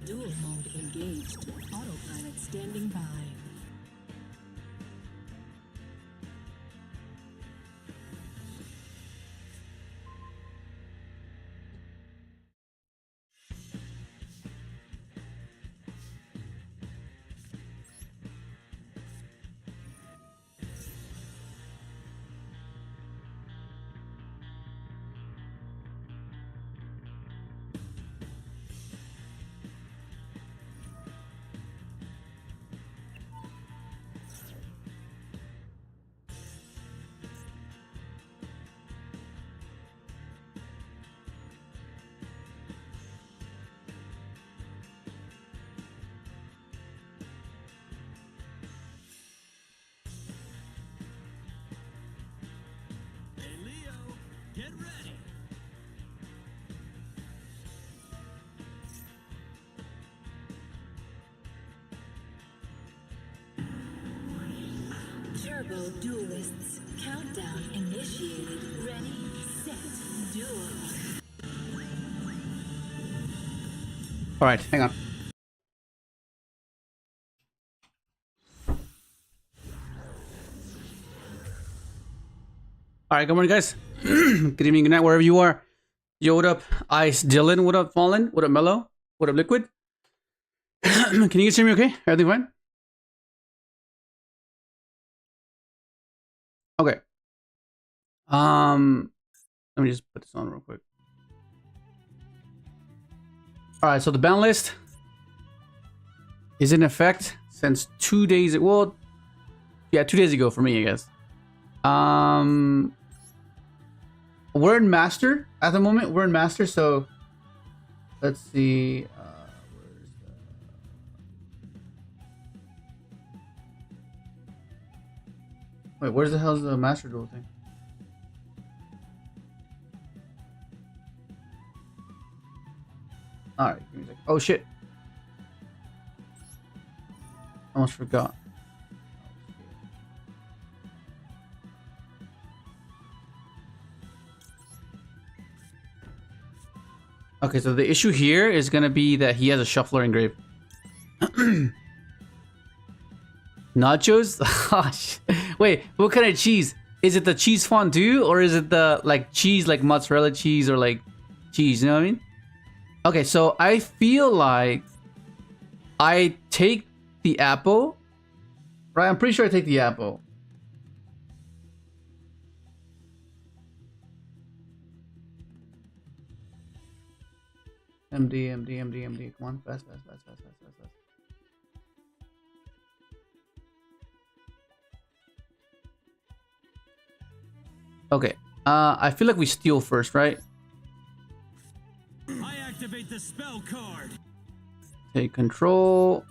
Dual mode engaged. Autopilot standing by. Get ready! Turbo duelists. Countdown initiated. Ready, set, duel. Alright, hang on. Alright, good morning, guys. Good evening, good night, wherever you are. Yo, what up, Ice Dylan? What up, Fallen? What up, Mellow? What up, Liquid? Can you guys hear me okay? Everything fine? Okay. Let me just put this on real quick. Alright, so the ban list is in effect since 2 days. Well, yeah, 2 days ago for me, I guess. We're in master at the moment. We're in master, so let's see. Where's the... Wait, where's the hell's the master duel thing? All right, give me a second. Oh shit! Almost forgot. Okay, so the issue here is gonna be that he has a shuffler engraved. Nachos? Gosh. Wait, what kind of cheese? Is it the cheese fondue or is it the like cheese like mozzarella cheese or like cheese, you know what I mean? Okay, so I feel like I take the apple, right? I'm pretty sure I take the apple. MD. Come on, fast. Okay. I feel like we steal first, right? I activate the spell card. Take control.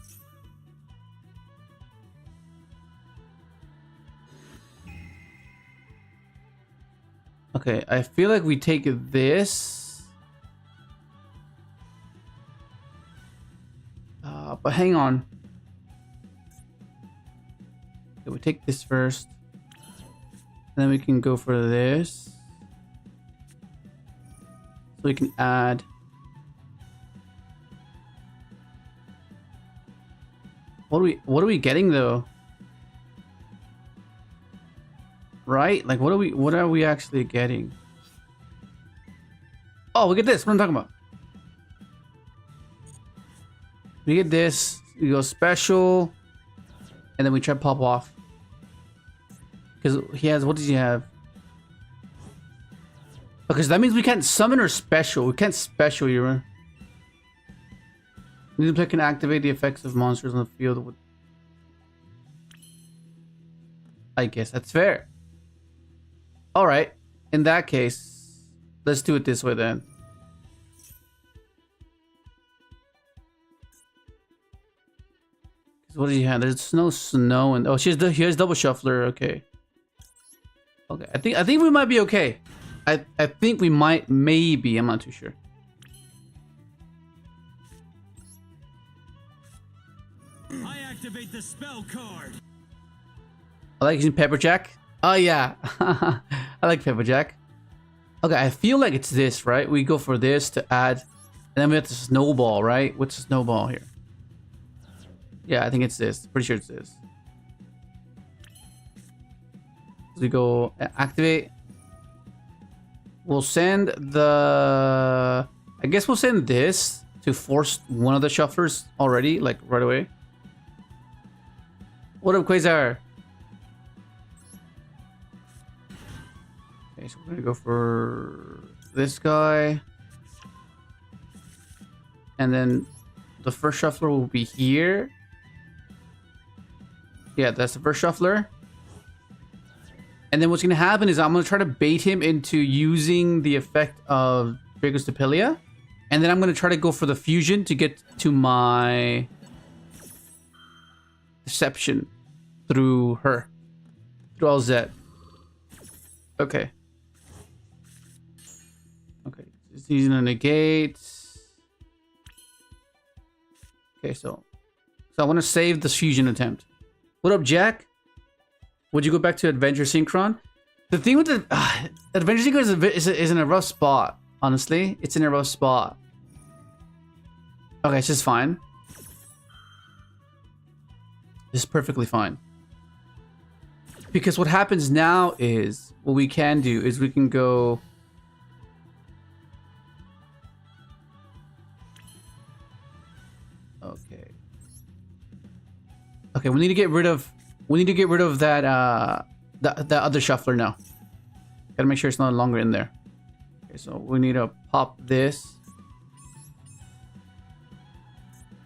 Okay, I feel like we take this. But hang on. Okay, we take this first. Then we can go for this. So we can add. What are we getting though? Right? Like what are we actually getting? Oh, we get this. What I'm talking about. We get this, we go special, and then we try to pop off. Because he has, what does he have? Because that means we can't summon or special. We can't special, you remember? Neither player can activate the effects of monsters on the field with... I guess that's fair. Alright, in that case, let's do it this way then. What does he have? There's no snow and oh, here's double shuffler. Okay. Okay, I think we might be okay. I think we might maybe. I'm not too sure. I activate the spell card. I like using Pepper Jack. Oh yeah, I like Pepper Jack. Okay, I feel like it's this, right? We go for this to add And then we have the snowball, right? What's the snowball here? Yeah, I think it's this. Pretty sure it's this. So we go activate. We'll send the... I guess we'll send this to force one of the shufflers already, like right away. What up, Quasar? Okay, so we're gonna go for this guy. And then the first shuffler will be here. Yeah, that's the first shuffler. And then what's gonna happen is I'm gonna try to bait him into using the effect of Draco's Depilia. And then I'm gonna try to go for the fusion to get to my deception through her. Through LZ. Okay. Okay. Just using a negate. Okay, so I want to save this fusion attempt. What up, Jack? Would you go back to Adventure Synchron? The thing with the Adventure Synchron is in a rough spot. Honestly, it's in a rough spot. Okay, it's just fine. It's perfectly fine. Because what happens now is, what we can do is we can go... Okay. Okay, we need to get rid of that that other shuffler now. Gotta make sure it's no longer in there. Okay, so we need to pop this.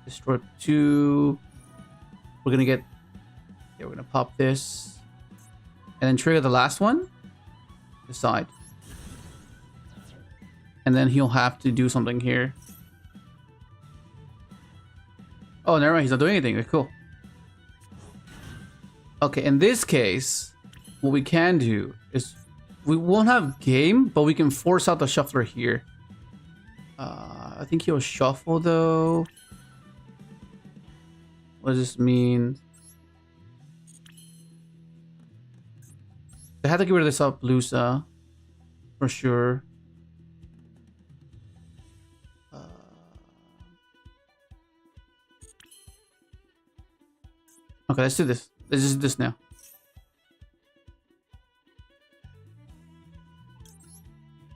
Destroy 2. We're gonna get... Yeah, we're gonna pop this. And then trigger the last one. Decide. And then he'll have to do something here. Oh, never mind. He's not doing anything. Okay, cool. Okay, in this case, what we can do is we won't have game, but we can force out the shuffler here. I think he'll shuffle though. What does this mean? I have to get rid of this Appaloosa for sure. Okay, let's do this. Let's just do this now.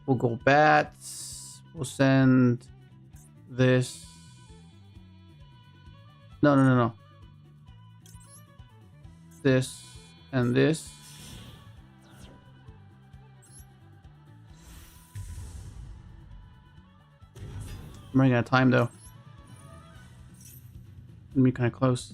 We'll go bats. We'll send this. No. This and this. I'm running out of time though. Gonna be kind of close.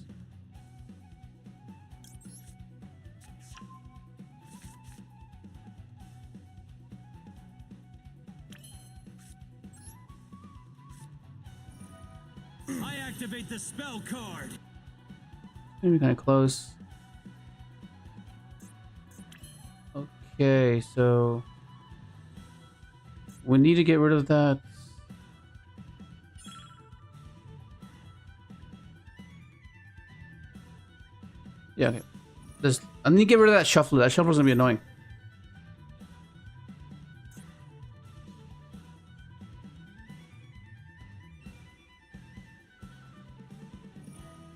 I activate the spell card. Gonna be kind of close. Okay, so we need to get rid of that. Yeah, okay. I need to get rid of that shuffler. That shuffler's gonna be annoying.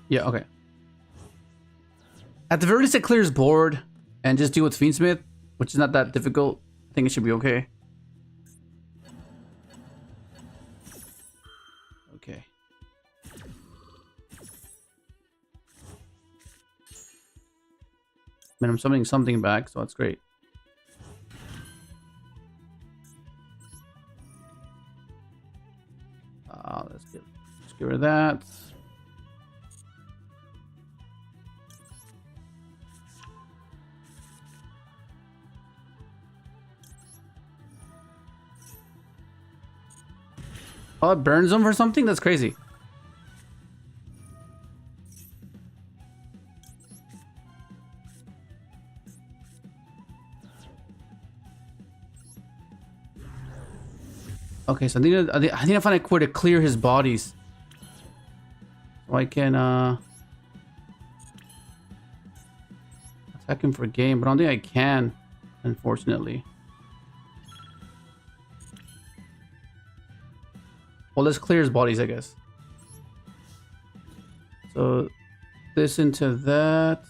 Yeah, okay. At the very least, it clears board and just deal with fiendsmith, which is not that difficult. I think it should be okay. Okay. I mean, I'm summoning something back, so that's great. Let's get rid of that. Oh, it burns them for something? That's crazy. Okay, so I need to find a way to clear his bodies. So I can attack him for game, but I don't think I can, unfortunately. Well, let's clear his bodies, I guess. So this into that.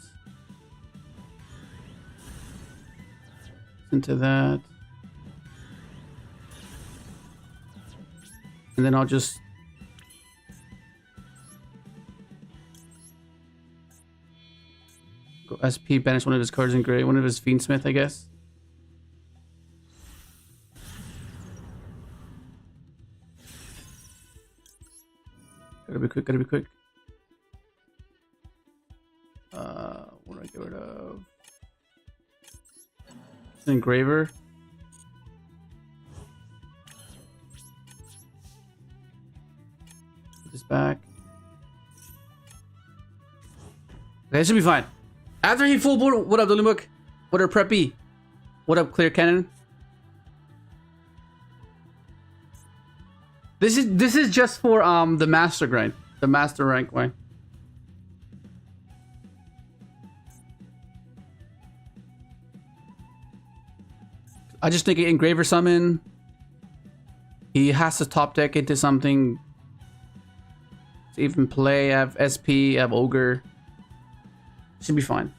Into that. And then I'll just go SP, banish one of his cards in gray, one of his fiendsmith, I guess. Gotta be quick, gotta be quick. What do I get rid of? Engraver. Put this back. Okay, it should be fine. After he full board, what up, Book? What up, Preppy? What up, Clear Cannon? This is just for the master grind, the master rank way. I just think Engraver summon. He has to top deck into something to even play. I have SP, I have Ogre. Should be fine.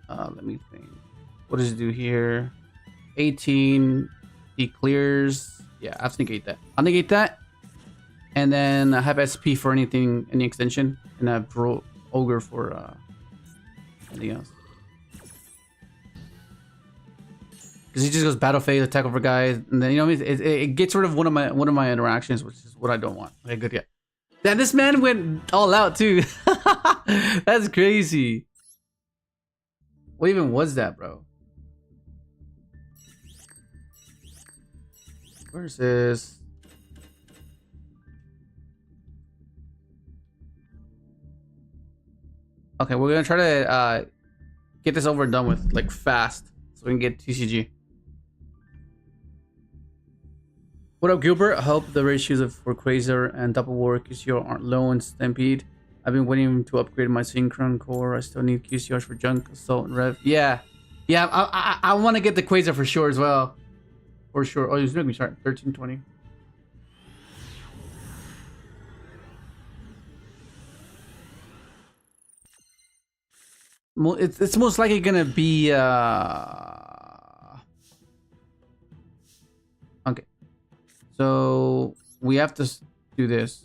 Let me think. What does it do here? 18. He clears. Yeah, I have to negate that. I'll negate that. And then I have SP for anything, any extension. And I have Ogre for anything else. Because he just goes battle phase, attack over guys, and then, you know, it gets rid of one of my interactions, which is what I don't want. Okay, good, yeah. Damn, this man went all out too. That's crazy. What even was that, bro? Where's this? Okay, we're gonna try to get this over and done with, like, fast, so we can get TCG. What up, Gilbert? I hope the ratios for Quasar and Double War QCR aren't low in Stampede. I've been waiting to upgrade my Synchron core. I still need QCRs for Junk, Assault, and Rev. Yeah, I want to get the Quasar for sure as well. For sure. Oh, he's making me start 1320. It's most likely gonna be okay. So we have to do this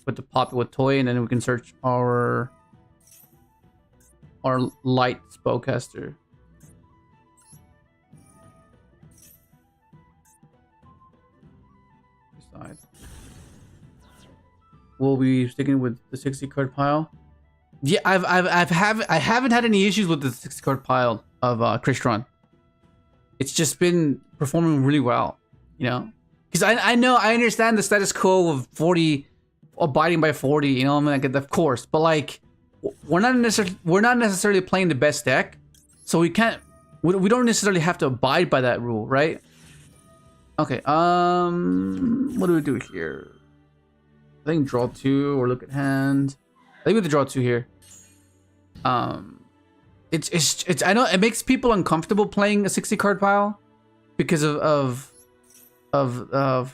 with the pop with toy, and then we can search our light spellcaster. Decide. We'll be sticking with the 60 card pile. Yeah, I haven't had any issues with the 60 card pile of Crystron. It's just been performing really well, you know. Because I understand the status quo of 40, abiding by 40, you know. I mean, like, of course, but like, we're not necessarily playing the best deck, so we don't necessarily have to abide by that rule, right? Okay, what do we do here? I think draw 2 or look at hand. I think we have to draw 2 here. It's I know it makes people uncomfortable playing a 60 card pile because of the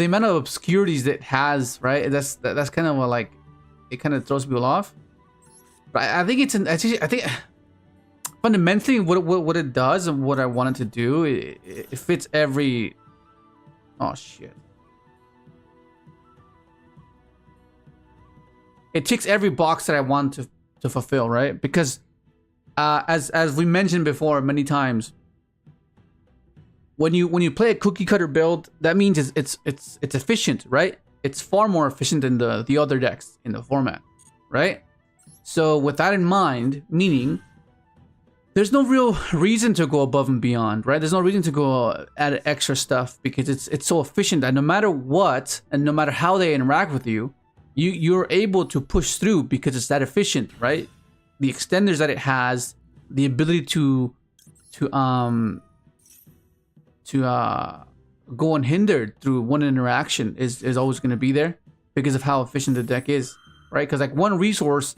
amount of obscurities that it has, right? That's kind of what, like, it kind of throws people off. But I think I think fundamentally what it does and what I wanted to do, it fits every. Oh shit. It ticks every box that I want to fulfill, right? Because as we mentioned before many times, when you play a cookie cutter build, that means it's efficient, right? It's far more efficient than the other decks in the format, right? So with that in mind, meaning there's no real reason to go above and beyond, right? There's no reason to go add extra stuff because it's so efficient that no matter what and no matter how they interact with you, you're able to push through because it's that efficient, right? The extenders that it has, the ability to go unhindered through one interaction is always going to be there because of how efficient the deck is, right? Because like one resource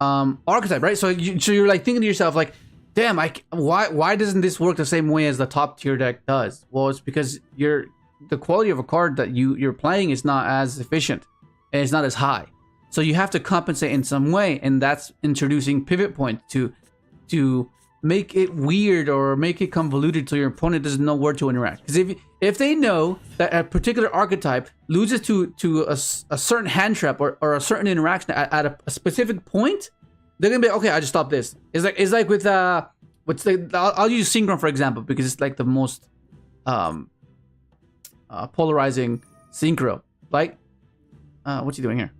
archetype, right? So you're like thinking to yourself like, damn, why doesn't this work the same way as the top tier deck does? Well, it's because the quality of a card that you're playing is not as efficient and it's not as high. So you have to compensate in some way, and that's introducing pivot points to make it weird or make it convoluted so your opponent doesn't know where to interact. Because if they know that a particular archetype loses to a certain hand trap or a certain interaction at a specific point, they're gonna be okay. I just stop this. It's like with I'll use Synchron for example because it's like the most polarizing synchro. Like what's he doing here?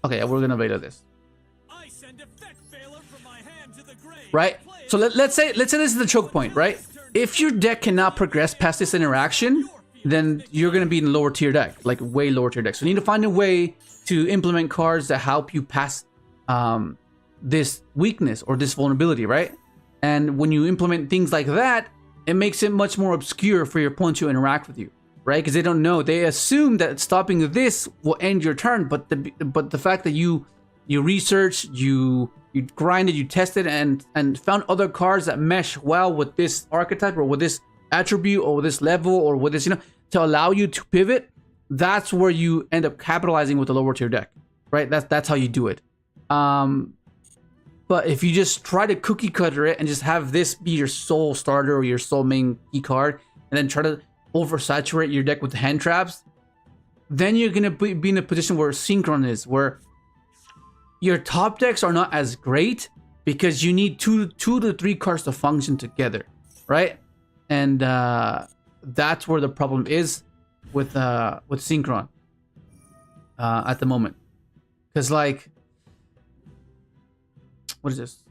Okay, we're gonna beta this. Right? So let's say this is the choke point, right? If your deck cannot progress past this interaction, then you're going to be in the lower tier deck, like way lower tier deck. So you need to find a way to implement cards that help you pass this weakness or this vulnerability, right? And when you implement things like that, it makes it much more obscure for your opponent to interact with you, right? Because they don't know. They assume that stopping this will end your turn, but the fact that you researched, you grinded, you tested, and found other cards that mesh well with this archetype or with this attribute or with this level or with this, to allow you to pivot. That's where you end up capitalizing with the lower tier deck, right? That's how you do it. But if you just try to cookie cutter it and just have this be your sole starter or your sole main key card, and then try to oversaturate your deck with hand traps, then you're gonna be in a position where Synchron is, where your top decks are not as great because you need two to three cards to function together, right? And that's where the problem is with Synchron at the moment. Because like, what is this?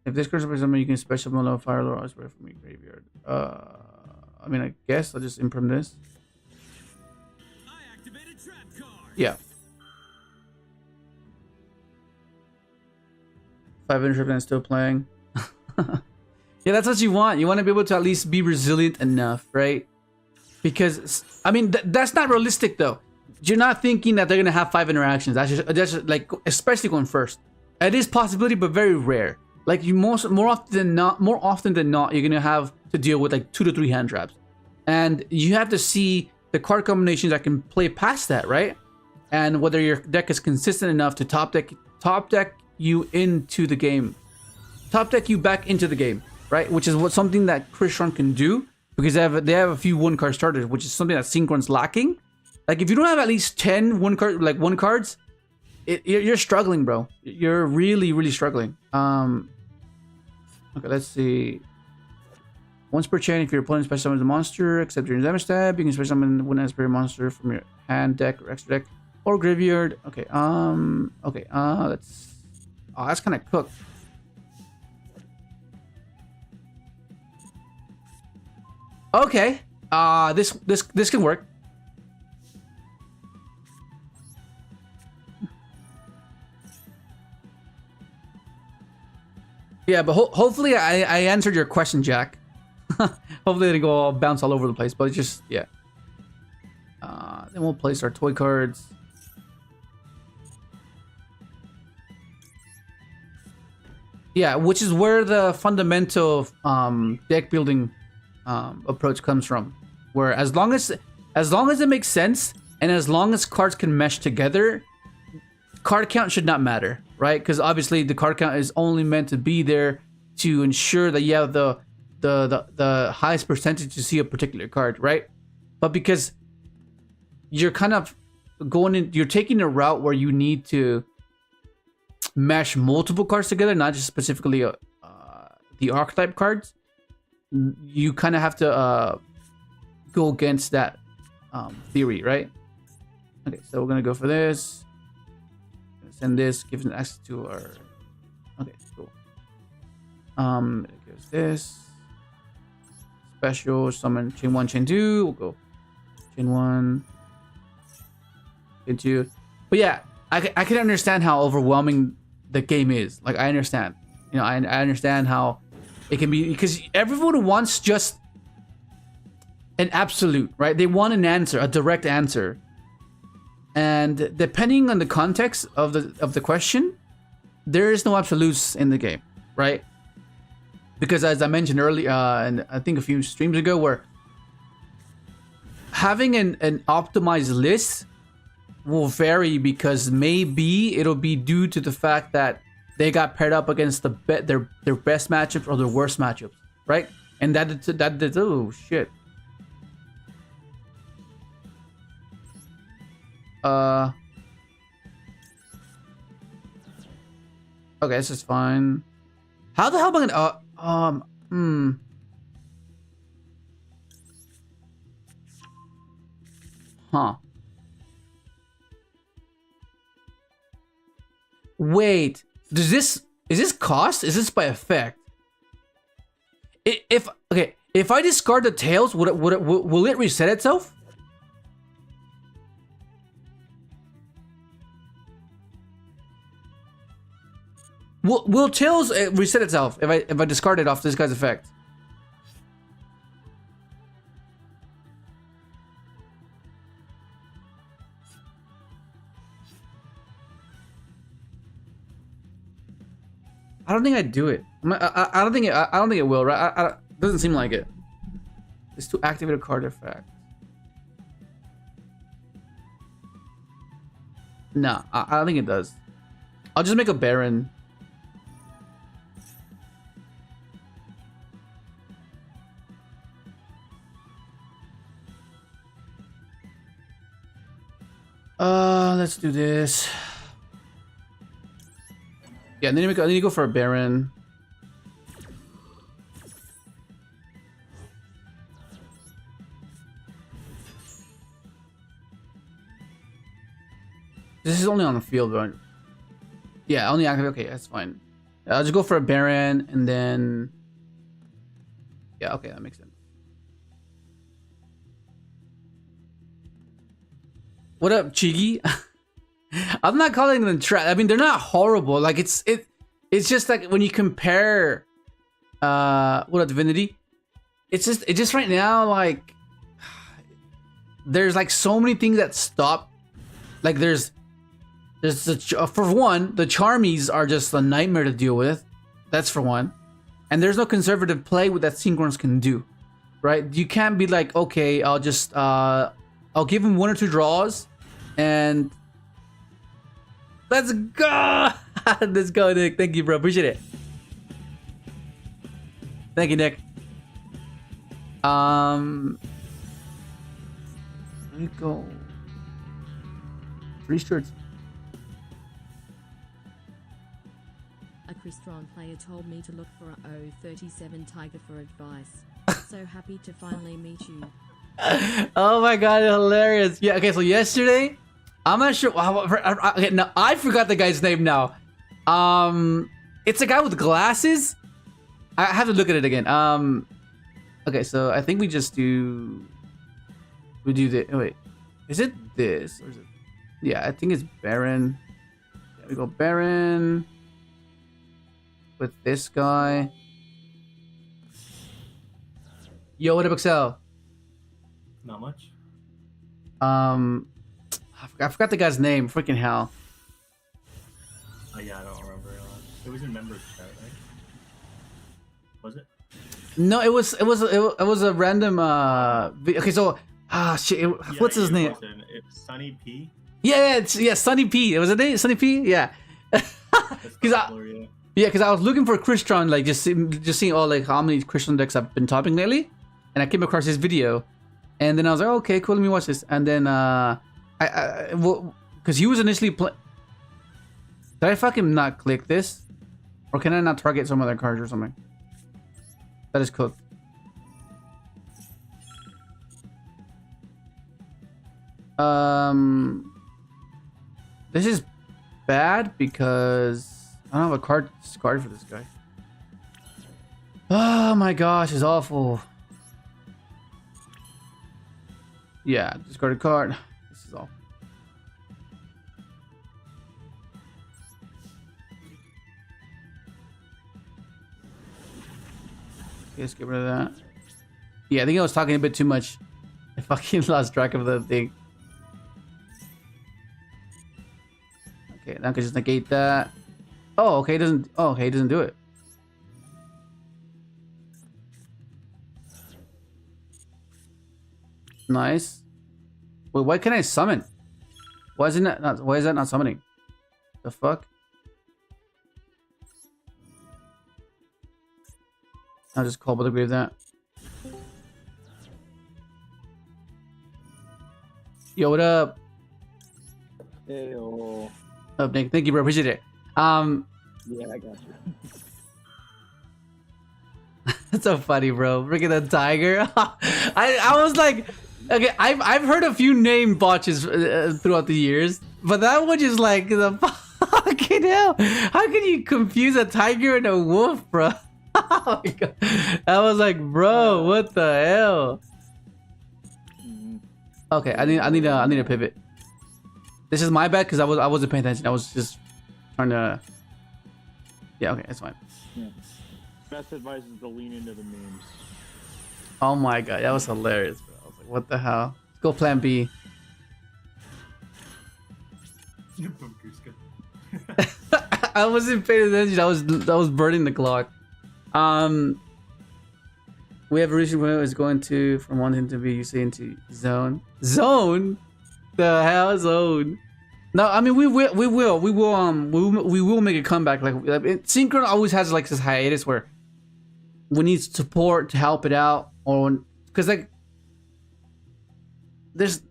If this card is something you can special summon fire or ice from your graveyard. I mean, I guess I'll just imprint this. I activated trap card. Yeah. 5 inch and still playing. Yeah, that's what you want. You want to be able to at least be resilient enough, right? Because I mean, that's not realistic though. You're not thinking that they're gonna have 5 interactions. That's just like, especially going first. It is possibility, but very rare. Like more often than not, you're gonna have to deal with like 2 to 3 hand traps, and you have to see the card combinations that can play past that, right? And whether your deck is consistent enough to top deck you into the game, top deck you back into the game, right? Which is something that Christian can do because they have a few 1-card starters, which is something that Synchron's lacking. Like if you don't have at least 10 1 cards, you're struggling, bro. You're really struggling. Okay, let's see. Once per chain, if your opponent special summons a monster, except during damage tab, you can special summon one spirit monster from your hand deck or extra deck or graveyard. Okay, that's kind of cooked. Okay, this can work. Yeah, but hopefully I answered your question, Jack. Hopefully it didn't go all bounce all over the place, but it's just, yeah. Then we'll place our toy cards. Yeah, which is where the fundamental deck building approach comes from. Where as long as it makes sense and as long as cards can mesh together, card count should not matter, right? Because obviously the card count is only meant to be there to ensure that you have the highest percentage to see a particular card, right? But because you're kind of you're taking a route where you need to mesh multiple cards together, not just specifically the archetype cards. You kind of have to go against that theory, right? Okay, so we're gonna go for this. Send this, gives an access to our. Okay, cool. It gives this special summon chain 1, chain 2. We'll go chain 1, chain 2. But yeah, I can understand how overwhelming the game is. Like I understand, I understand how it can be, because everyone wants just an absolute, right? They want an answer, a direct answer. And depending on the context of the question, there is no absolutes in the game, right? Because as I mentioned earlier, and I think a few streams ago, where having an optimized list will vary because maybe it'll be due to the fact that they got paired up against their best matchups or their worst matchups, right? And that oh shit. Okay, this is fine. How the hell am I gonna Huh. Wait, is this cost? Is this by effect? If I discard the tails, will it reset itself? Will tails reset itself if I discard it off this guy's effect? I don't think I'd do it. I don't think it will. Right? Doesn't seem like it. It's to activate a card effect. No, I don't think it does. I'll just make a Baron. Let's do this. Yeah, I need to go for a Baron. This is only on the field, right? Yeah, only activate. Okay, that's fine. I'll just go for a Baron and then. Yeah, okay, that makes sense. What up, Chigi? I'm not calling them trash. I mean, they're not horrible. Like it's just like when you compare what Divinity, it's just right now like there's like so many things that stop. Like there's for one, the Charmies are just a nightmare to deal with. That's for one. And there's no conservative play with that Synchronous can do. Right? You can't be like, okay, I'll just I'll give him 1 or 2 draws and let's go! Let's go, Nick. Thank you, bro. Appreciate it. Thank you, Nick. Let me go. 3 shirts. A Crystron player told me to look for a 037 Tiger for advice. So happy to finally meet you. Oh my god, hilarious. Yeah, okay, so yesterday, I'm not sure. Okay, no, I forgot the guy's name now. It's a guy with glasses. I have to look at it again. Okay, so I think we do the. Oh, wait, is it this or is it? Yeah, I think it's Baron. Yeah, we go Baron with this guy. Yo, what up, Excel? Not much. I forgot the guy's name. Freaking hell. Oh yeah, I don't remember. It was in members chat, right? Was it? No, it was a random. Okay, so shit. What's his name? It's Sunny P. Yeah, Sunny P. Was it name? Sunny P? Yeah. Because I was looking for Crystron, like just seeing all like how many Crystron decks I've been topping lately, and I came across his video, and then I was like, okay, cool, let me watch this, and then because he was initially did I fucking not click this, or can I not target some other cards or something? That is cooked. This is bad because I don't have a card discarded for this guy. Oh my gosh, it's awful. Yeah, discarded card. This is awful. Okay, let's get rid of that. Yeah, I think I was talking a bit too much. I fucking lost track of the thing. Okay, now I can just negate that. Oh, okay, it doesn't. Oh, okay, it doesn't do it. Nice. Wait, why can't I summon? Why is it not? Why is that not summoning? The fuck? I'll just call the grave that. Yo, what up? Heyo. Oh, Nick, thank you, bro. Appreciate it. Yeah, I got you. That's so funny, bro. Freaking the tiger. I was like, okay, I've heard a few name botches throughout the years, but that one is like the fucking hell. How can you confuse a tiger and a wolf, bro? Oh my God. I was like, bro, what the hell? Okay, I need a pivot. This is my bad because I wasn't paying attention. I was just trying to. Yeah, okay, it's fine. Yeah. Best advice is to lean into the memes. Oh my God, that was hilarious, bro. I was like, what the hell? Let's go plan B. I wasn't paying attention. I was burning the clock. We have a reason where it was going to from wanting to be UC into zone. Zone? The hell zone? No, I mean we will make a comeback. Like Synchron always has like this hiatus where we need support to help it out, or because like there's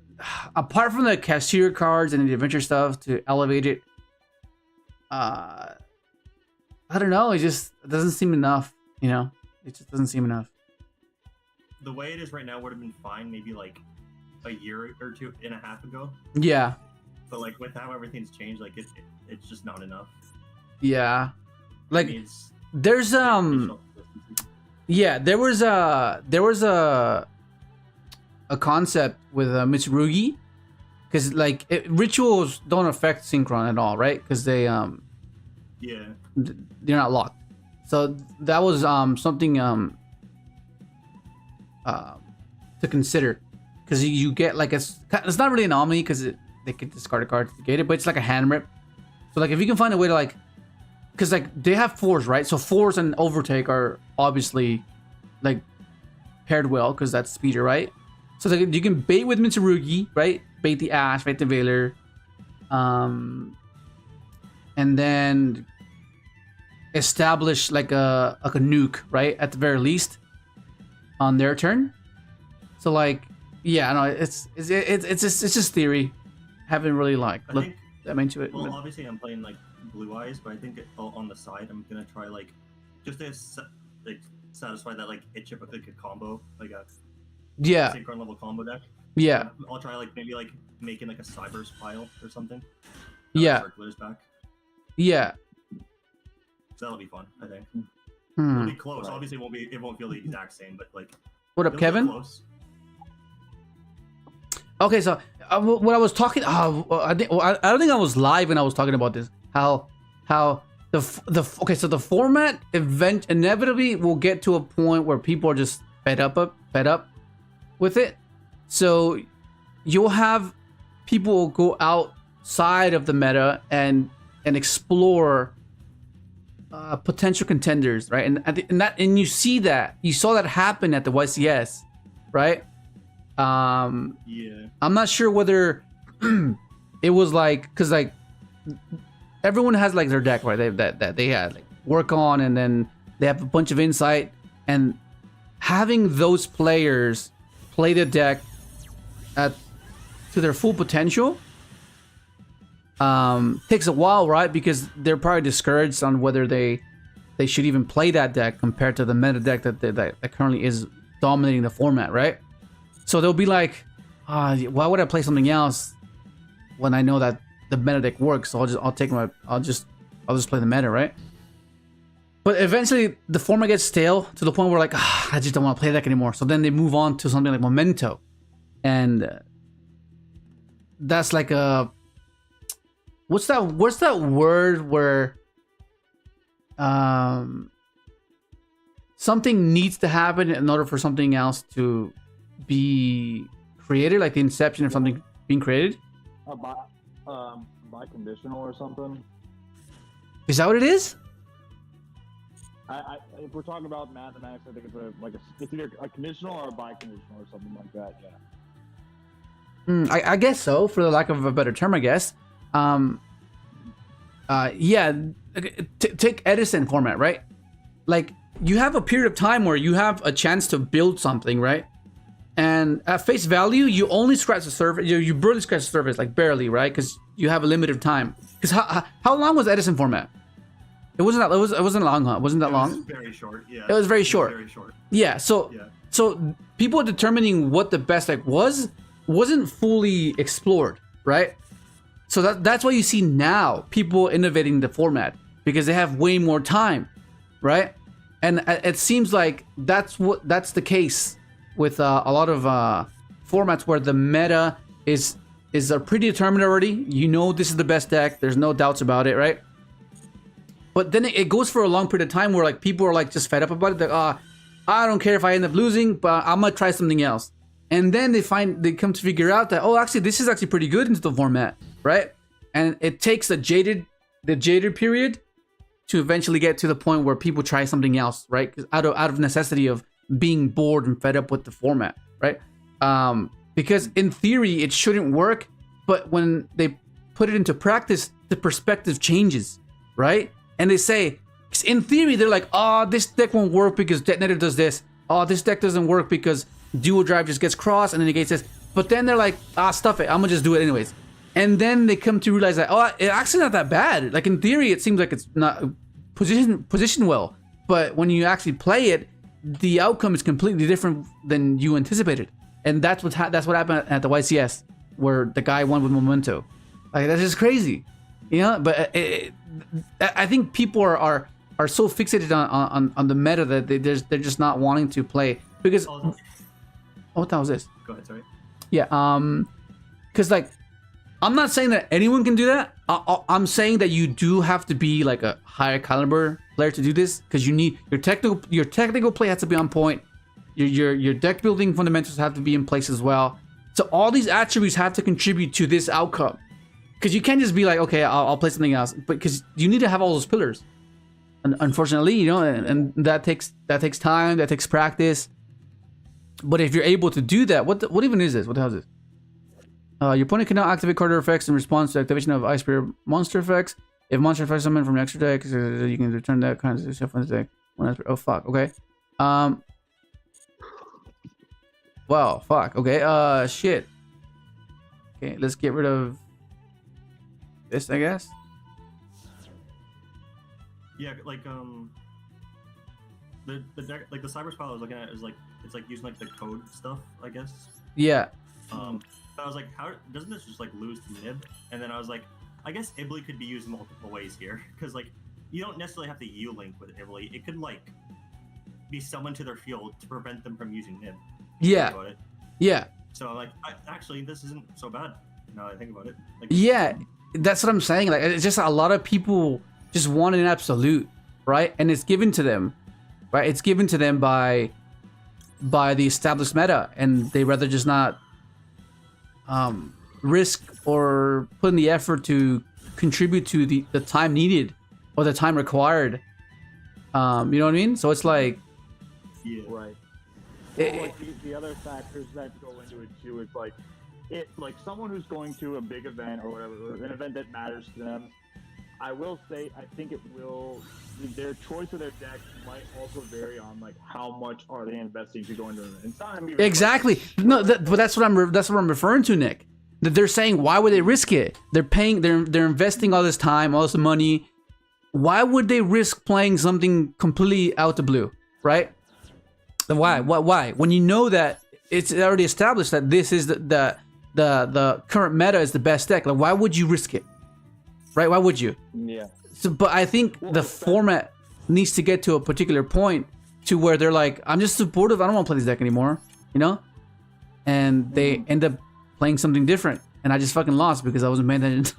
apart from the cashier cards and the adventure stuff to elevate it. I don't know. It doesn't seem enough. You know, it just doesn't seem enough. The way it is right now would have been fine maybe like a year or two and a half ago. Yeah. But like with how everything's changed, like it's just not enough. Yeah. Like there's yeah, there was a concept with Mitsurugi, because like rituals don't affect Synchron at all, right? Because they yeah, they're not locked. So that was something to consider, because you get like it's not really an omni because they could discard a card to get it, but it's like a hand rip. So like if you can find a way to like, because like they have fours, right? So fours and overtake are obviously like paired well because that's speeder, right? So like you can bait with Mitsurugi, right? Bait the Ash, bait the Veiler, and then establish like a nuke, right? At the very least on their turn. So like, yeah, no, it's just theory. Haven't really like looked that into it. Well, obviously I'm playing like Blue Eyes, but I think on the side I'm gonna try like just to like satisfy that like it chip like a combo, like a Synchron level combo deck. Yeah. I'll try like maybe like making like a Cyber's pile or something. Yeah. Circular's back. Yeah. So that'll be fun, I think. It'll be close. Right. Obviously, it won't feel the exact same, but like. What up, Kevin? Close. Okay, so when I was talking, I don't think I was live when I was talking about this. How okay, so the format inevitably will get to a point where people are just fed up with it. So you'll have people go outside of the meta and explore potential contenders, right? And you saw that happen at the YCS, right? Yeah. I'm not sure whether it was like, because like everyone has like their deck, right? That they had like work on, and then they have a bunch of insight, and having those players play the deck to their full potential takes a while, right? Because they're probably discouraged on whether they should even play that deck compared to the meta deck that currently is dominating the format, right? So they'll be like, why would I play something else when I know that the meta deck works? So I'll just play the meta, right? But eventually the format gets stale to the point where like, I just don't want to play that anymore. So then they move on to something like Memento, and that's like a what's that word where something needs to happen in order for something else to be created, like the inception of something being created. bi-conditional or something. Is that what it is? If we're talking about mathematics, I think it's either a conditional or a bi-conditional or something like that. Yeah. I guess so, for the lack of a better term, I guess. Yeah, take Edison format, right? Like, you have a period of time where you have a chance to build something, right? And at face value, you only scratch the surface. You barely scratch the surface, like barely, right? Because you have a limited time. Because how long was Edison format? It wasn't that. It wasn't long, huh? It wasn't that long. It was very short. Yeah. It was very short. Very short. Yeah. So people determining what the best deck wasn't fully explored, right? So that's why you see now people innovating the format, because they have way more time, right? And it seems like that's the case with a lot of formats where the meta is predetermined already. You know this is the best deck. There's no doubts about it, right? But then it goes for a long period of time where like people are like just fed up about it. They're like, I don't care if I end up losing, but I'm gonna try something else. And then they come to figure out that, oh, actually this is actually pretty good into the format, right? And it takes the jaded period to eventually get to the point where people try something else, right? Out of necessity of being bored and fed up with the format, right? Because in theory it shouldn't work, but when they put it into practice, the perspective changes, right? And they say, in theory, they're like, oh, this deck won't work because detonator does this. Oh, this deck doesn't work because dual drive just gets crossed and then negates this. But then they're like, stuff it. I'm gonna just do it anyways. And then they come to realize that, oh, it's actually not that bad. Like in theory, it seems like it's not positioned well. But when you actually play it, the outcome is completely different than you anticipated. And that's what happened at the YCS, where the guy won with Memento. Like, that's just crazy, you know. But I think people are so fixated on the meta that they're just not wanting to play because. Oh, what the hell was this? Go ahead, sorry. Yeah, because like, I'm not saying that anyone can do that. I'm saying that you do have to be like a higher caliber player to do this, because you need your technical play has to be on point. Your deck building fundamentals have to be in place as well. So all these attributes have to contribute to this outcome. Because you can't just be like, okay, I'll play something else, but because you need to have all those pillars. And unfortunately, you know, and that takes time, that takes practice. But if you're able to do that, what even is this? What the hell is this? Your opponent can now activate card effects in response to activation of Ice Spear monster effects. If monster effects summon from your extra deck, you can return that kind of stuff on the deck. Oh fuck. Okay. Well, fuck. Okay. Shit. Okay, let's get rid of this, I guess. Yeah, like the deck, like the cyber spell I was looking at is like it's like using like the code stuff, I guess. Yeah. I was like, how doesn't this just like lose to Nib? And then I was like, I guess Ibly could be used multiple ways here, because like you don't necessarily have to U-link with Ibly. It could like be summoned to their field to prevent them from using Nib. Yeah. Yeah. So like, actually, this isn't so bad. Now that I think about it. Like, yeah, that's what I'm saying. Like, it's just a lot of people just want an absolute, right? And it's given to them, right? It's given to them by the established meta, and they rather just not risk or put in the effort to contribute to the time needed or the time required. You know what I mean? So it's like, yeah, right. Well, like the other factors that go into it too is like someone who's going to a big event or whatever, or an event that matters to them. I will say, I think their choice of their deck might also vary on like how much are they investing to go into an event. Exactly. No, but that's what I'm referring to, Nick. That they're saying, why would they risk it? They're investing all this time, all this money. Why would they risk playing something completely out the blue, right? Why? Why? When you know that it's already established that this is the current meta is the best deck. Like, why would you risk it? Right? Why would you? Yeah. So, but I think the format needs to get to a particular point to where they're like, I'm just supportive. I don't want to play this deck anymore, you know? And they end up playing something different, and I just fucking lost because I wasn't paying attention.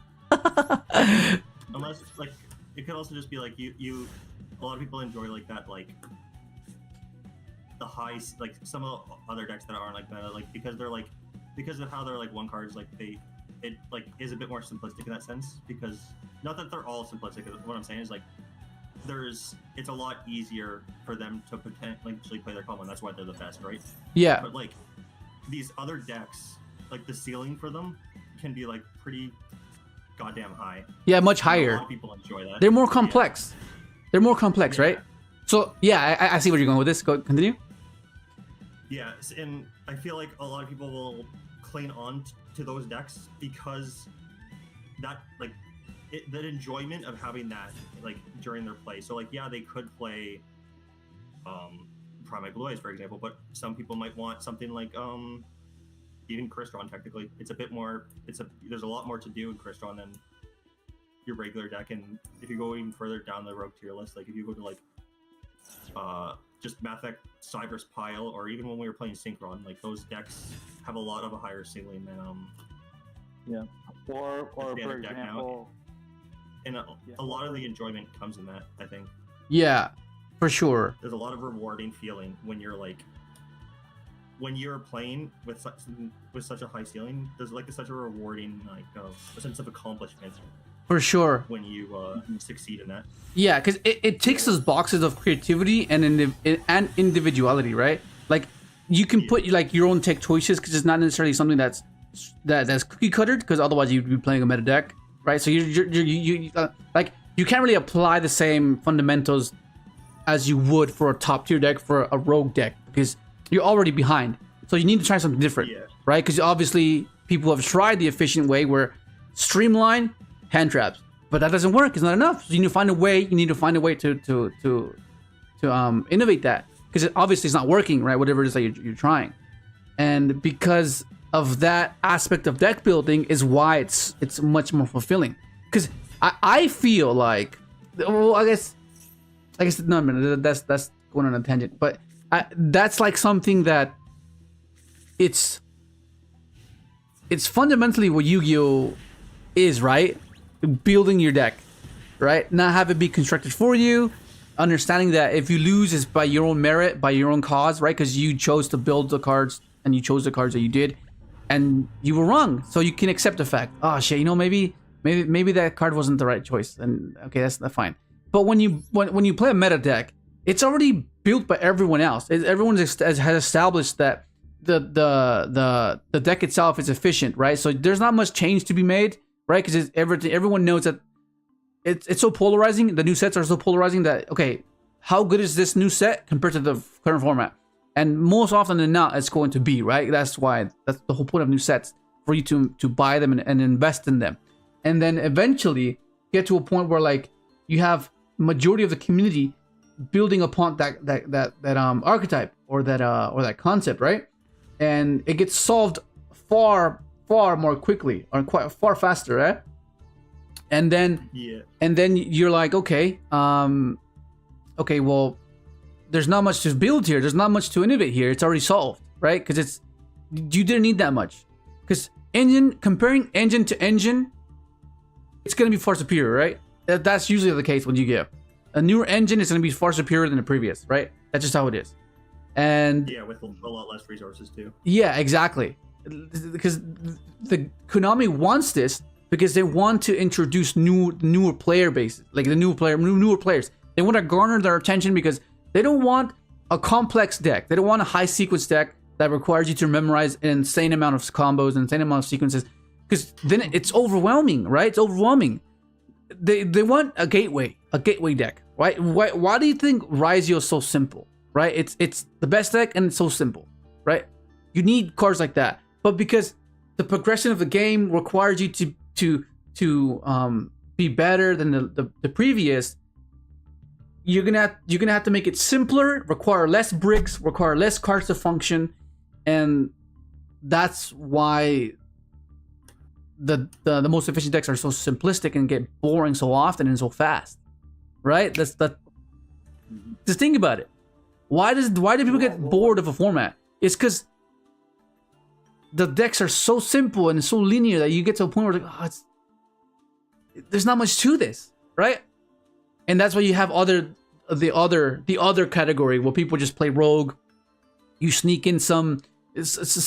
Unless, like, it could also just be like you. A lot of people enjoy like that, like the high, like some of the other decks that aren't like meta, like because of how they're like one cards, like they it like is a bit more simplistic in that sense, because not that they're all simplistic. What I'm saying is like it's a lot easier for them to potentially play their combo, and that's why they're the best, right? Yeah. But like these other decks, like the ceiling for them can be like pretty goddamn high. Yeah, much And higher. A lot of people enjoy that. They're more complex. Yeah. They're more complex, right? So yeah, I see where you're going with this. Go continue. Yeah, and I feel like a lot of people will cling on to those decks because that like that enjoyment of having that like during their play. So like yeah, they could play Primate Blue Eyes, for example, but some people might want something like even Crystron. Technically, it's a bit more. There's a lot more to do in Crystron than your regular deck. And if you go even further down the rogue tier list, like if you go to like just Mathek, Cyber's Pile, or even when we were playing Synchron, like those decks have a lot of a higher ceiling than or for standard deck example, and a lot of the enjoyment comes in that, I think. Yeah, for sure. There's a lot of rewarding feeling when you're playing with such a high ceiling. There's like such a rewarding like a sense of accomplishment For sure. when you succeed in that. Yeah, because it ticks those boxes of creativity and individuality, right? Like you can put like your own tech choices because it's not necessarily something that's cookie cuttered, because otherwise you'd be playing a meta deck, right? So you like you can't really apply the same fundamentals as you would for a top tier deck for a rogue deck because you're already behind. So you need to try something different, right? Because obviously people have tried the efficient way where streamline hand traps, but that doesn't work. It's not enough. So you need to find a way. You need to find a way to innovate that, because obviously it's not working, right? Whatever it is that you're trying, and because of that aspect of deck building is why it's much more fulfilling. Because I feel like, well, I guess no, that's going on a tangent, but that's like something that it's fundamentally what Yu-Gi-Oh is, right? Building your deck, right? Not have it be constructed for you, understanding that if you lose it's by your own merit, by your own cause, right? Because you chose to build the cards and you chose the cards that you did, and you were wrong, so you can accept the fact, oh shit, you know, maybe that card wasn't the right choice, and okay, that's fine. But when you play a meta deck, it's already built by everyone else. Everyone has established that the deck itself is efficient, right? So there's not much change to be made, right? Because everyone knows that it's so polarizing. The new sets are so polarizing that, okay, how good is this new set compared to the current format? And most often than not, it's going to be, right? That's the whole point of new sets, for you to buy them and invest in them, and then eventually get to a point where like you have majority of the community building upon that archetype or that concept, right? And it gets solved far more quickly, or quite far faster, right? And then you're like, okay, well, there's not much to build here. There's not much to innovate here. It's already solved, right? Because you didn't need that much. Because comparing engine to engine, it's gonna be far superior, right? That's usually the case when you get a newer engine is gonna be far superior than the previous, right? That's just how it is. And yeah, with a lot less resources too. Yeah, exactly. Because the Konami wants this because they want to introduce newer player bases, like the newer players. They want to garner their attention because they don't want a complex deck. They don't want a high sequence deck that requires you to memorize an insane amount of combos, an insane amount of sequences, because then it's overwhelming, right? It's overwhelming. They want a gateway deck, right? Why do you think Raizio is so simple, right? It's the best deck and it's so simple, right? You need cards like that, but because the progression of the game requires you to be better than the previous, you're gonna have to make it simpler, require less bricks, require less cards to function, and that's why the most efficient decks are so simplistic and get boring so often and so fast, right? Just think about it. Why do people get bored of a format? It's because the decks are so simple and so linear that you get to a point where like, there's not much to this, right? And that's why you have the other category where people just play rogue. You sneak in some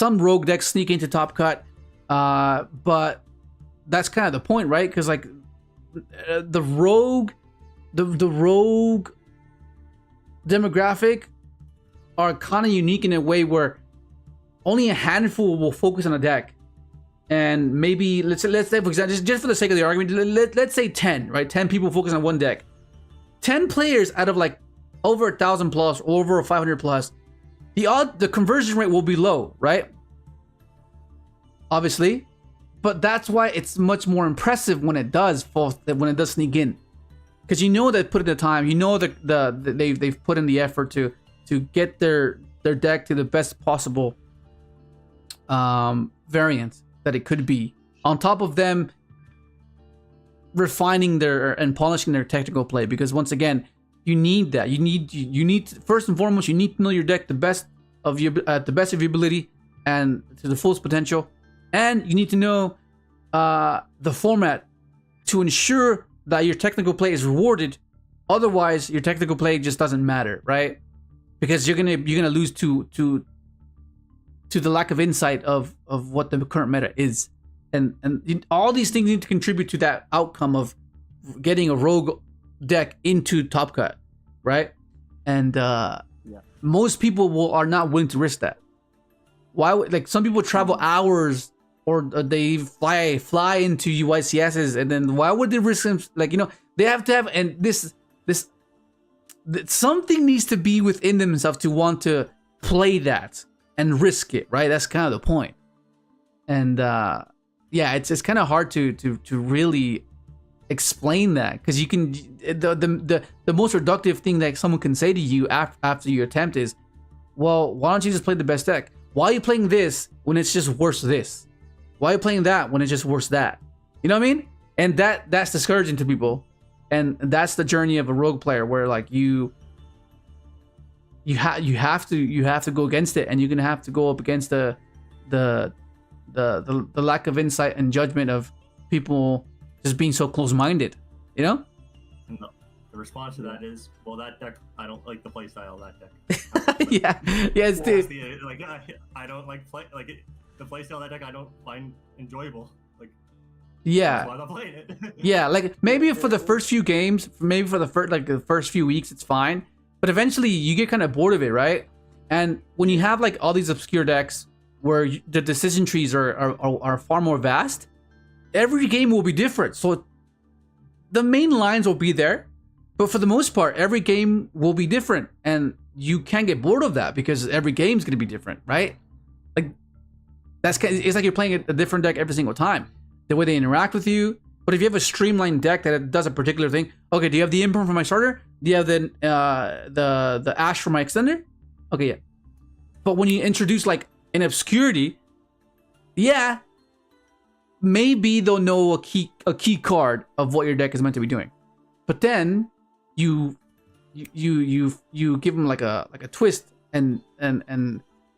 rogue decks sneak into top cut, but that's kind of the point, right? Because like the rogue demographic are kind of unique in a way where only a handful will focus on a deck, and maybe let's say for example, just for the sake of the argument, let's say 10, right? 10 people focus on one deck. 10 players out of like over 1,000 plus or over 500 plus, the conversion rate will be low, right? Obviously, but that's why it's much more impressive when it does sneak in, because you know they put in the time, you know that they've put in the effort to get their deck to the best possible variant that it could be, on top of them refining and polishing their technical play. Because once again, you need that. You need first and foremost, you need to know your deck the best of your ability and to the fullest potential, and you need to know the format to ensure that your technical play is rewarded. Otherwise, your technical play just doesn't matter, right? Because you're gonna lose to the lack of insight of what the current meta is, and all these things need to contribute to that outcome of getting a rogue deck into Top Cut, right? And most people are not willing to risk that. Why would, like, some people travel hours, or they fly into UICSs, and then why would they risk them? Like, you know, they have to have, and this something needs to be within themselves to want to play that and risk it, right? That's kind of the point. And yeah, it's kind of hard to really explain that, because you can, the most reductive thing that someone can say to you after you attempt is, well, why don't you just play the best deck? Why are you playing this when it's just worse this? Why are you playing that when it's just worse that? You know what I mean? And that's discouraging to people. And that's the journey of a rogue player, where like you have to go against it, and you're gonna have to go up against the lack of insight and judgment of people just being so close-minded, you know? No. The response to that is, well, that deck, I don't like the playstyle of that deck. Yeah, yes, dude. Like, I don't like the playstyle of that deck. I don't find enjoyable. Like, yeah, that's why I'm not playing it. Yeah, like maybe for the first few games, maybe for the first few weeks, it's fine. But eventually, you get kind of bored of it, right? And when you have like all these obscure decks where the decision trees are far more vast, every game will be different. So the main lines will be there, but for the most part, every game will be different, and you can't get bored of that because every game's gonna be different, right? Like it's like you're playing a different deck every single time. The way they interact with you. But if you have a streamlined deck that does a particular thing, okay, do you have the imprint for my starter? Do you have the ash for my extender? Okay, yeah. But when you introduce like an obscurity, yeah, maybe they'll know a key card of what your deck is meant to be doing. But then you give them like a twist and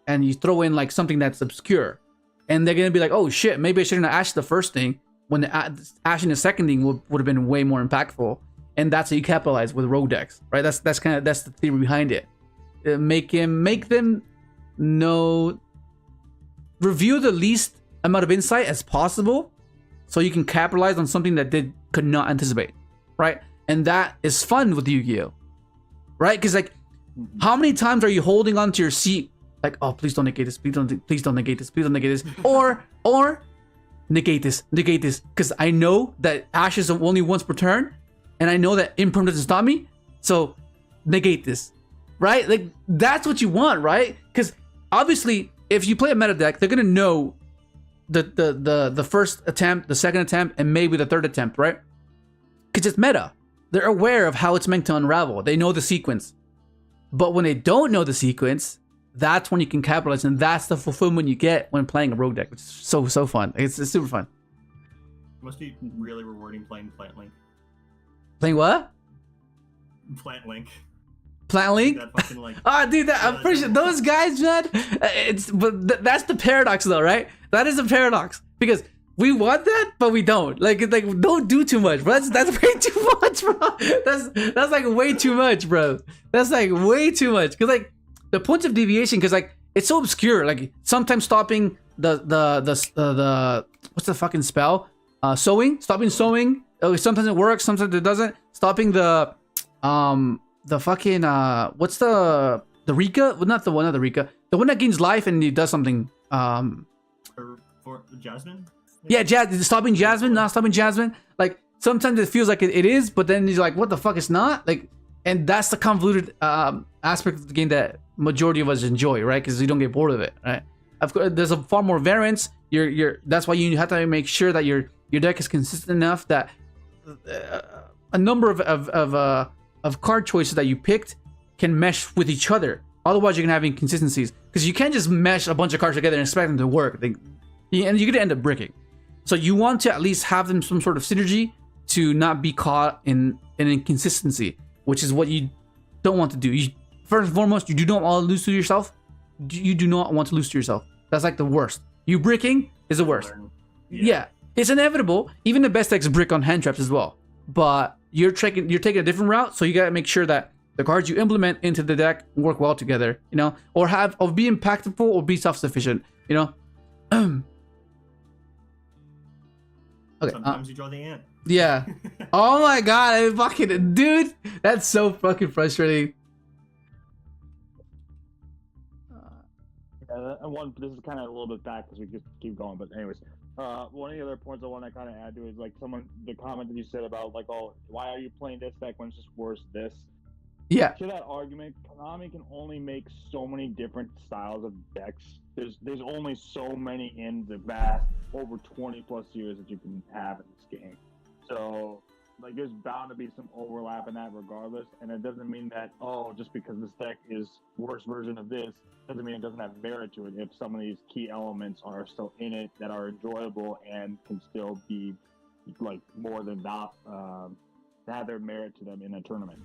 you throw in like something that's obscure, and they're gonna be like, oh shit, maybe I shouldn't have ashed the first thing, when the ashing the second thing would have been way more impactful. And that's how you capitalize with rogue decks, right? That's the theory behind it. Make them know, review the least amount of insight as possible, so you can capitalize on something that they could not anticipate, right? And that is fun with Yu-Gi-Oh, right? Because like, how many times are you holding onto your seat, like, oh, please don't negate this, please don't negate this, please don't negate this, or negate this, because I know that ash is only once per turn, and I know that imperm doesn't stop me, so negate this, right? Like, that's what you want, right? Because obviously, if you play a meta deck, they're gonna know the first attempt, the second attempt, and maybe the third attempt, right? Because it's meta. They're aware of how it's meant to unravel. They know the sequence. But when they don't know the sequence, that's when you can capitalize, and that's the fulfillment you get when playing a rogue deck, which is so fun. It's super fun. It must be really rewarding playing Plant Link. Playing what? Plant Link. Plant Link? That fucking, like, dude, I'm pretty sure those guys, man. That's the paradox, though, right? That is a paradox, because we want that, but we don't. Like don't do too much, bro. That's way too much, bro. That's like way too much, bro. That's like way too much. Because like the points of deviation, because like it's so obscure. Like sometimes stopping the what's the fucking spell? stopping sewing. Sometimes it works, sometimes it doesn't. Stopping the fucking what's the Rika? Well, not the Rika. The one that gains life and he does something. For Jasmine. Yeah, stopping Jasmine, not stopping Jasmine. Like sometimes it feels like it is, but then he's like, what the fuck? It's not like, and that's the convoluted aspect of the game that majority of us enjoy, right? Because you don't get bored of it, right? Of course, there's a far more variance. That's why you have to make sure that your deck is consistent enough that a number of card choices that you picked can mesh with each other. Otherwise, you're gonna have inconsistencies because you can't just mesh a bunch of cards together and expect them to work. And you're gonna end up bricking. So you want to at least have them some sort of synergy to not be caught in an inconsistency, which is what you don't want to do. First and foremost, you do not want to lose to yourself. You do not want to lose to yourself. That's like the worst. You bricking is the worst. Yeah, it's inevitable. Even the best decks brick on hand traps as well. But you're taking a different route, so you gotta make sure that the cards you implement into the deck work well together, you know, or be impactful or be self-sufficient, you know. Okay. Sometimes you draw the ant. Yeah. Oh my god, dude, that's so fucking frustrating. And this is kind of a little bit back because we just keep going, but anyways, one of the other points I want to kind of add to is like the comment that you said about like, oh, why are you playing this deck when it's just worse this? Yeah. To that argument, Konami can only make so many different styles of decks. There's only so many in the vast over 20 plus years that you can have in this game. So like there's bound to be some overlap in that regardless, and it doesn't mean that just because this deck is worse version of this doesn't mean it doesn't have merit to it if some of these key elements are still in it that are enjoyable and can still be like more than not have their merit to them in a tournament.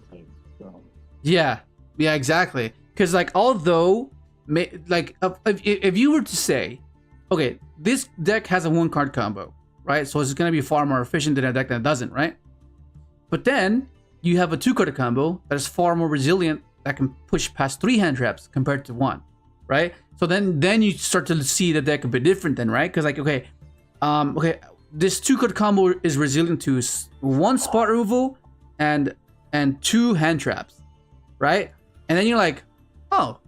So yeah, exactly. Because like although like if you were to say, okay, this deck has a 1-card combo, right? So it's gonna be far more efficient than a deck that doesn't, right? But then you have a 2-card combo that is far more resilient that can push past 3 hand traps compared to 1, right? So then you start to see the deck a bit different then, right? Because like okay, this 2-card combo is resilient to 1 spot removal and 2 hand traps, right? And then you're like, oh,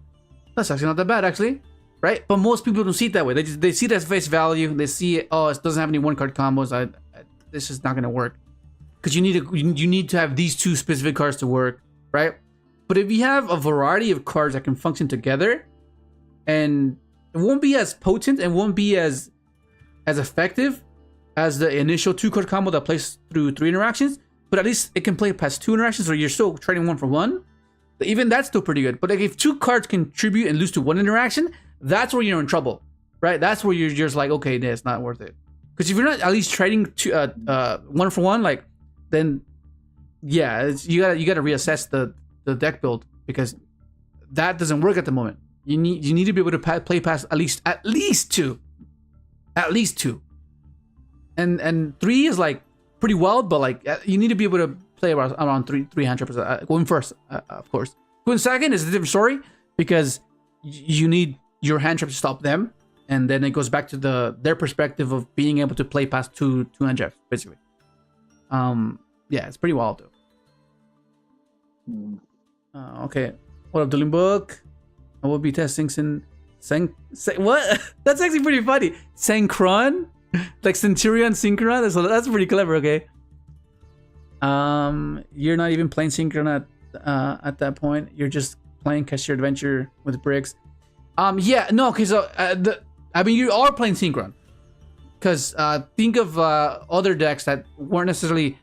that's actually not that bad actually, right? But most people don't see it that way. They see it as face value. They see it, oh, it doesn't have any 1-card combos. This is not gonna work. Because you need to have these 2 specific cards to work, right? But if you have a variety of cards that can function together, and it won't be as potent and won't be as effective as the initial 2-card combo that plays through 3 interactions, but at least it can play past 2 interactions, or you're still trading 1 for 1. Even that's still pretty good. But like if 2 cards contribute and lose to 1 interaction, that's where you're in trouble, right? That's where you're just like, okay, it's not worth it. Because if you're not at least trading 1 for 1, like, then yeah, you gotta reassess the deck build, because that doesn't work at the moment. You need to be able to play past at least two, and 3 is like pretty wild, but like you need to be able to play around three hand traps. Going first, of course. Going second is a different story, because you need your hand traps to stop them, and then it goes back to their perspective of being able to play past two hand traps, basically. Yeah, it's pretty wild though. Okay, what up, Dueling Book? I will be testing what? That's actually pretty funny. Synchron, like Centurion Synchron. That's pretty clever. Okay. You're not even playing Synchron at that point. You're just playing Cashier Adventure with bricks. Yeah, no. Okay, so I mean, you are playing Synchron, because think of other decks that weren't necessarily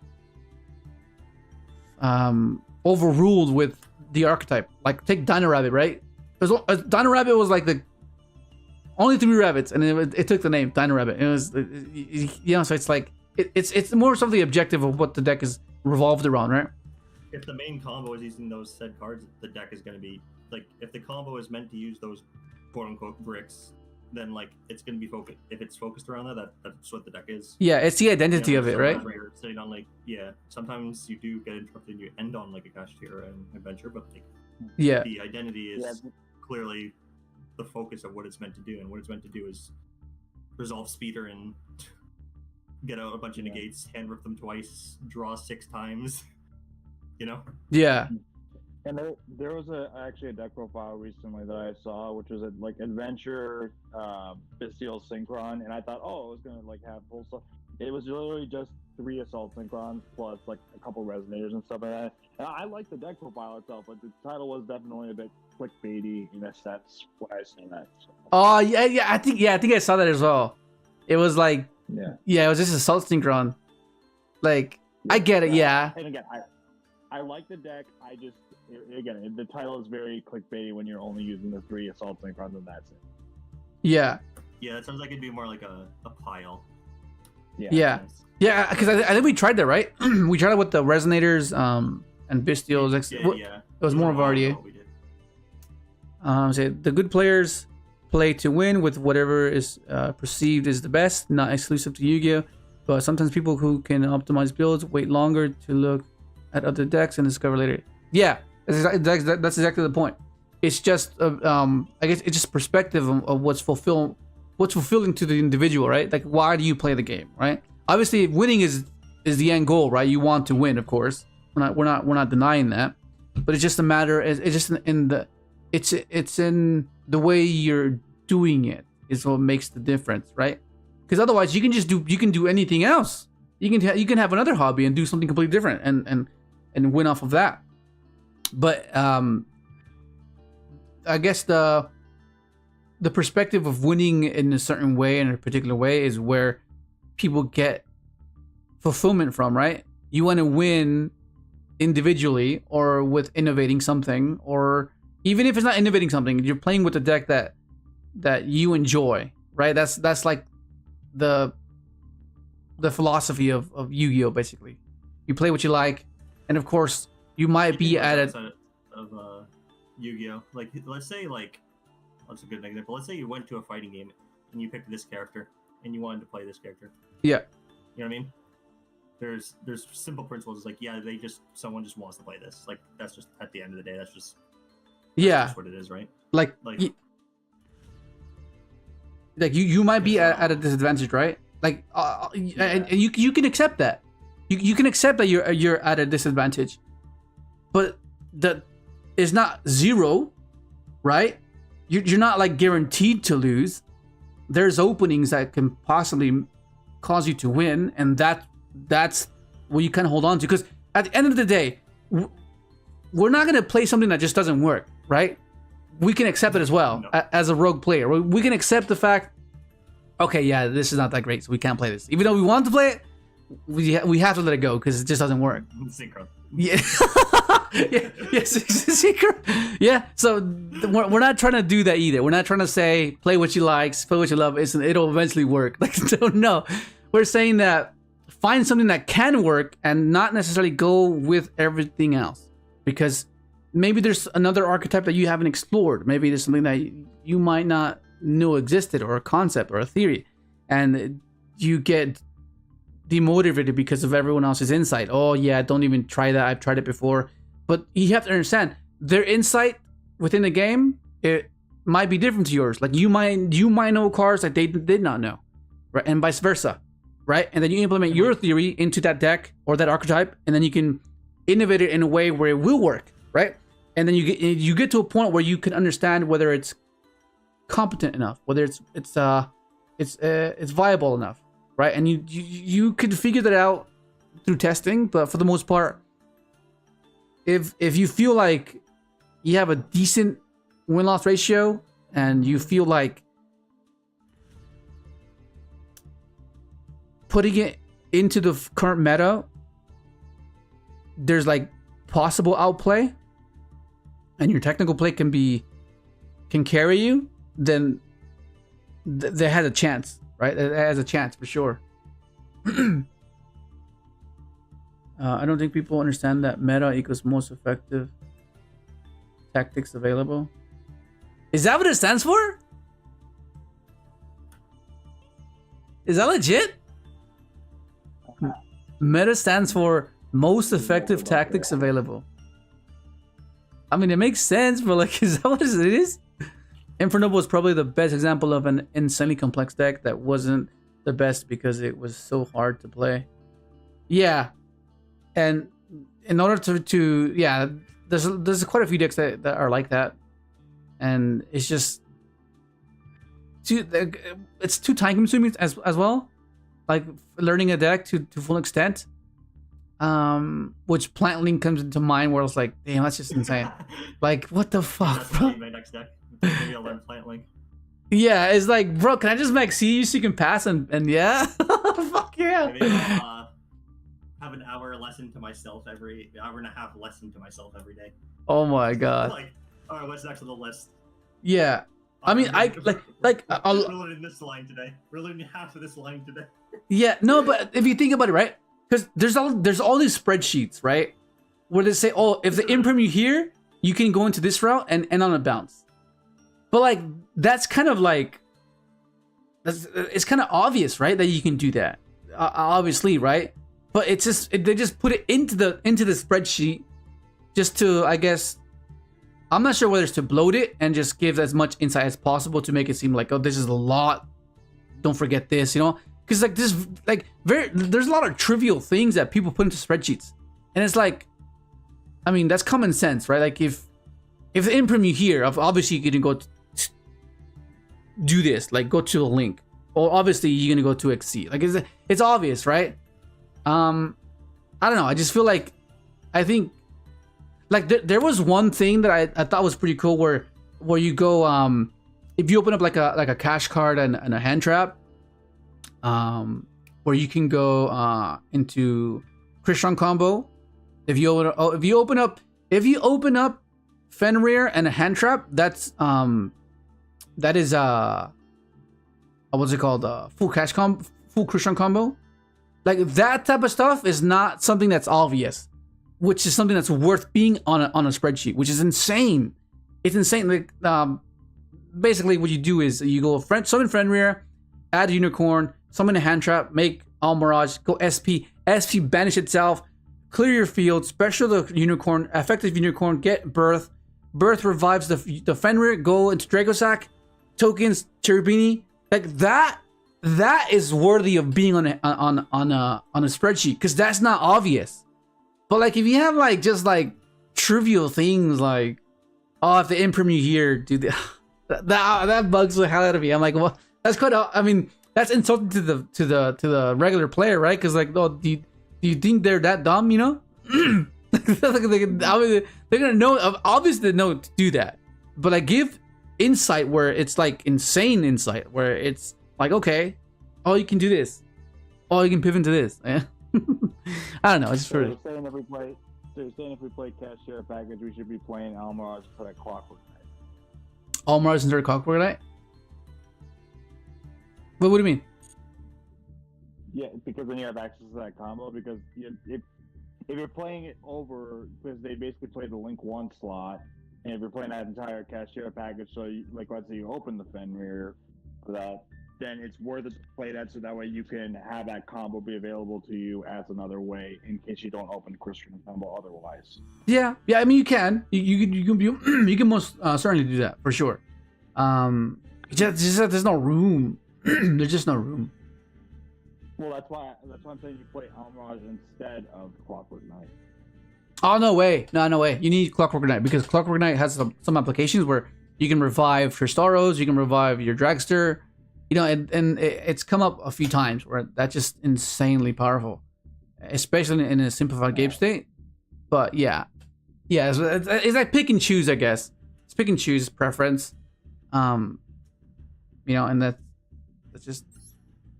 overruled with the archetype. Like take Dino Rabbit, right? Dino Rabbit was like the only 3 rabbits, and it took the name Dino Rabbit. It was, you know, so it's like it's more something the objective of what the deck is revolved around, right? If the main combo is using those said cards, the deck is going to be like, if the combo is meant to use those quote unquote bricks, then like it's going to be focused. If it's focused around that's what the deck is. Yeah, it's the identity of it, right? Where you're sitting on like, yeah, sometimes you do get interrupted and you end on like a Cashier and Adventure, but like, yeah, the identity is clearly the focus of what it's meant to do, and what it's meant to do is resolve speeder and get out a bunch of negates, hand rip them twice, draw 6 times. You know? Yeah. And there was actually a deck profile recently that I saw, which was like adventure, bestial synchron, and I thought, oh, it was gonna like have full stuff. It was literally just 3 assault synchrons plus like a couple resonators and stuff like that. And I like the deck profile itself, but the title was definitely a bit clickbaity in a sense when I say that. So. Oh yeah. I think I saw that as well. It was like it was just assault synchron. Like I get it, yeah. And again, I like the deck. I just again the title is very clickbaity when you're only using the 3 assault synchrons and that's it. Yeah. Yeah, it sounds like it'd be more like a pile. Yeah, because I think we tried that, right? We tried it with the resonators, and bestials. It was more of RDA. Say the good players play to win with whatever is perceived as the best, not exclusive to Yu-Gi-Oh. But sometimes people who can optimize builds wait longer to look at other decks and discover later. Yeah, that's exactly the point. It's just, I guess it's just perspective of what's fulfilling to the individual, right? Like, why do you play the game, right? Obviously, winning is the end goal, right? You want to win, of course. We're not denying that, but it's just a matter. It's just in the way you're doing it is what makes the difference, right? Because otherwise, you can do anything else. You can have another hobby and do something completely different and win off of that. But I guess the perspective of winning in a certain way, in a particular way, is where people get fulfillment from, right? You want to win individually or with innovating something, or even if it's not innovating something, you're playing with a deck that you enjoy, right? That's like the philosophy of Yu-Gi-Oh! Basically, you play what you like, and of course you might be at a of Yu-Gi-Oh! Like, let's say, like, that's a good example. Let's say you went to a fighting game and you picked this character and you wanted to play this character. Yeah. You know what I mean? There's simple principles. It's like, yeah, someone just wants to play this. Like, that's just, at the end of the day, that's just what it is, right? Like you might be at a disadvantage, right? Like, and you can accept that. You can accept that you're at a disadvantage, but that is not zero, right? You're not like guaranteed to lose. There's openings that can possibly cause you to win, and that's what you kind of hold on to. Because at the end of the day, we're not gonna play something that just doesn't work, right? We can accept it as well. No. As a rogue player, we can accept the fact, okay, yeah, this is not that great, so we can't play this. Even though we want to play it, we have to let it go because it just doesn't work. Synchro. Yeah. Yes, synchro. Yeah. So we're not trying to do that either. We're not trying to say play what you like, play what you love. It'll eventually work. Like, don't know. We're saying that find something that can work and not necessarily go with everything else, because maybe there's another archetype that you haven't explored. Maybe there's something that you might not know existed, or a concept or a theory, and you get demotivated because of everyone else's insight. Oh yeah, don't even try that. I've tried it before. But you have to understand, their insight within the game, it might be different to yours. Like, you might know cards that they did not know, right? And vice versa, right? And then you implement your theory into that deck or that archetype, and then you can innovate it in a way where it will work, right? And then you get to a point where you can understand whether it's competent enough, whether it's viable enough, right? And you could figure that out through testing. But for the most part, if you feel like you have a decent win-loss ratio and you feel like putting it into the current meta, there's like possible outplay, and your technical play can carry you, then there has a chance, right? It has a chance for sure. I don't think people understand that meta equals most effective tactics available. Is that what it stands for? Is that legit? Meta stands for most effective tactics available. I mean, it makes sense, but like, is that what it is? Infernoble is probably the best example of an insanely complex deck that wasn't the best because it was so hard to play. Yeah, and in order to yeah, there's quite a few decks that are like that, and it's just it's too time consuming as well. Like learning a deck to full extent. Which Plant Link comes into mind where it's like, damn, that's just insane. Like, what the fuck, That's bro? my next deck. Maybe I'll learn Plant Link. Yeah, it's like, bro, can I just max you so you can pass and yeah? Fuck yeah. Maybe I'll have an hour lesson to myself hour and a half lesson to myself every day. Oh my god. Like, all right, what's next on the list? Yeah. I mean, we're learning this line today. We're learning half of this line today. Yeah, no, but if you think about it, right? Because there's all these spreadsheets, right? Where they say, oh, if the imprint you here, you can go into this route and end on a bounce. But like, that's kind of like, it's kind of obvious, right? That you can do that, obviously, right? But it's just they just put it into the spreadsheet, just to, I guess, I'm not sure whether it's to bloat it and just give as much insight as possible to make it seem like, oh, this is a lot. Don't forget this, you know? Because like this, like there's a lot of trivial things that people put into spreadsheets, and it's like, I mean, that's common sense, right? Like if the imprint you here, obviously you can go do this, like go to a link, or obviously you're gonna go to XC. Like it's obvious, right? I don't know. I just feel like, I think, like there was one thing that I thought was pretty cool where you go if you open up like a cash card and a hand trap. Where you can go into Christian combo. If you open up Fenrir and a hand trap, that is what's it called? Full Christian combo. Like that type of stuff is not something that's obvious, which is something that's worth being on a spreadsheet, which is insane. It's insane. Like basically what you do is you go summon Fenrir, add unicorn, summon a hand trap, make All Mirage, go SP banish itself, clear your field, special the unicorn, effective unicorn, get birth revives the Fenrir, go into Dracosack, tokens, Cherubini. Like that is worthy of being on a spreadsheet, because that's not obvious. But like if you have like just like trivial things like, oh, if the imprint you here, dude, that bugs the hell out of me. I'm like, well, that's quite. I mean, that's insulting to the regular player, right? Because like, oh, do you think they're that dumb? You know, they're gonna know. Obviously, they know to do that. But I give insight where it's like insane insight, where it's like, okay, oh, you can do this. Oh, you can pivot into this. Yeah. I don't know. It's just so you're saying if we play cash share package, we should be playing Almirage for that Clockwork Knight. Almirage instead of Clockwork Knight? What do you mean? Yeah, because then you have access to that combo. Because if you're playing it over, because they basically play the Link 1 slot, and if you're playing that entire cashier package, so you, like let's say you open the Fenrir for that, then it's worth it to play that, so that way you can have that combo be available to you as another way in case you don't open the Christian combo otherwise. Yeah. I mean, you can. You can most certainly do that for sure. Just there's no room. There's just no room. Well, that's why I'm saying you play Almirage instead of Clockwork Knight. Oh, no way. No way. You need Clockwork Knight, because Clockwork Knight has some applications where you can revive your Staros, you can revive your Dragster, you know, and it's come up a few times where that's just insanely powerful, especially in a simplified game state. But yeah, it's like pick and choose, I guess. It's pick and choose preference, you know, and that's just.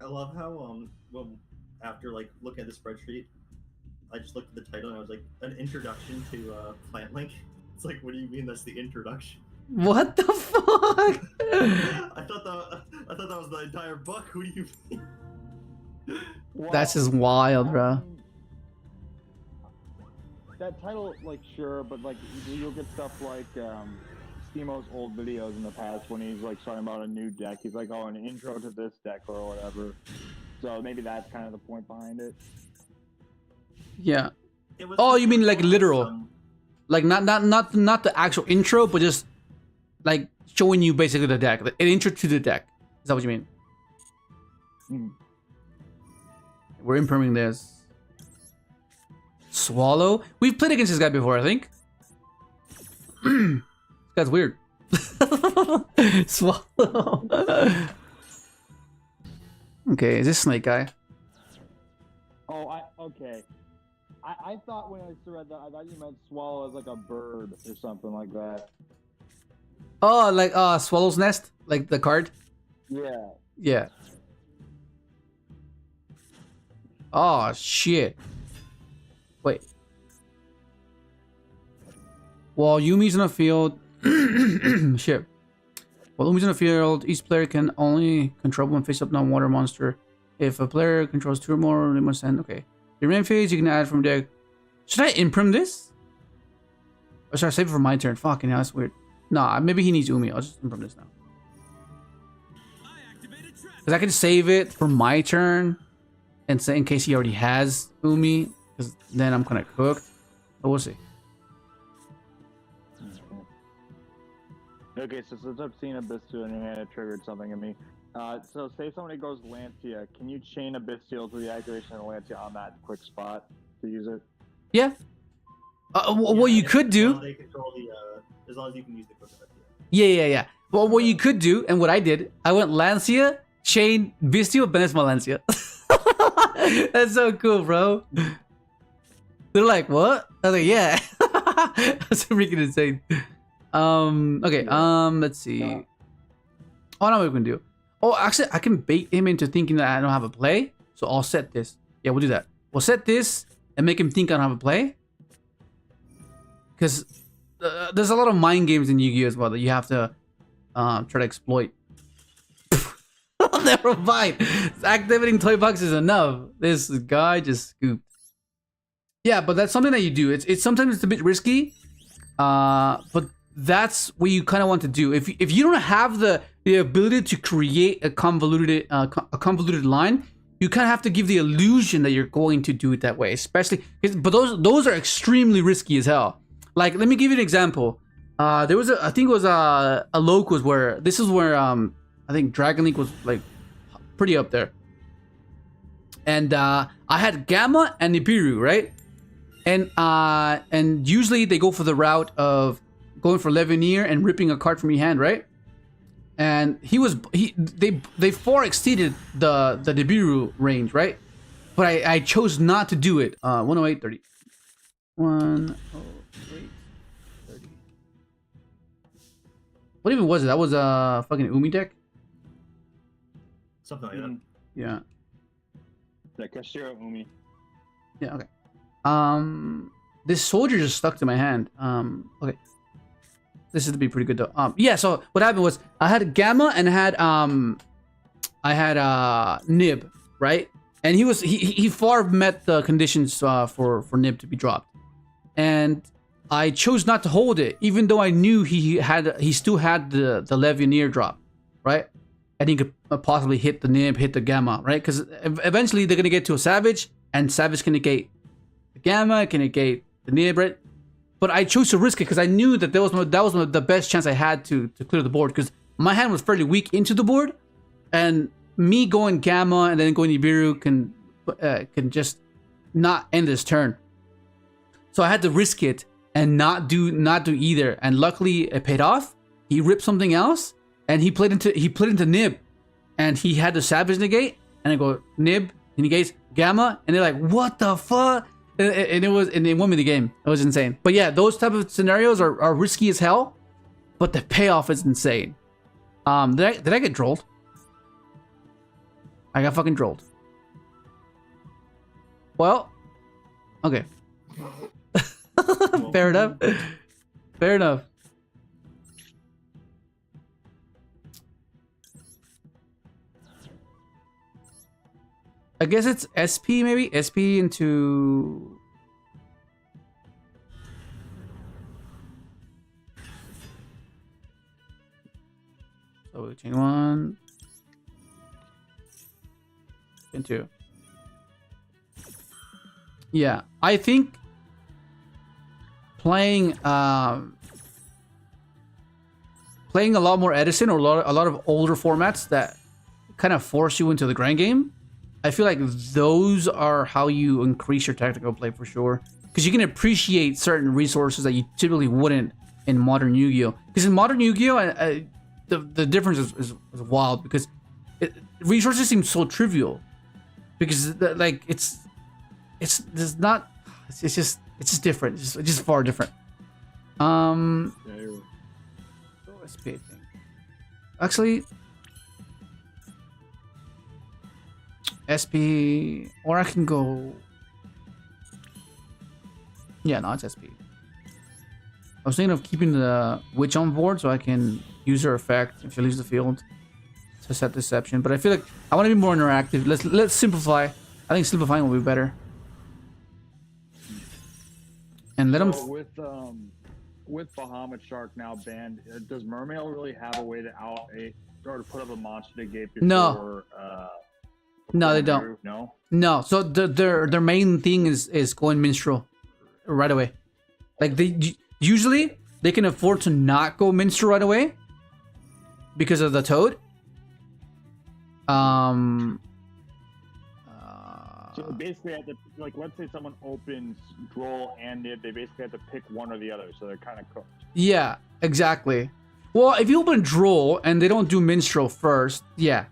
I love how well, after like looking at the spreadsheet, I just looked at the title and I was like, an introduction to Plant Link. It's like, what do you mean that's the introduction? What the fuck? I thought that was the entire book. Who do you mean? Well, that's just wild, bro. That title, like, sure, but like you'll get stuff like Steamo's old videos in the past when he's like talking about a new deck. He's like, oh, an intro to this deck or whatever. So maybe that's kind of the point behind it. Yeah. Oh, you mean like literal? Like not the actual intro, but just like showing you basically the deck, an intro to the deck. Is that what you mean? We're impriming this. Swallow. We've played against this guy before, I think. This guy's weird. Swallow. Okay, is this Snakeye? Oh, okay. I thought when I read that, I thought you meant swallow as like a bird or something like that. Oh, like Swallow's Nest, like the card. Yeah. Yeah. Oh shit. Wait. While Yumi's in the field, shit. While Yumi's in the field, each player can only control one face-up non-water monster. If a player controls 2 or more, they must end. Okay. The remaining phase you can add from deck. Should I imprint this? Or should I save it for my turn? Fucking hell, that's weird. Nah, maybe he needs Umi. I'll just imprint this now. Because I can save it for my turn. And say in case he already has Umi. Because then I'm kind of cooked. But we'll see. Okay, so since I've seen a Bestial in your hand, it triggered something in me. So say somebody goes Lancia, can you chain a Bestial to the activation of Lancia on that quick spot to use it? Yeah. What you could do. They control the, as long as you can use the quick spot. Yeah. Well, what you could do, and what I did, I went Lancia, chain, Bestial, Benesma Lancia. That's so cool, bro. They're like, what? I was like, yeah. That's freaking insane. Okay, let's see. Oh, I know what we can do. Oh, actually, I can bait him into thinking that I don't have a play. So I'll set this. Yeah, we'll do that. We'll set this and make him think I don't have a play. Because there's a lot of mind games in Yu-Gi-Oh! As well that you have to try to exploit. Never mind. Activating TOYBOX is enough. This guy just scooped. Yeah, but that's something that you do. It's sometimes it's a bit risky. But that's what you kind of want to do. If you don't have the ability to create a convoluted line, you kind of have to give the illusion that you're going to do it that way. Especially, but those are extremely risky as hell. Like, let me give you an example. There was I think it was a locals where this is where I think Dragon League was like pretty up there. And I had Gamma and Nibiru, right? And usually they go for the route of going for Levineer and ripping a card from your hand, right? And they far exceeded the Nibiru range, right? But I chose not to do it. 108, 30. 108, 30. What even was it? That was a fucking Umi deck? Something like that. Yeah. Yeah, Kashira Umi. Yeah, okay. This soldier just stuck to my hand. Okay. This is to be pretty good though. Yeah, so what happened was I had Gamma and I had Nib, right? And he far met the conditions for Nib to be dropped. And I chose not to hold it, even though I knew he still had the Levineer drop, right? And he could possibly hit the Nib, hit the Gamma, right? Because eventually they're gonna get to a Savage, and Savage can negate the Gamma, can negate the Nib, right? But I chose to risk it because I knew that that was the best chance I had to clear the board, because my hand was fairly weak into the board, and me going Gamma and then going Nibiru can just not end this turn. So I had to risk it and not do either, and luckily it paid off. He ripped something else and he played into Nib, and he had the Savage negate, and I go Nib, he negates Gamma, and they're like, what the fuck? And it won me the game. It was insane. But yeah, those type of scenarios are risky as hell, but the payoff is insane. Did I get drolled? I got fucking drolled. Well, okay. Fair enough. Fair enough. I guess it's SP maybe? SP into... So chain 1. Chain 2. Yeah, I think playing a lot more Edison or a lot of older formats that kind of force you into the grind game I feel like those are how you increase your tactical play for sure. Because you can appreciate certain resources that you typically wouldn't in modern Yu-Gi-Oh. Because in modern Yu-Gi-Oh, the difference is wild because resources seem so trivial. Because like it's just different. It's just far different. SP thing. Actually, SP, or I can go. Yeah, no, it's SP. I was thinking of keeping the witch on board so I can use her effect if she leaves the field to set deception. But I feel like I want to be more interactive. Let's simplify. I think simplifying will be better. And let them. With Bahamut Shark now banned, does Mermail really have a way to or to put up a monster to gate before? No. No, they don't. No. No. So their main thing is going minstrel right away. Like usually they can afford to not go minstrel right away because of the toad. So basically, like, let's say someone opens Droll and Nib, they basically have to pick one or the other, so they're kind of cooked. Yeah, exactly. Well, if you open Droll and they don't do minstrel first, yeah,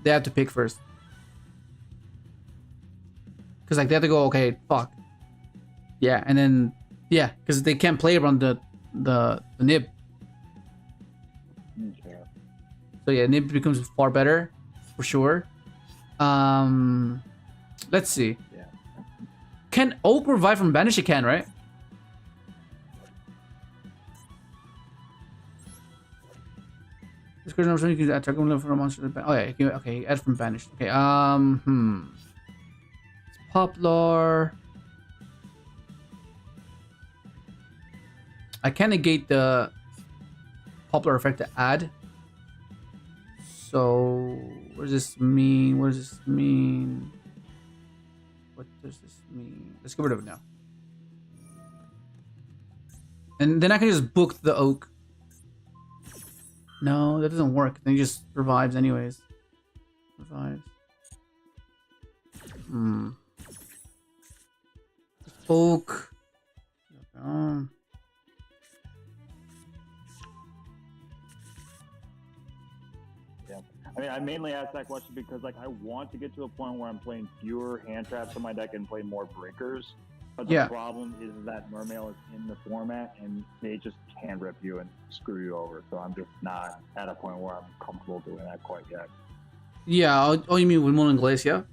they have to pick first. Because like they have to go, okay, fuck. Yeah, and then yeah, because they can't play around the Nib. Okay. So yeah, Nib becomes far better for sure. Let's see. Yeah. Can Oak revive from banish? It can, right? This question also you can attack him for a monster. Oh yeah, okay, add from banish. Okay, it's Poplar. I can negate the Poplar effect to add. So what does this mean? What does this mean? What does this mean? Let's get rid of it now. And then I can just book the Oak. No, that doesn't work. Then he just revives anyways. Revives. Oak. I mean, I mainly asked that question because, like, I want to get to a point where I'm playing fewer hand traps on my deck and play more breakers. But the problem is that Mermail is in the format and they just can rip you and screw you over. So I'm just not at a point where I'm comfortable doing that quite yet. Yeah, oh, you mean with Mullen Glacia?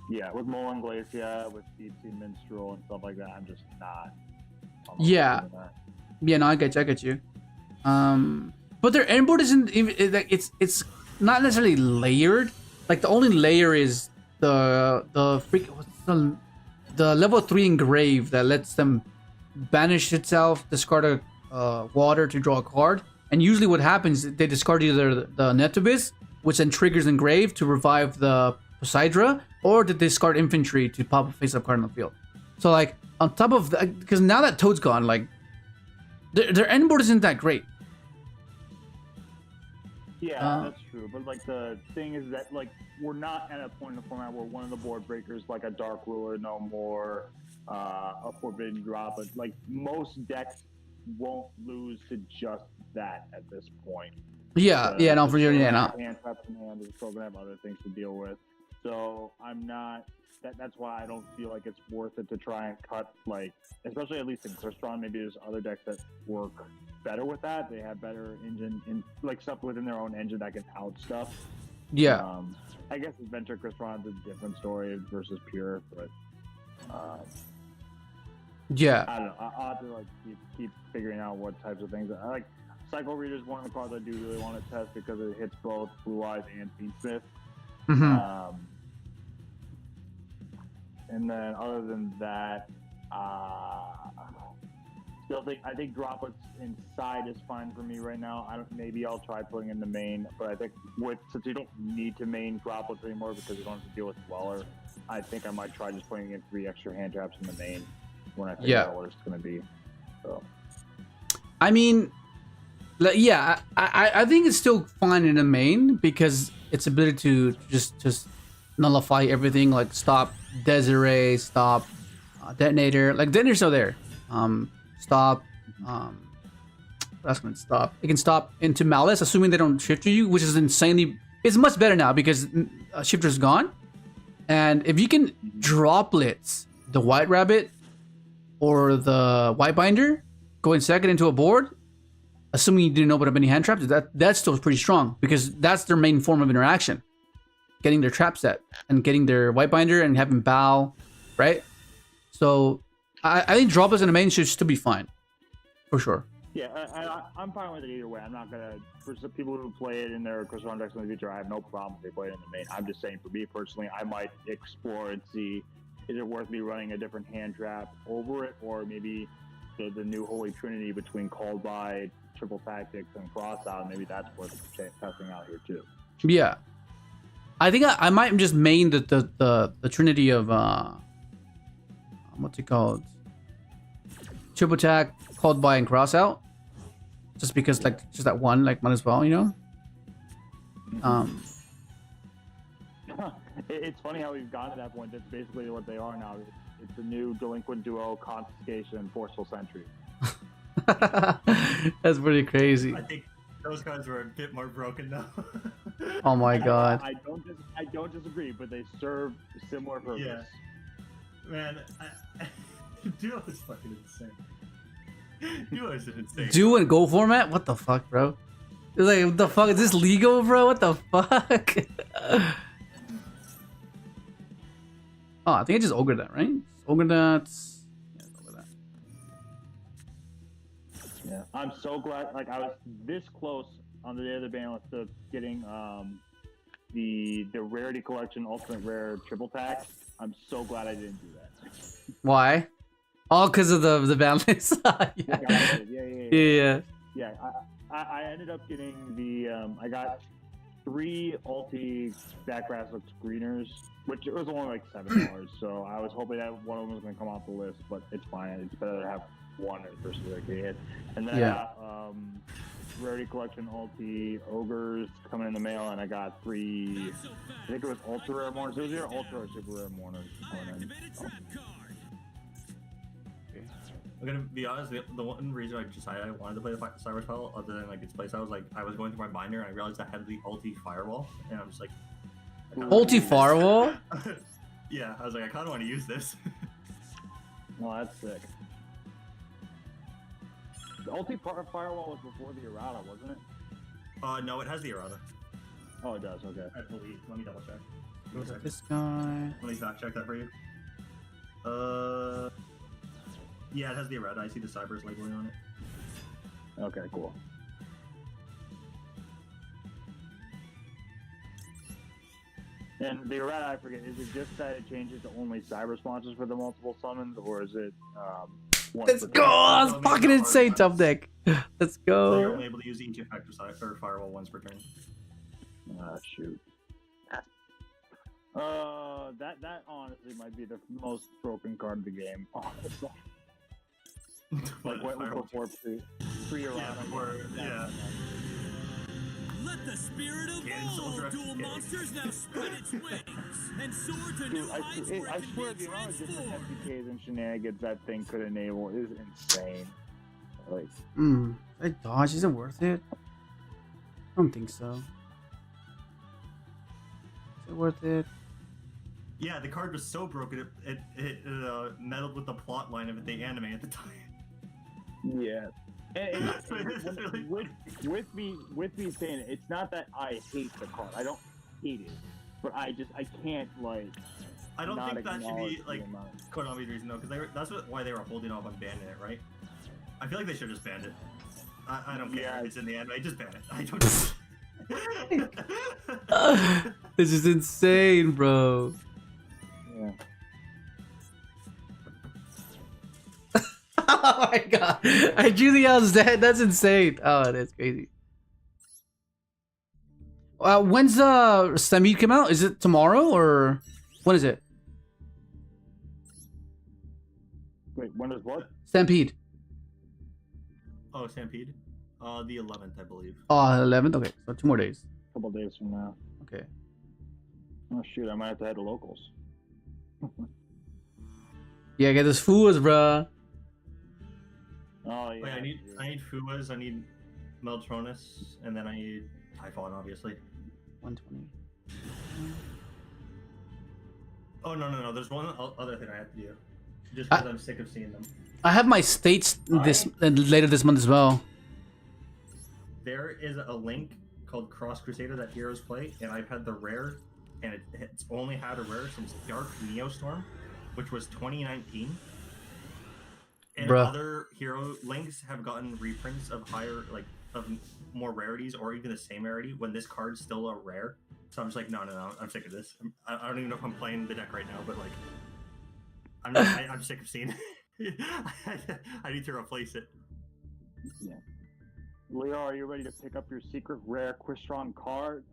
Yeah, with Mullen Glacia, with Deep Sea Minstrel and stuff like that, I'm just not. Yeah. Yeah, no, I get you. But their endboard isn't even, it's not necessarily layered. Like the only layer is the level 3 engrave that lets them banish itself, discard a water to draw a card. And usually what happens, they discard either the Netubis, which then triggers engrave to revive the Poseidra, or they discard infantry to pop a face-up card on the field. So like on top of that, because now that Toad's gone, like their endboard isn't that great. Yeah, that's true. But like the thing is that like we're not at a point in the format where one of the board breakers, like a Dark Ruler, no more, a Forbidden Drop, but like most decks won't lose to just that at this point. Yeah, no, for sure, yeah, no. Hand traps in hand, is still gonna have other things to deal with. So I'm not. That's why I don't feel like it's worth it to try and cut, like, especially at least in Crystron. Maybe there's other decks that work better with that. They have better engine, like stuff within their own engine that can out stuff. Yeah. I guess Adventure Crystron is a different story versus Pure, but yeah. I don't know. I'll have to like keep figuring out what types of things. I like Cycle Reader is one of the cards I do really want to test because it hits both Blue Eyes and fiendsmith. And then other than that, I think droplets inside is fine for me right now. Maybe I'll try putting in the main, but I think since you don't need to main droplets anymore because you don't have to deal with Dweller, I think I might try just putting in 3 extra hand traps in the main when I figure out what it's going to be. So, I mean, I think it's still fine in the main because its ability to just nullify everything, like stop Desiree, stop detonator. Like detonator's still there. Stop. That's gonna stop. It can stop into Malice, assuming they don't shifter you, which is insanely. It's much better now because shifter's gone. And if you can droplets the White Rabbit or the White Binder going second into a board, assuming you didn't open up any hand traps, that's still pretty strong because that's their main form of interaction. Getting their trap set and getting their White Binder and having bow, right? So I think droplets in the main should still be fine, for sure. Yeah, I'm fine with it either way. I'm not gonna. For some people who play it in their Crystal decks in the future, I have no problem if they play it in the main. I'm just saying, for me personally, I might explore and see, is it worth me running a different hand trap over it, or maybe the new Holy Trinity between Called By, Triple Tactics, and Crossout. Maybe that's worth testing out here too. Yeah, I think I might just main the Trinity of what's it called? Triple Attack, Called By, and Crossout. Just because, like, just that one, like, might as well, you know? It's funny how we've gotten to that point. That's basically what they are now. It's the new Delinquent Duo, Confiscation, and Forceful Sentry. That's pretty crazy. I think those cards were a bit more broken now. Oh my god. I don't disagree, but they serve similar purpose. Yeah. Man, Duo is fucking insane. Duo is insane. Duo and Go format? What the fuck, bro? It's like, what the fuck? Is this legal, bro? What the fuck? Oh, I think I just ogre that, right? Ogre that. Yeah, ogre that. Yeah, I'm so glad. Like, I was this close on the day of the ban list of getting the Rarity Collection Ultimate Rare Triple Tax. I'm so glad I didn't do that. Why? All because of the balance. Yeah. I ended up getting the I got 3 ulti backgrass with screeners, which it was only like $7. So I was hoping that one of them was gonna come off the list, but it's fine. It's better to have one versus like a hit. And then I got Rarity Collection ulti ogres coming in the mail, and I got 3. I think it was ultra rare mourners. It was either ultra or super rare mourners. I'm gonna be honest, the one reason I decided I wanted to play the Cyber Spell, other than like its place, I was going through my binder and I realized I had the ulti firewall, and I'm just like, Ulti firewall? Yeah, I was like, I kind of want to use this. Oh, that's sick. The ulti firewall was before the errata, wasn't it? No, it has the errata. Oh, it does. Okay. I believe. Let me double check. This guy. Let me fact check that for you. Yeah, it has the errata. I see the Cyber's labeling on it. Okay, cool. And the errata, I forget, is it just that it changes to only cyber sponsors for the multiple summons, or is it one? Let's go! That's fucking insane, top deck. Let's go. So you're only able to use each effect or firewall once per turn. Ah, shoot. That honestly might be the most broken card of the game. Honestly. Like what before pre-errata. Yeah. Let the spirit evolve! Dual monsters now spread its wings and soar to new heights where I it swear can be the amount of different transformed! MPKs and shenanigans that thing could enable is insane. Like, I dodge. Is it worth it? I don't think so. Is it worth it? Yeah, the card was so broken it meddled with the plot line of the anime at the time. yeah. And really with me saying it, it's not that I hate the card. I don't hate it, but I can't like. I don't think that should be like amount. Konami's reason though, because why they were holding off on banning it, right? I feel like they should have just banned it. I don't care. Yeah. It's in the anime. Just ban it. I don't. This is insane, bro. Yeah. Oh my god. I drew the L's dead. That's insane. Oh, that's crazy. When's the Stampede come out? Is it tomorrow or when is it? Wait, when is what? Stampede. Oh, Stampede? The 11th, I believe. Oh, 11th? Okay, so 2 more days. A couple days from now. Okay. Oh shoot, I might have to head to locals. Yeah, get this Fuas, bruh. Oh yeah. Wait, I need Fuas, I need Meltronus, and then I need Typhon, obviously. 120. Oh no! There's one other thing I have to do, just because I'm sick of seeing them. I have my states later this month as well. There is a link called Cross Crusader that heroes play, and I've had the rare, and it's only had a rare since Dark Neostorm, which was 2019. And Bruh. other hero links have gotten reprints of higher, like, of more rarities, or even the same rarity, when this card's still a rare. So I'm just like, no, I'm sick of this. I don't even know if I'm playing the deck right now, but like, I'm sick of seeing it. I need to replace it. Yeah. Leo, are you ready to pick up your secret rare Quistron card,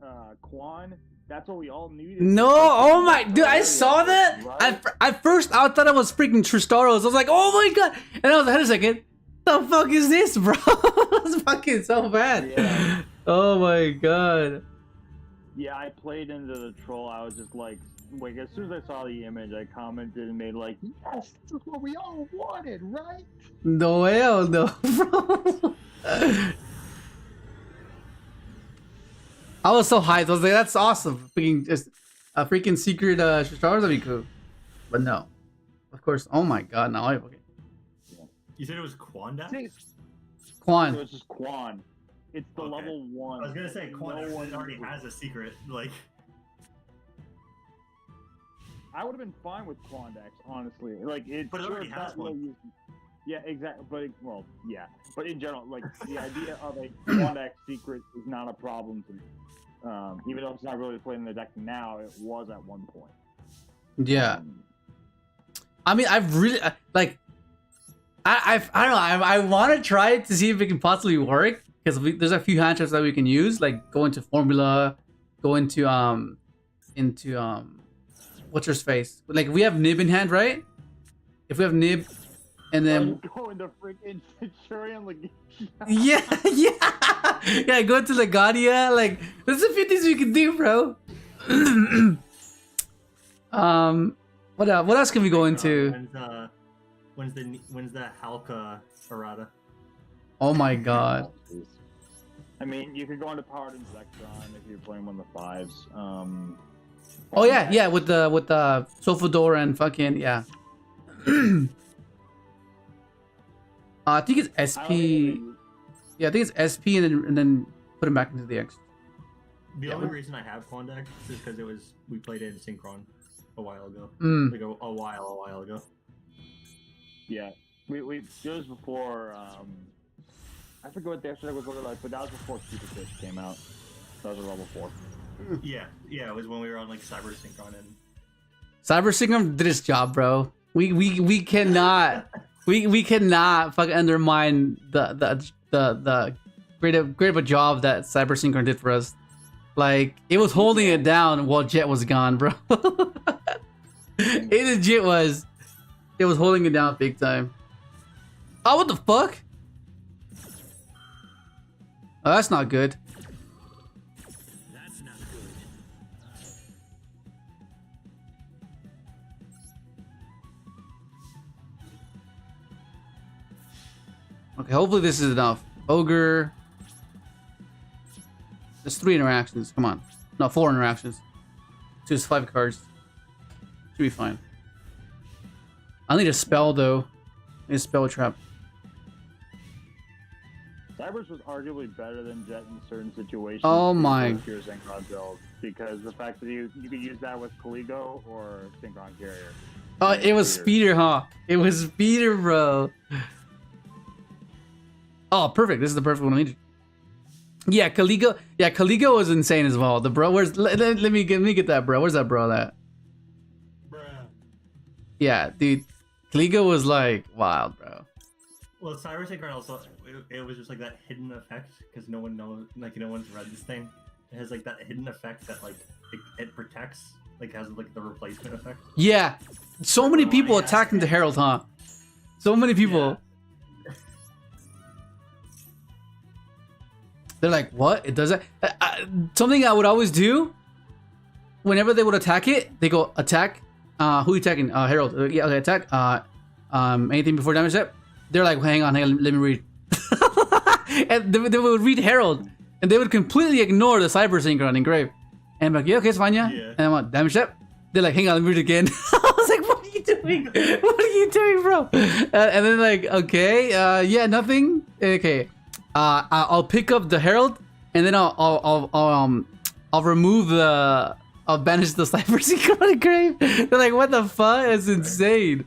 Quan? That's what we all needed. No, oh my, dude, I saw that. Right? At first, I thought it was freaking Tristaros. I was like, oh my god. And I was like, wait a second. The fuck is this, bro? It's fucking so bad. Yeah. Oh my god. Yeah, I played into the troll. I was just like, as soon as I saw the image, I commented and made like, yes, this is what we all wanted, right? No, hell no, bro. I was so hyped. I was like, that's awesome. Freaking just a freaking secret Tristaros would be cool. But no. Of course. Oh my god, now I okay. You said it was Quandax? Quan. It was just Quan. It's the Okay. level 1. I was gonna say Quandax one already has a secret, like. I would have been fine with Quandax, honestly. Like it, But it sure, already it's has not really one. used- Yeah, exactly. But well, yeah. But in general, like the idea of a Quandax secret is not a problem to me. Even though it's not really played in the deck now, it was at one point. Yeah. I mean, I've really like. I don't know. I want to try it to see if it can possibly work, because there's a few hand traps that we can use, like go into formula, go into what's her face? Like we have Nib in hand, right? If we have Nib, and then Go into freaking Centurion Legation. yeah, go into EXODIA. Like there's a few things we can do, bro. What else can we go into? When's the Halka errata? Oh my god. I mean, you could go into Powered Insectron if you're playing one of the 5s. Oh yeah, with the Sofador and fucking yeah. I think it's SP. Yeah, I think it's SP and then put him back into the X. The only reason I have Quandax is because we played it in Synchron a while ago. Like a while ago. Yeah, we it was before. I forget what the extra deck was looking like, but that was before Super Fish came out. That was a level 4. Yeah, it was when we were on like Cyber Synchron and. Cyber Synchron did its job, bro. We cannot we cannot fucking undermine the great of a job that Cyber Synchron did for us. Like it was holding it down while Jet was gone, bro. It legit was. It was holding it down big time. Oh, what the fuck? Oh, that's not good. That's not good. Okay, hopefully this is enough. Ogre. There's 3 interactions. Come on. No, 4 interactions. Choose 5 cards. Should be fine. I need a spell though. I need a spell trap. Cybers was arguably better than Jet in certain situations. Oh my. Pure Synchron build, because the fact that you could use that with Caligo or Synchron Carrier. Oh, it was speeder, huh? It was speeder, bro. Oh, perfect. This is the perfect one I needed. Yeah, Caligo. Yeah, Caligo was insane as well. The bro, where's? Let me get that, bro. Where's that bro at? Bruh. Yeah, dude. Caligo was like wild, bro. Well, Cyber Synchron also it was just like that hidden effect because no one knows, like no one's read this thing. It has like that hidden effect that like it protects, like has like the replacement effect. Yeah, so many people yeah. attacking the Herald, huh? So many people. Yeah. They're like, what? It doesn't. Something I would always do whenever they would attack it, they go attack. Who you attacking? Herald. Yeah, okay, attack. Anything before damage step? They're like, hang on, let me read. And they would read Herald, and they would completely ignore the Cyber Synchron engrave. And I'm like, yeah, okay, it's fine, yeah. And I'm like, damage step. They're like, hang on, let me read it again. I was like, what are you doing? What are you doing, bro? And then like, okay, yeah, nothing. Okay, I'll pick up the Herald, and then I'll remove the. I'll banish the Cyber Synchron engrave. They're like, what the fuck? It's insane.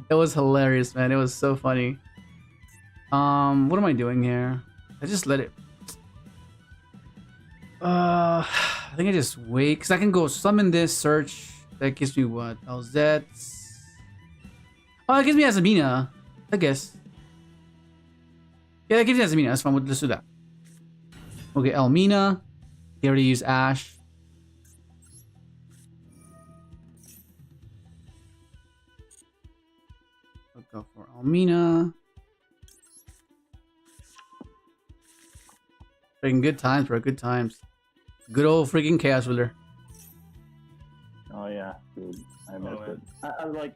It was hilarious, man. It was so funny. What am I doing here? I just let it. I think I just wait because I can go summon this search. That gives me what? Oh, that's. Oh, it gives me Azamina, I guess. Yeah, that gives me Azamina. That's fine. Let's do that. Okay, Elmina. They already use Ash. I'll go for Elmina. Freaking good times, bro. Good times. Good old freaking Chaos Ruler. Oh yeah, dude. I missed it. I like.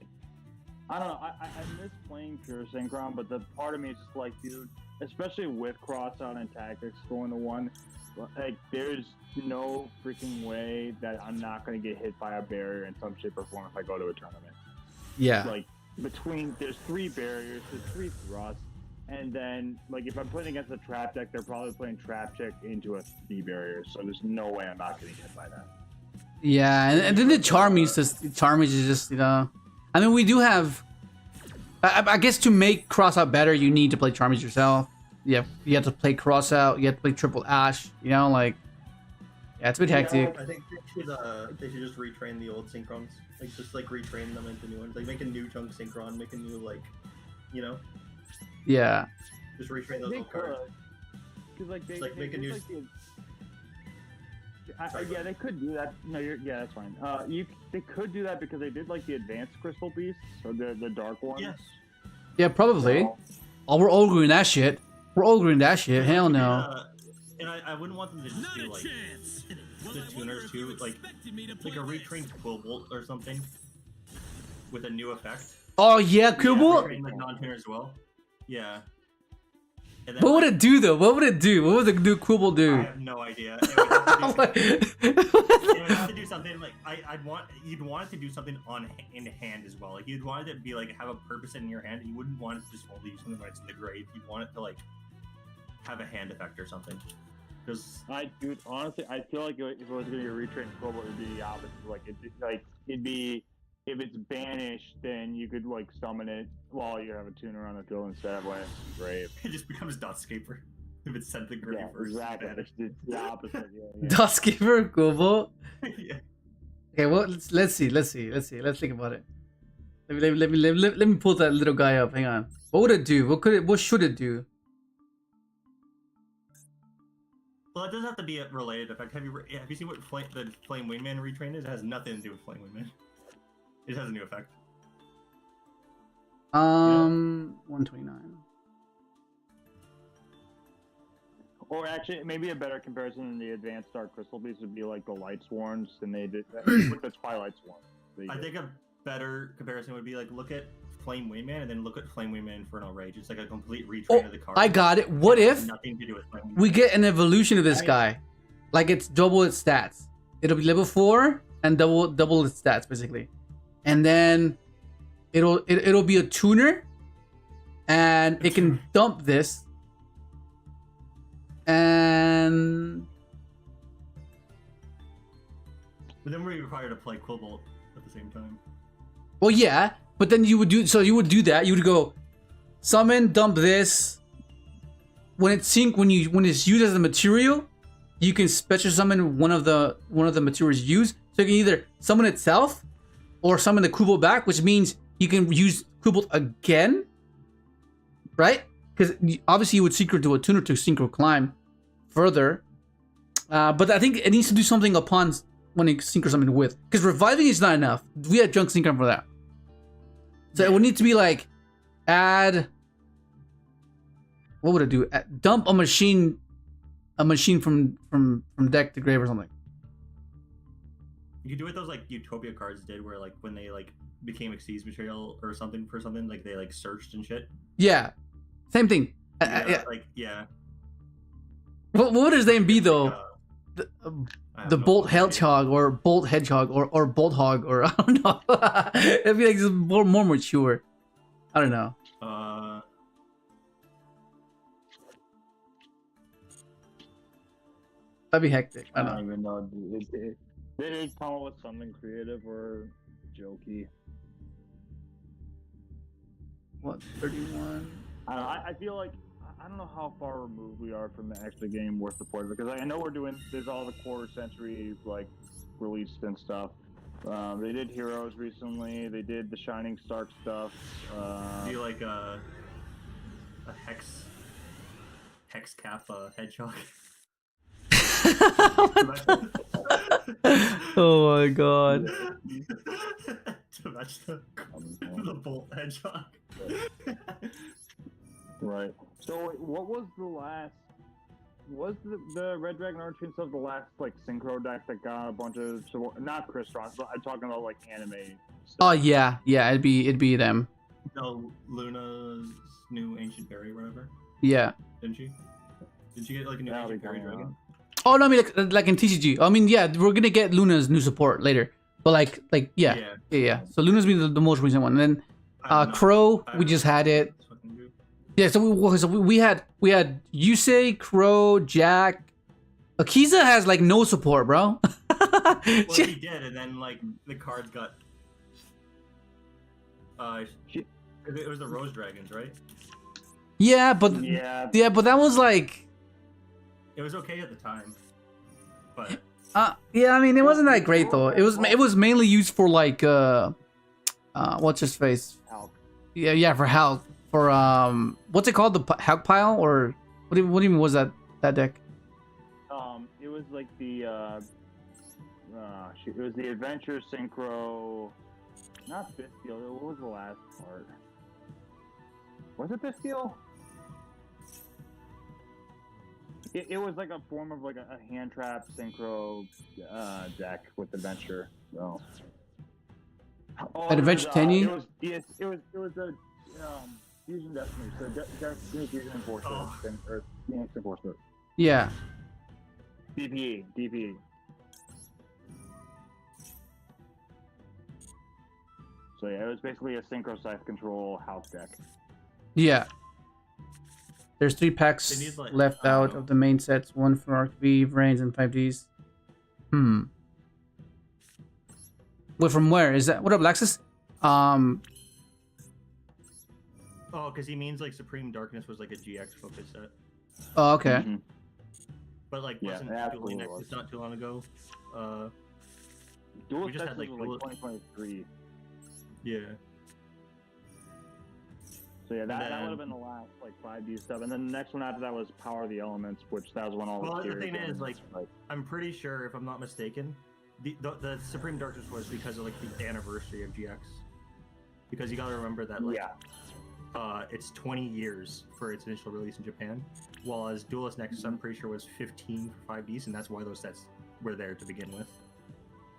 I don't know. I miss playing pure synchron, but the part of me is just like, dude, especially with crossout and tactics going to one, like there's no freaking way that I'm not gonna get hit by a barrier in some shape or form if I go to a tournament. Yeah. Like there's 3 barriers, there's 3 thrusts. And then, like, if I'm playing against a trap deck, they're probably playing trap check into a 3 barrier, so there's no way I'm not getting hit by that. Yeah, and then the Charmies is just, you know, I mean, we do have, I guess to make crossout better, you need to play Charmies yourself. You have to play crossout, you have to play triple Ash, you know, like, yeah, it's a bit hectic. I think they should just retrain the old Synchrons, like, just, like, retrain them into new ones, like, make a new chunk Synchron, make a new, like, you know? Yeah. Just retrain those old cards. Because like they make a new. Yeah, they could do that. No, yeah, that's fine. They could do that because they did like the advanced crystal beasts, so the dark ones. Yes. Yeah, probably. So, oh, we're all green that shit. We're all green that shit. Hell no. And I wouldn't want them to just do like the tuners too, like a retrained quillbolt or something with a new effect. Oh yeah, quillbolt. Yeah, like non-tuner as well. Yeah. What would it do though? What would it do? What would the new quillbolt do? I have no idea. It would have to do something like you'd want it to do something in hand as well. Like you'd want it to be like have a purpose in your hand. You wouldn't want it to just only use something when it's in the grave. You'd want it to like have a hand effect or something. Because dude, honestly, I feel like if it was gonna be a retrained quillbolt, it would be the opposite. Like it'd be. If it's banished, then you could like summon it while you have a tuner on the field instead of when it's in the grave. It just becomes Dotscaper if it's sent to the grave. Yeah, exactly. It's the opposite. Yeah. Dotscaper, quillbolt. Yeah. Okay, well let's see. Let's think about it. Let me pull that little guy up. Hang on. What would it do? What should it do? Well, it doesn't have to be a related effect. Have you seen what the Flame Wingman retrain is? It has nothing to do with Flame Wingman. It has a new effect. 129. Or actually, maybe a better comparison than the advanced Dark Crystal Beast would be like the Light Sworns, and they did with the Twilight Swarm. I think a better comparison would be like look at Flame Wingman and then look at Flame Wingman Infernal Rage. It's like a complete retrain of the card. I got it. What if nothing to do with Flame we get an evolution of this guy? Like it's double its stats. It'll be level 4 and double its stats basically. And then it'll be a tuner, and it can dump this, and but then we're required to play Quillbolt at the same time. Well, yeah, but then you would do that. You would go summon, dump this. When it's used as a material, you can special summon one of the materials used. So you can either summon itself. Or summon the quillbolt back, which means you can use quillbolt again, right? Because obviously you would secret to a tuner to synchro climb further. But I think it needs to do something upon when it synchro summon with. Because reviving is not enough. We have junk synchro for that. So it would need to be like add. What would it do? Dump a machine from deck to grave or something. You could do what those like Utopia cards did, where like when they like became Xyz material or something for something, like they like searched and shit. Yeah, same thing. Yeah, like yeah. What would his name be though? Like, The Bolt Hedgehog or Bolt Hedgehog or Bolt Hog or I don't know. It'd be like just more mature. I don't know. That'd be hectic. I I don't don't know. even know. They did come up with something creative or jokey. What 31? I don't know, I feel like I don't know how far removed we are from actually getting more support because I know we're doing there's all the quarter century like released and stuff. They did Heroes recently. They did the Shining Stark stuff. Do you like a hex cap hedgehog? Oh my god. To match the Bolt hedgehog. Right. So wait, what was the last? Was the Red Dragon Archers of the last like synchro deck that got a bunch of not Crystron, but I'm talking about like anime stuff. Oh yeah, it'd be them. No, Luna's new Ancient Fairy, whatever. Yeah. Didn't she? Did she get like a new Ancient Fairy dragon? Oh no, I mean like in TCG. I mean yeah, we're gonna get Luna's new support later. But like yeah. So Luna's been the most recent one. And then Crow, we just had it. Yeah, so we had Yusei, Crow, Jack. Akiza has like no support, bro. Well, he did, and then like the cards got. It was the Rose Dragons, right? Yeah, but but that was like. It was okay at the time, but. Yeah, I mean it wasn't that great though. It was mainly used for like what's his face? Hulk. Yeah, for Hulk. For what's it called? The Hulk pile or what even was that deck? It was like the it was the Adventure Synchro, not Bisteel. What was the last part? Was it Bisteel? It was like a form of like a hand trap synchro deck with Adventure. So. Adventure Tenny? It was a Fusion Destiny, so Destiny Fusion Enforcer, or Phoenix Enforcer. Yeah. DPE. So yeah, it was basically a Synchro Scythe Control house deck. Yeah. There's 3 packs left out of the main sets. 1 for RKB, Vrains, and 5Ds. Wait, from where? Is that... What up, Lexus? Oh, because he means like Supreme Darkness was like a GX focus set. Oh, okay. But like wasn't Dueling Nexus not too long ago? Dueling Nexus was like 2023. Yeah. So yeah, that would have been the last like 5D stuff, and then the next one after that was Power of the Elements, which that was when all. Well, the thing is, like, I'm pretty sure, if I'm not mistaken, the Supreme Darkness was because of like the anniversary of GX. Because you got to remember that, like, it's 20 years for its initial release in Japan, while as Duelist Nexus, I'm pretty sure was 15 for 5Ds, and that's why those sets were there to begin with.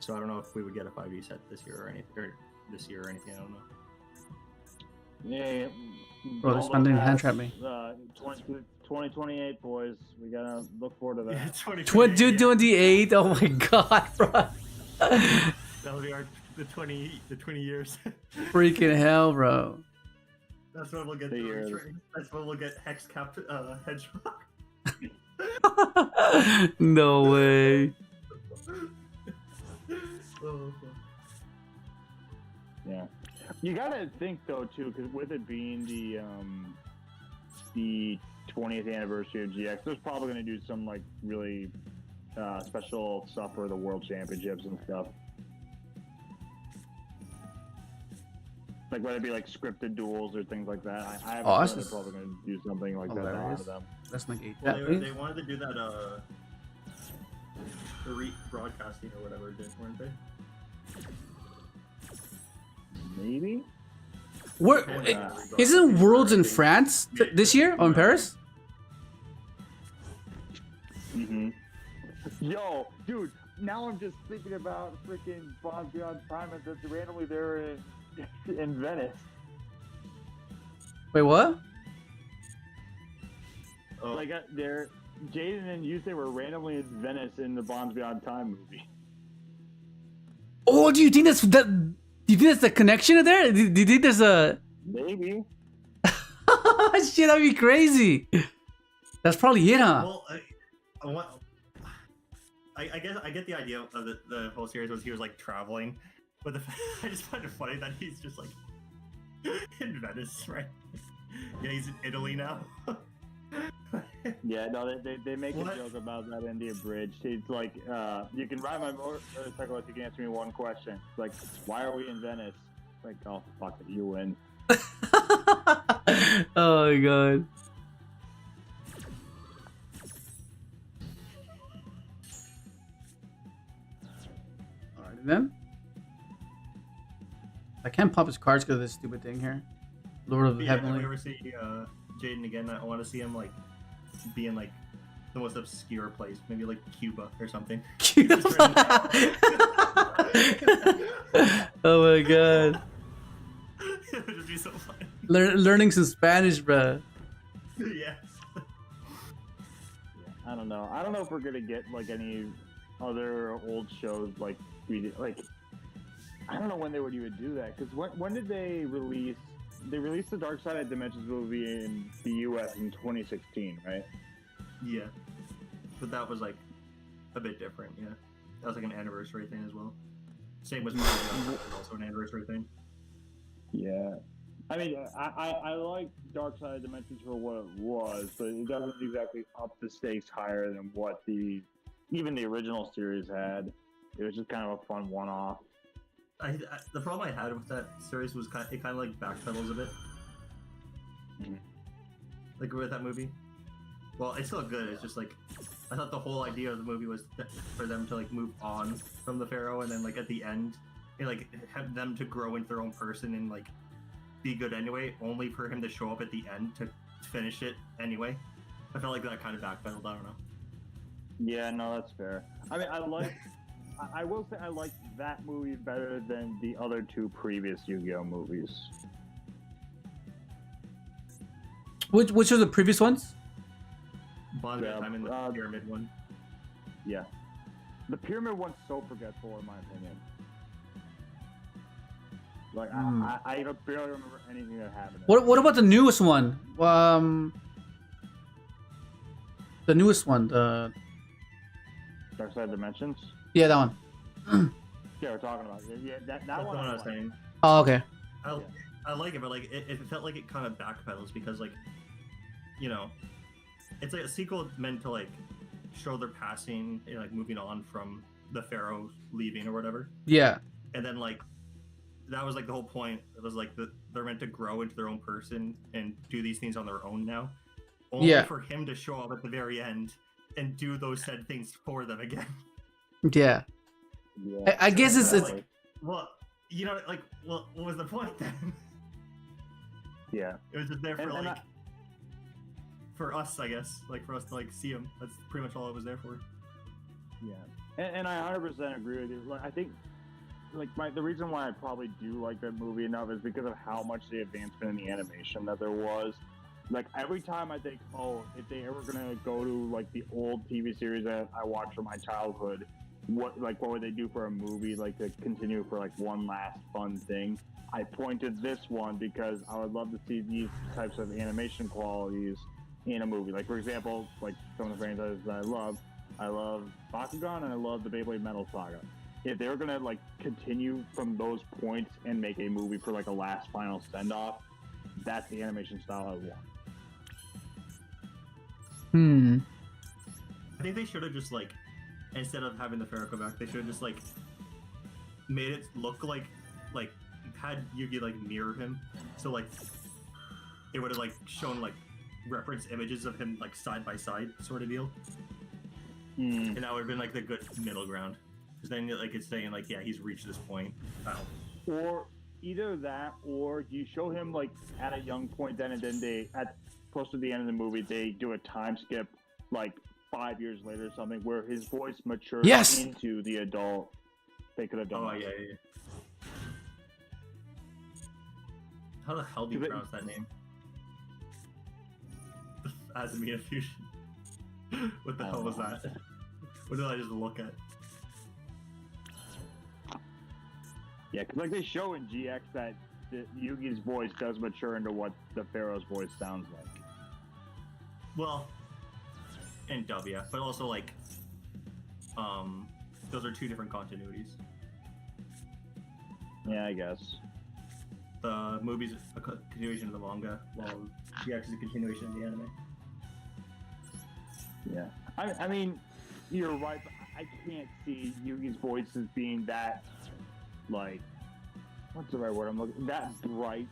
So I don't know if we would get a 5D set this year or anything, or this year or anything. I don't know. Yeah. Bro, this man didn't hand trap me. 2028, boys. We gotta look forward to that. Yeah, 2028. Oh my god, bro. That'll be the 20 years. Freaking hell, bro. That's when we'll get That's when we'll get Hex Cap Hedgehog. No way. Oh, yeah. You gotta think though too, because with it being the 20th anniversary of GX, there's probably gonna do some like really special stuff for the World Championships and stuff. Like whether it be like scripted duels or things like that. I have a they're probably gonna do something like that out of them. That's like 8. Well, they wanted to do that the broadcasting or whatever, weren't they? Maybe. Where isn't Worlds in France this year or in Paris? Yo, dude, now I'm just thinking about freaking Bonds Beyond Time and that's randomly there in Venice. Wait, what? Oh. Like they're Jaden and Yusei were randomly in Venice in the Bonds Beyond Time movie. Oh, do you think that's that? Do you think that's the connection there? Do you think there's a? Maybe. Shit, that'd be crazy. That's probably it, huh? Well, I guess I get the idea of the whole series was he was like traveling, but I just find it funny that he's just like in Venice, right? Yeah, he's in Italy now. Yeah, no, they make a joke about that in the abridged. It's like, you can ride my motorcycle if you can answer me one question. It's like, why are we in Venice? It's like, oh, fuck it, you win. Oh my god. Alright then. I can't pop his cards because of this stupid thing here. Lord of Yeah, if Heavenly. we ever see Jaden again, I want to see him like be in like the most obscure place, maybe like Cuba or something. Oh my god. It would just be so funny. Learning some Spanish, bruh. Yes. I don't know. I don't know if we're gonna get like any other old shows like we did. Like, I don't know when they would even do that. Because when did they release? They released the Dark Side of Dimensions movie in the U.S. in 2016, right? Yeah. But that was like a bit different. Yeah. That was like an anniversary thing as well. Same with also an anniversary thing. Yeah. I mean, I like Dark Side of Dimensions for what it was, but it doesn't exactly up the stakes higher than what even the original series had. It was just kind of a fun one-off. The problem I had with that series was it kind of like backpedals a bit. Like with that movie. Well, it's still good. It's just like I thought the whole idea of the movie was for them to like move on from the Pharaoh, and then like at the end, like have them to grow into their own person and like be good anyway. Only for him to show up at the end to finish it anyway. I felt like that kind of backpedaled. I don't know. Yeah, no, that's fair. I mean, I will say I like that movie better than the other two previous Yu-Gi-Oh movies. Which are the previous ones? Bond Time in the Pyramid one. Yeah. The Pyramid one's so forgetful in my opinion. Like, I barely remember anything that happened. What about the newest one? The newest one, the Dark Side Dimensions? Yeah, that one. Yeah, we're talking about it. Yeah, that That's one what I I was like. saying. Oh, okay. I like it, but like it felt like it kind of backpedals because like, you know, it's like a sequel meant to like show their passing, and, like moving on from the Pharaoh leaving or whatever. Yeah. And then like that was like the whole point. It was like they're meant to grow into their own person and do these things on their own now. Only for him to show up at the very end and do those said things for them again. Yeah. I guess it's like, well, you know, like, well, what was the point then? Yeah. It was just there for like for us, I guess, like for us to like see him. That's pretty much all it was there for. Yeah, and I 100% agree with you. Like, I think, like, the reason why I probably do like that movie enough is because of how much the advancement in the animation that there was. Like, every time I think, oh, if they ever gonna go to like the old TV series that I watched from my childhood, what would they do for a movie, like to continue for like one last fun thing? I pointed this one because I would love to see these types of animation qualities in a movie. Like, for example, like some of the franchises that I love Bakugan and I love the Beyblade Metal Saga. If they were gonna like continue from those points and make a movie for like a last final send-off, that's the animation style I want. I think they should have just like, instead of having the Pharaoh come back, they should have just like made it look like had Yugi like mirror him, so like it would have like shown like reference images of him like side by side sort of deal, and that would have been like the good middle ground, because then like it's saying like, yeah, he's reached this point. Or either that, or you show him like at a young point then, and then they at close to the end of the movie they do a time skip like 5 years later or something, where his voice matures Yes! into the adult, they could have done Oh that. yeah. How the hell do you pronounce that name? Azumina Fusion. What the hell was that? What did I just look at? Yeah, because like they show in GX that Yugi's voice does mature into what the Pharaoh's voice sounds like. Well, and dub, yeah, but also like, those are two different continuities. Yeah, I guess. The movie's a continuation of the manga, while GX is a continuation of the anime. Yeah, I mean, you're right, but I can't see Yugi's voice as being that, like, what's the right word I'm looking, that bright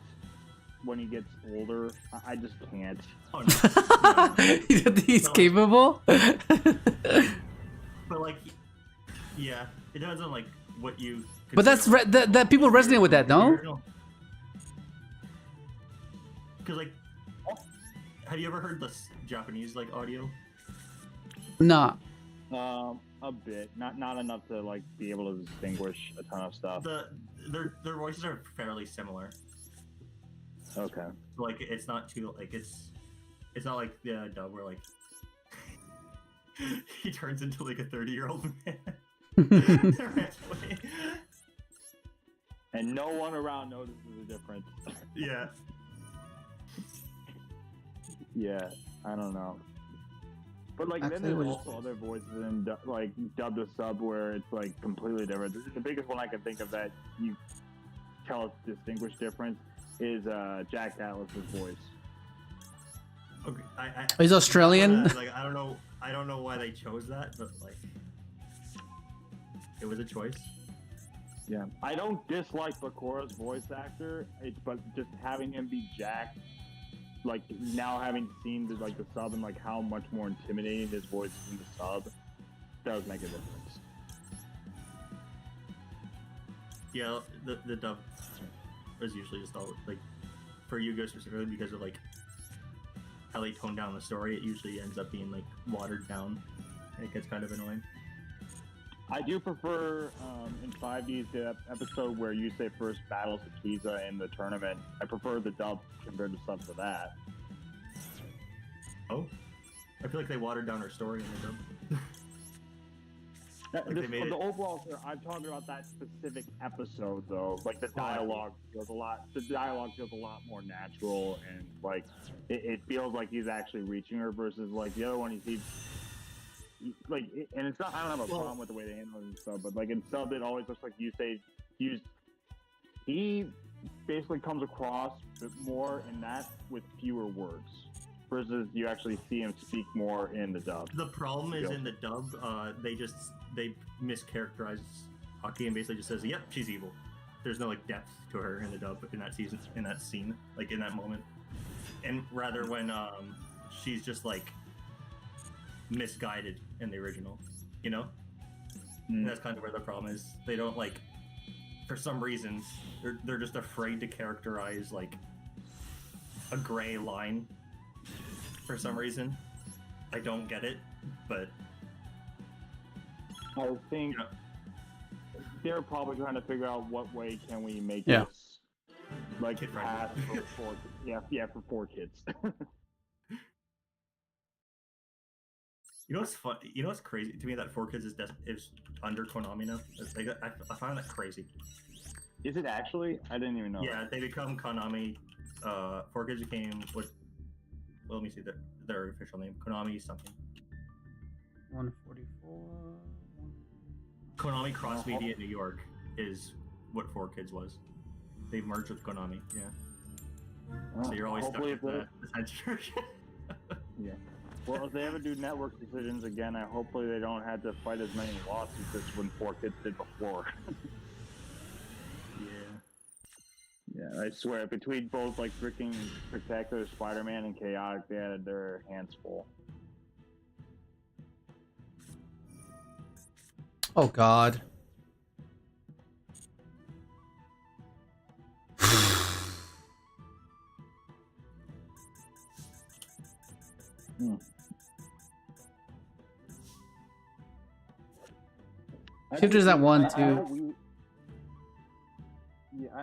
when he gets older. I just can't. Oh no. You don't think he's capable? But like, yeah, it depends on like what you. But that's that people resonate with that, no? Because like, have you ever heard the Japanese like audio? Nah. A bit, not enough to like be able to distinguish a ton of stuff. Their voices are fairly similar. Okay. So, like it's not too like it's not like the dub where like he turns into like a 30-year-old man. And no one around notices the difference. Yeah. Yeah, I don't know. But like then there's also other voices in like dub to sub where it's like completely different. The biggest one I can think of that you tell us distinguish difference is Jack Atlas's voice. Okay. He's Australian. Like I don't know why they chose that, but like it was a choice. Yeah, I don't dislike Bakura's voice actor, but just having him be Jack, like now having seen the sub and like how much more intimidating his voice is in the sub, does make a difference. Yeah, the dub is usually just all like for Yugioh specifically because of like how they tone down the story. It usually ends up being like watered down, and it gets kind of annoying. I do prefer in 5D's the episode where Yusei first battles Akiza in the tournament. I prefer the dub compared to sub for that. Oh, I feel like they watered down her story in the dub. The overall, I'm talking about that specific episode though. Like the dialogue feels a lot. The dialogue feels a lot more natural, and like it feels like he's actually reaching her versus like the other one he's like, and it's not. I don't have a problem with the way they handle it in sub, but like in sub, it always looks like he basically comes across more in that with fewer words, versus you actually see him speak more in the dub. The problem is in the dub, they mischaracterize Aki and basically just says, "Yep, she's evil." There's no like depth to her in the dub in that scene, like in that moment, and rather when she's just like misguided in the original, you know? And that's kind of where the problem is. They don't like, for some reason, they're just afraid to characterize like a gray line for some reason. I don't get it, but I think they're probably trying to figure out what way can we make Yeah. this like pass for 4 kids. You know what's fun? You know what's crazy to me? That 4 kids is under Konami now. Like, I find that crazy. Is it actually? I didn't even know. Yeah, they become Konami. 4 kids became what? Well, let me see their official name. Konami something. 144. Konami Cross Media New York is what 4 kids was. They merged with Konami. Yeah. So you're always stuck with the censor. Yeah. Well, if they ever do network decisions again, hopefully they don't have to fight as many lawsuits as when 4 kids did before. Yeah, I swear, between both like freaking Protector, Spider-Man, and Chaotic, they had their hands full. Oh God. Shifter's at 1 too.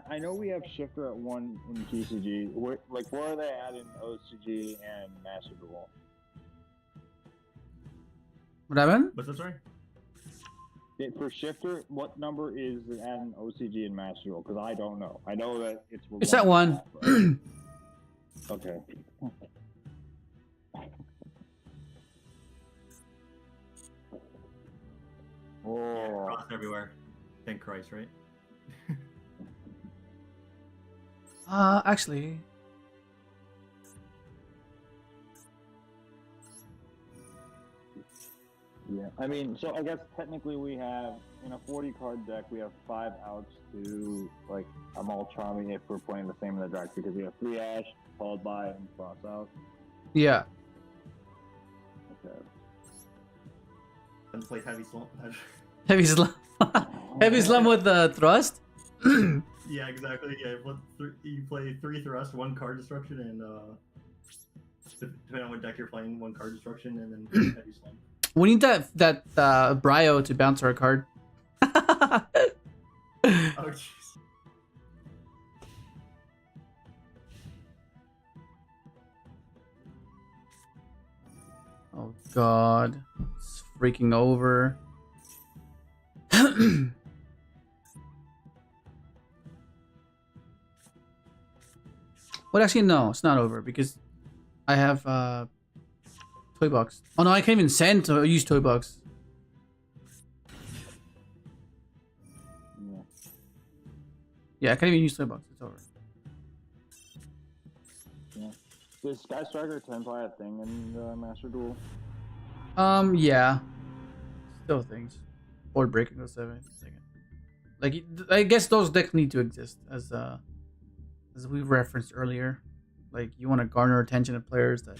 I know we have Shifter at 1 in TCG. Where are they at in OCG and Master Duel? What happened? What's that, sorry? For Shifter, what number is it at in OCG and Master Duel? Because I don't know. I know that it's... It's at 1. Right? Okay. Oh. Cross everywhere. Thank Christ, right? Actually... Yeah, I mean, so I guess technically we have, in a 40 card deck, we have 5 outs to, like, I'm all charming if we're playing the same in the deck, because we have 3 Ash, followed by, and cross out. Yeah. Okay. And play heavy slump. Heavy slum. Heavy slum with the thrust? Yeah, exactly. Yeah, you play 3 thrust, 1 card destruction, and depending on what deck you're playing, 1 card destruction, and then heavy slump. We need that Brio to bounce our card. Oh jeez. Oh god. It's freaking over. Well, actually, no, it's not over because I have TOYBOX. Oh no, I can't even send to use TOYBOX. Yeah, I can't even use TOYBOX. It's over. Yeah. Is Sky Striker Tenpai a thing in Master Duel? Yeah. Still things. Board breaking those 7. Like, I guess those decks need to exist as we referenced earlier. Like, you want to garner attention of players that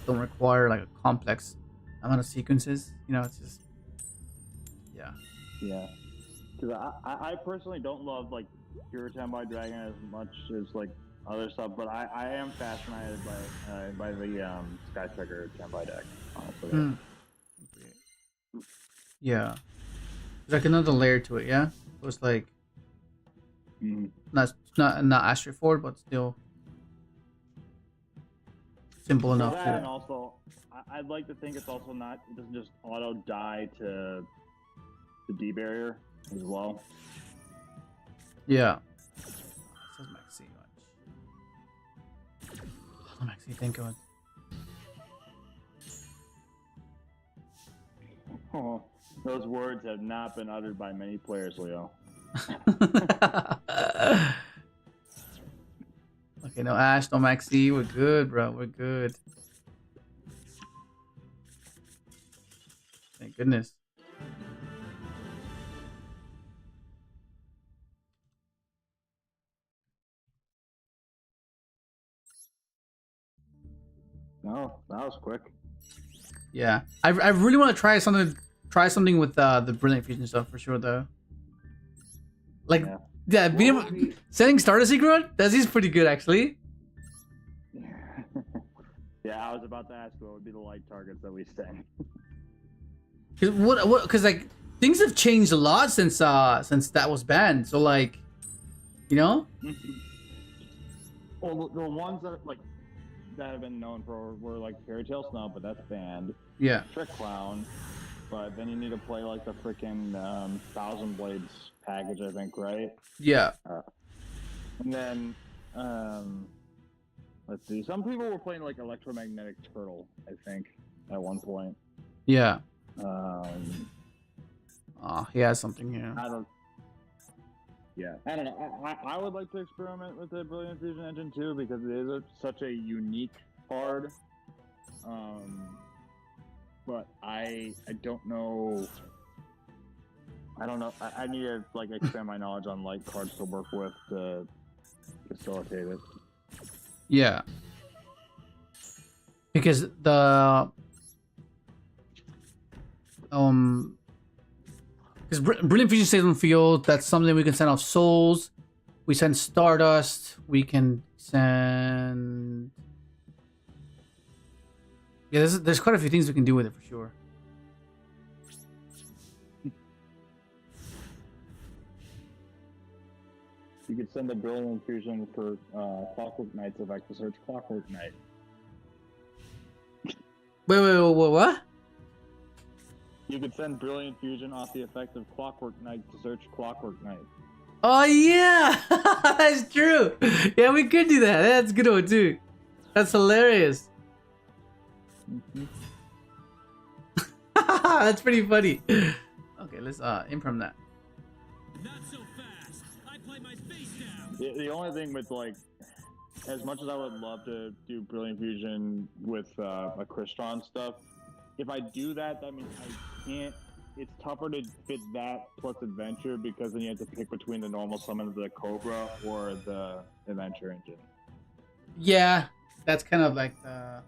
don't require like a complex amount of sequences. You know, it's just yeah. Yeah. Because I personally don't love like pure Tenpai Dragon as much as like other stuff, but I am fascinated by the Sky Striker Tenpai deck, honestly. Yeah. There's like another layer to it, yeah? So it's like not as straightforward, but still simple enough. That, and also, I'd like to think it's also not, it doesn't just auto die to the D barrier as well. Yeah. Says Maxi much. Oh, Maxi, thank God. Oh, those words have not been uttered by many players, Leo. Okay, no Ash, no Maxi. We're good, bro. We're good. Thank goodness. No, that was quick. Yeah, I really want to try something with the Brilliant Fusion stuff for sure, though. Like, yeah, being able, sending Stardust Secret, that is pretty good actually. Yeah, I was about to ask what would be the light targets that we send. Because like things have changed a lot since that was banned. So like, you know. Well, the ones that have been known for were like Fairy Tail Snow, but that's banned. Yeah. Trick Clown, but then you need to play like the freaking Thousand Blades package, I think, right? Yeah. And then let's see. Some people were playing like Electromagnetic Turtle, I think, at one point. Yeah. He has something here. I don't know. I would like to experiment with the Brilliant Fusion engine too, because it is such a unique card. But I don't know. I don't know. I need to like expand my knowledge on light cards to work with to facilitate it. Yeah. Because the because Brilliant Fusion stays on field, that's something we can send off Souls. We send Stardust. We can send. Yeah, there's quite a few things we can do with it for sure. You could send a Brilliant Fusion for Clockwork Knight's effect to search Clockwork Knight. Wait, what? You could send Brilliant Fusion off the effect of Clockwork Knight to search Clockwork Knight. Oh yeah, that's true. Yeah, we could do that. That's a good one too. That's hilarious. That's pretty funny. Okay, let's imprint that. Not so fast. I play my face down. The only thing with like, as much as I would love to do Brilliant Fusion with a Crystron stuff, if I do that, that means I can't. It's tougher to fit that plus Adventure because then you have to pick between the normal summon of the Cobra or the Adventure engine. Yeah, that's kind of like the.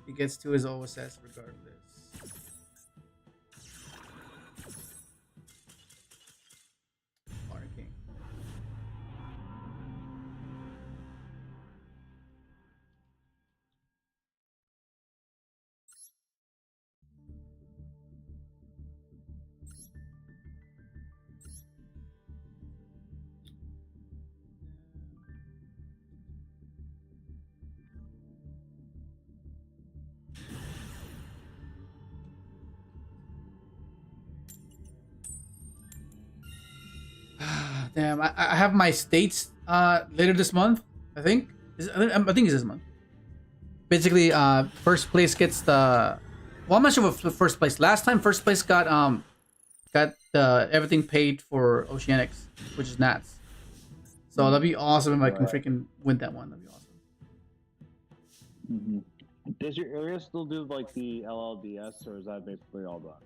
He gets to his OSS regardless. Barking. Damn, I have my states later this month. I think it's this month. Basically, first place gets the. Well, I'm not sure what first place. Last time, first place got everything paid for Oceanics, which is Nats. So that'd be awesome if I can freaking win that one. That'd be awesome. Does your area still do like the LLDS, or is that basically all done?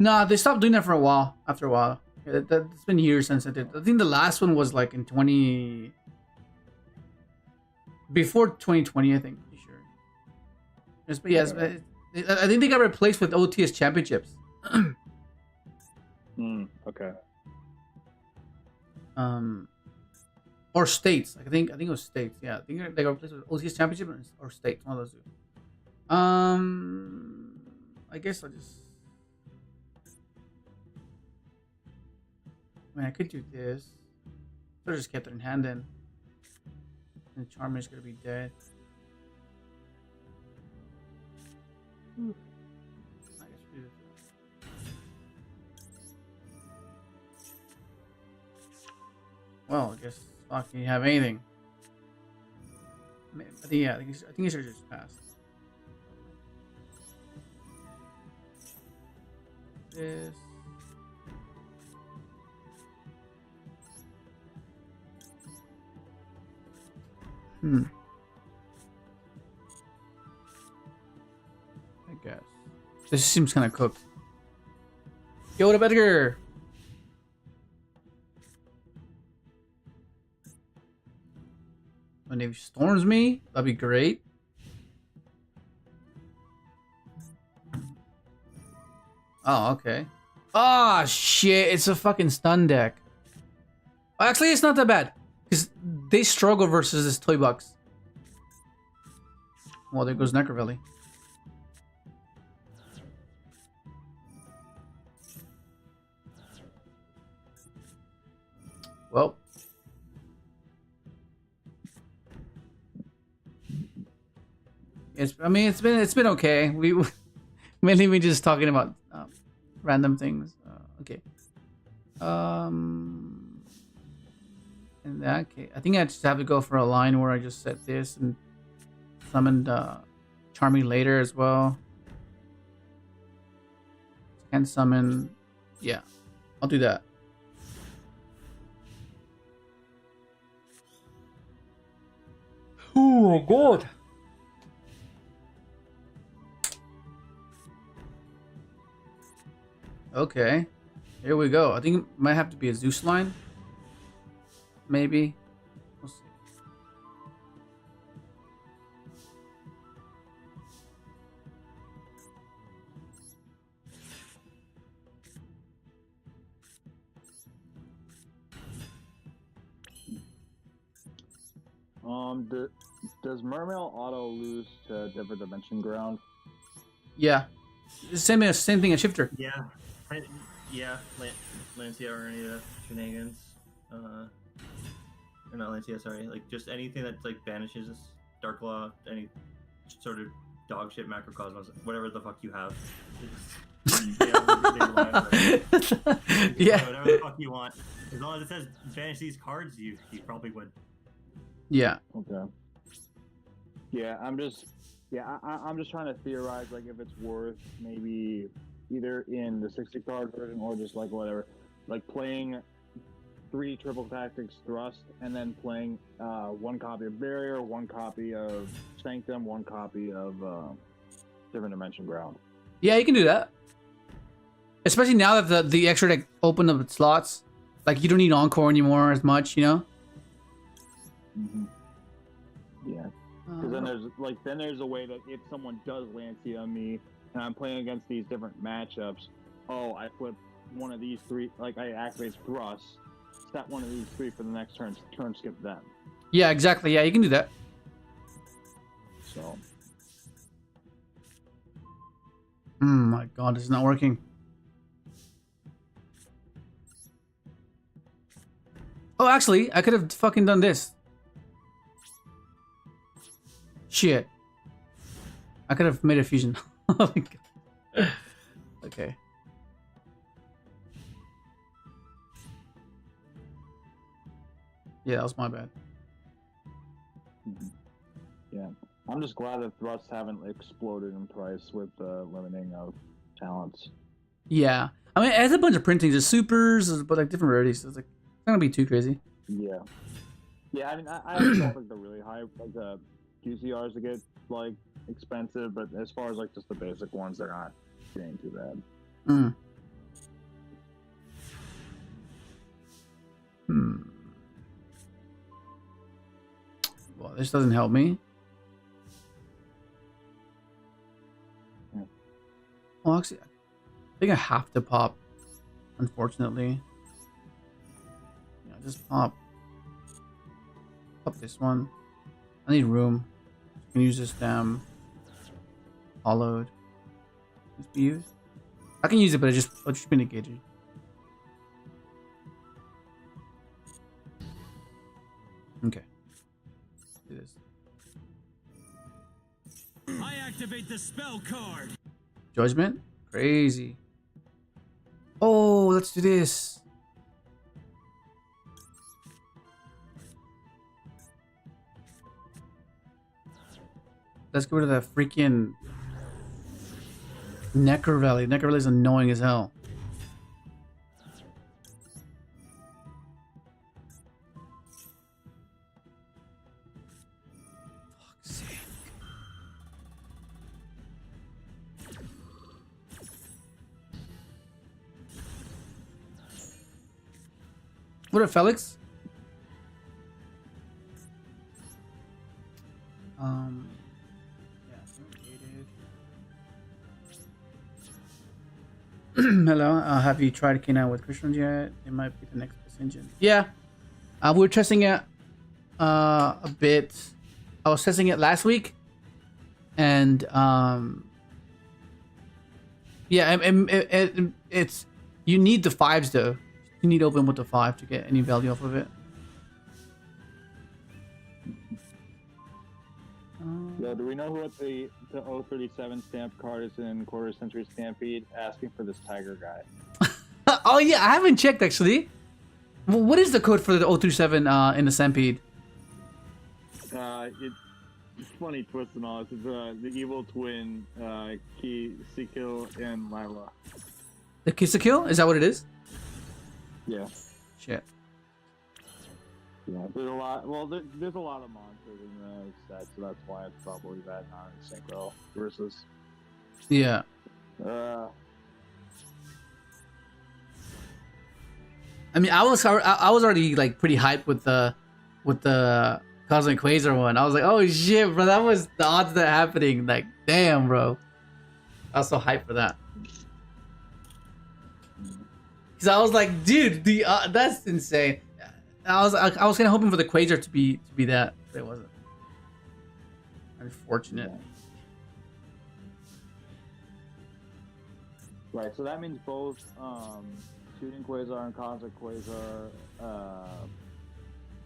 No, they stopped doing that for a while. After a while. Yeah, it's been years since I did. I think the last one was like in before 2020, I think. Pretty sure. But yes, I think they got replaced with OTS championships. Okay. Or states. I think it was states. Yeah, I think they got replaced with OTS championship or states. One of those two. I guess I'll just. I mean, I could do this. I'll just kept it in hand then. And Charmer's gonna be dead. I guess we do this. Well, I guess fuck, can you have anything? I think I think you should just pass. This. I guess. This seems kind of cooked. Yo, what up, Edgar? When he storms me, that'd be great. Oh, okay. Oh, shit. It's a fucking stun deck. Actually, it's not that bad. Because they struggle versus this TOYBOX. Well, there goes Necrovelli. Well. It's been okay. We mainly we just talking about random things. Okay. In that case, I think I just have to go for a line where I just set this and summoned Charming later as well. Can summon. Yeah, I'll do that. Oh my god. Okay, here we go. I think it might have to be a Zeus line. Maybe. We'll see. Does Mermail auto lose to different dimension ground? Yeah, Same thing as shifter. Yeah. Yeah. Lancia or any of the shenanigans. Or not Lancia, sorry. Like, just anything that, like, banishes Dark Law, any sort of dog shit macrocosmos, whatever the fuck you have. Yeah. Whatever the fuck you want. As long as it says banish these cards, you probably would. Yeah. Okay. Yeah, I'm just trying to theorize, like, if it's worth maybe either in the 60 card version or just like whatever, like playing 3 triple tactics thrust and then playing 1 copy of barrier, 1 copy of sanctum, 1 copy of different dimension ground. Yeah, you can do that. Especially now that the extra deck opened up its slots. Like, you don't need Encore anymore as much, you know? Mm-hmm. Yeah. Because then there's a way that if someone does Lancia on me and I'm playing against these different matchups, oh, I flip one of these 3, like I activate thrust, set one of these 3 for the next turn skip them. Yeah, exactly. Yeah, you can do that. So. My god, this is not working. Oh, actually, I could have fucking done this. Shit. I could have made a fusion. Oh my god. Okay. Yeah, that was my bad. Yeah. I'm just glad that thrusts haven't exploded in price with the limiting of talents. Yeah. I mean, it has a bunch of printings. There's supers, but like different rarities. So it's like, it's not gonna be too crazy. Yeah. Yeah, I mean, I don't think they're really high. Like the QCRs that get like expensive, but as far as like just the basic ones, they're not getting too bad. Well, this doesn't help me. Yeah. Well, actually, I think I have to pop, unfortunately. Yeah, just pop this one. I need room. I can use this damn hollowed. Just be used. I can use it, but it'll just be negated. Okay. Do this. I activate the spell card. Judgment? Crazy. Oh, let's do this. Let's go to the freaking Necker Valley. Necker Valley is annoying as hell. Fuck's sake. What up, Felix? Hello, have you tried K9 with Christians yet? It might be the next best engine. Yeah, we were testing it a bit. I was testing it last week, and yeah, it's you need the 5s though. You need to open with the 5 to get any value off of it. Yo, do we know what the 037 stamp card is in Quarter Century Stampede? Asking for this tiger guy. Oh yeah, I haven't checked actually. What is the code for the 037 in the Stampede? It's funny twist and all. It's the evil twin, Sikil and Lila. The Kill? Is that what it is? Yeah. Shit. Yeah, there's a lot. Well, there's a lot of monsters in the set, so that's why it's probably that non-synchro versus. Yeah. I mean, I was already like pretty hyped with the Cosmic Quasar one. I was like, oh shit, bro, that was the odds of that happening. Like, damn, bro. I was so hyped for that. Cause I was like, dude, that's insane. I was kind of hoping for the Quasar to be that, but it wasn't. Unfortunate. Right, so that means both Shooting Quasar and Cosmic Quasar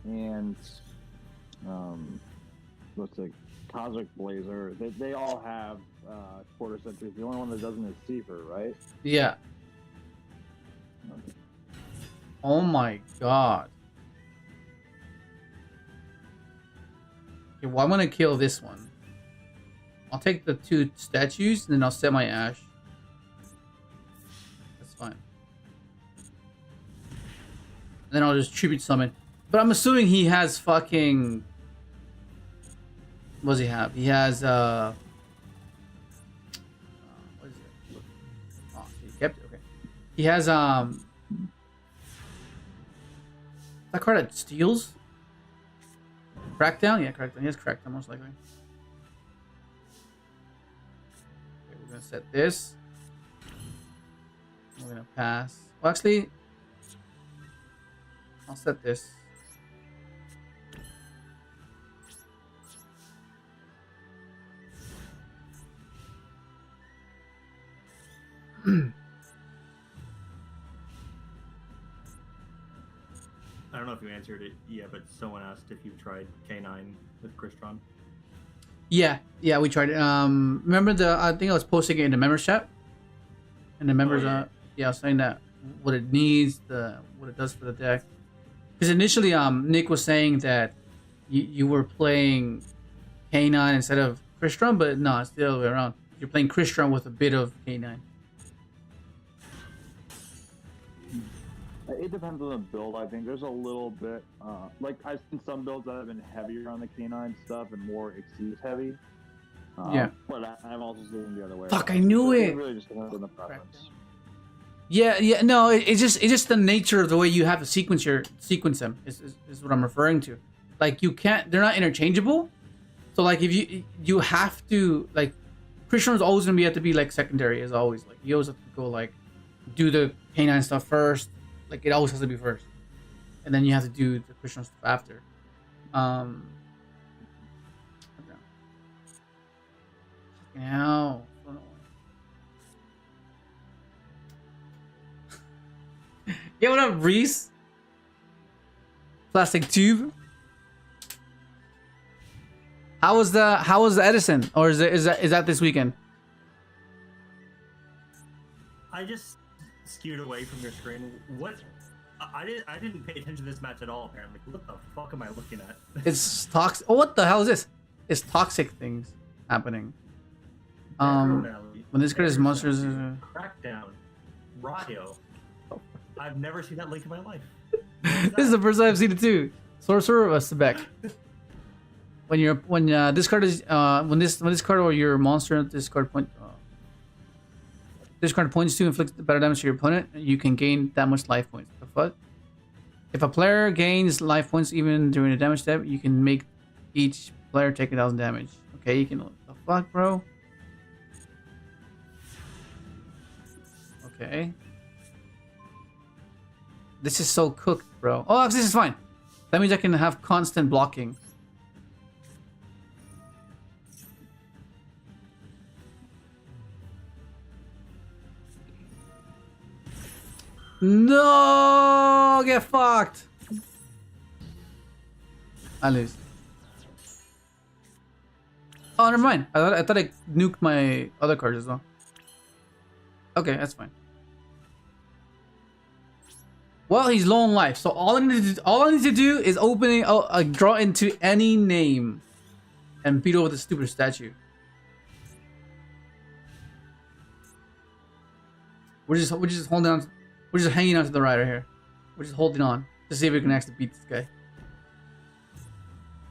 and what's it, Cosmic Blazer, they all have quarter centuries. The only one that doesn't is Seaver, right? Yeah. Okay. Oh my god. Okay, well, I'm gonna kill this one. I'll take the 2 statues and then I'll set my ash. That's fine. And then I'll just tribute summon. But I'm assuming he has fucking... What does he have? He has what is it? Oh, he kept it. Okay. He has that card that steals? Crackdown? Yeah, Crackdown. He has Crackdown most likely. Okay, we're gonna set this. We're gonna pass. Well, actually, I'll set this. I don't know if you answered it yet, but someone asked if you tried K9 with Crystron. Yeah, we tried it. Remember I think I was posting it in the members chat, and the members I was saying that what it needs, what it does for the deck. Because initially, Nick was saying that you were playing K9 instead of Crystron, but no, it's the other way around. You're playing Crystron with a bit of K9. It depends on the build, I think. There's a little bit, like, I've seen some builds that have been heavier on the K9 stuff and more Exceed heavy. Yeah. But I'm also seeing the other way. Fuck, around. I knew It it! really just depends on the preference. Yeah, no, it's just the nature of the way you have to sequence them is what I'm referring to. Like, they're not interchangeable. So, like, if you have to, like, Crystron's always gonna have to be, like, secondary, as always. Like, you always have to go, like, do the K9 stuff first. Like, it always has to be first, and then you have to do the Crystron stuff after. Ow. Yeah, what up, Reese? Plastic tube. How was the Edison, or is that this weekend? I just skewed away from your screen. What? I didn't pay attention to this match at all. Apparently, what the fuck am I looking at? It's toxic. Oh, what the hell is this? It's toxic things happening. When this card is monsters. Crackdown. Ryo. I've never seen that link in my life. This is the first time I've seen it too. Sorcerer of Sebek. When this card is when this card or your monster this card points to inflict better damage to your opponent, you can gain that much life points. The fuck? If a player gains life points even during a damage step, you can make each player take 1,000 damage. Okay, you can. What the fuck, bro? Okay. This is so cooked, bro. Oh, this is fine. That means I can have constant blocking. No, get fucked. I lose. Oh, never mind. I thought I nuked my other cards as well. Okay, that's fine. Well, he's low on life, so all I need to do is draw into any name and beat over the stupid statue. We're just holding on. We're just hanging on to the rider here. We're just holding on to see if we can actually beat this guy.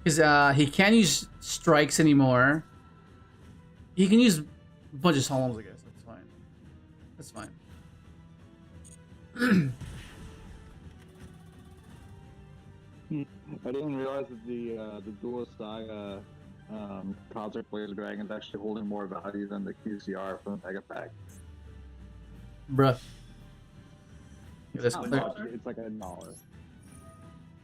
Because he can't use strikes anymore. He can use a bunch of solemns, I guess. That's fine. That's fine. I didn't realize that the Dual Saga Cosmic Blazer Dragon is actually holding more value than the QCR from the Mega Pack. Bruh. It's like $1.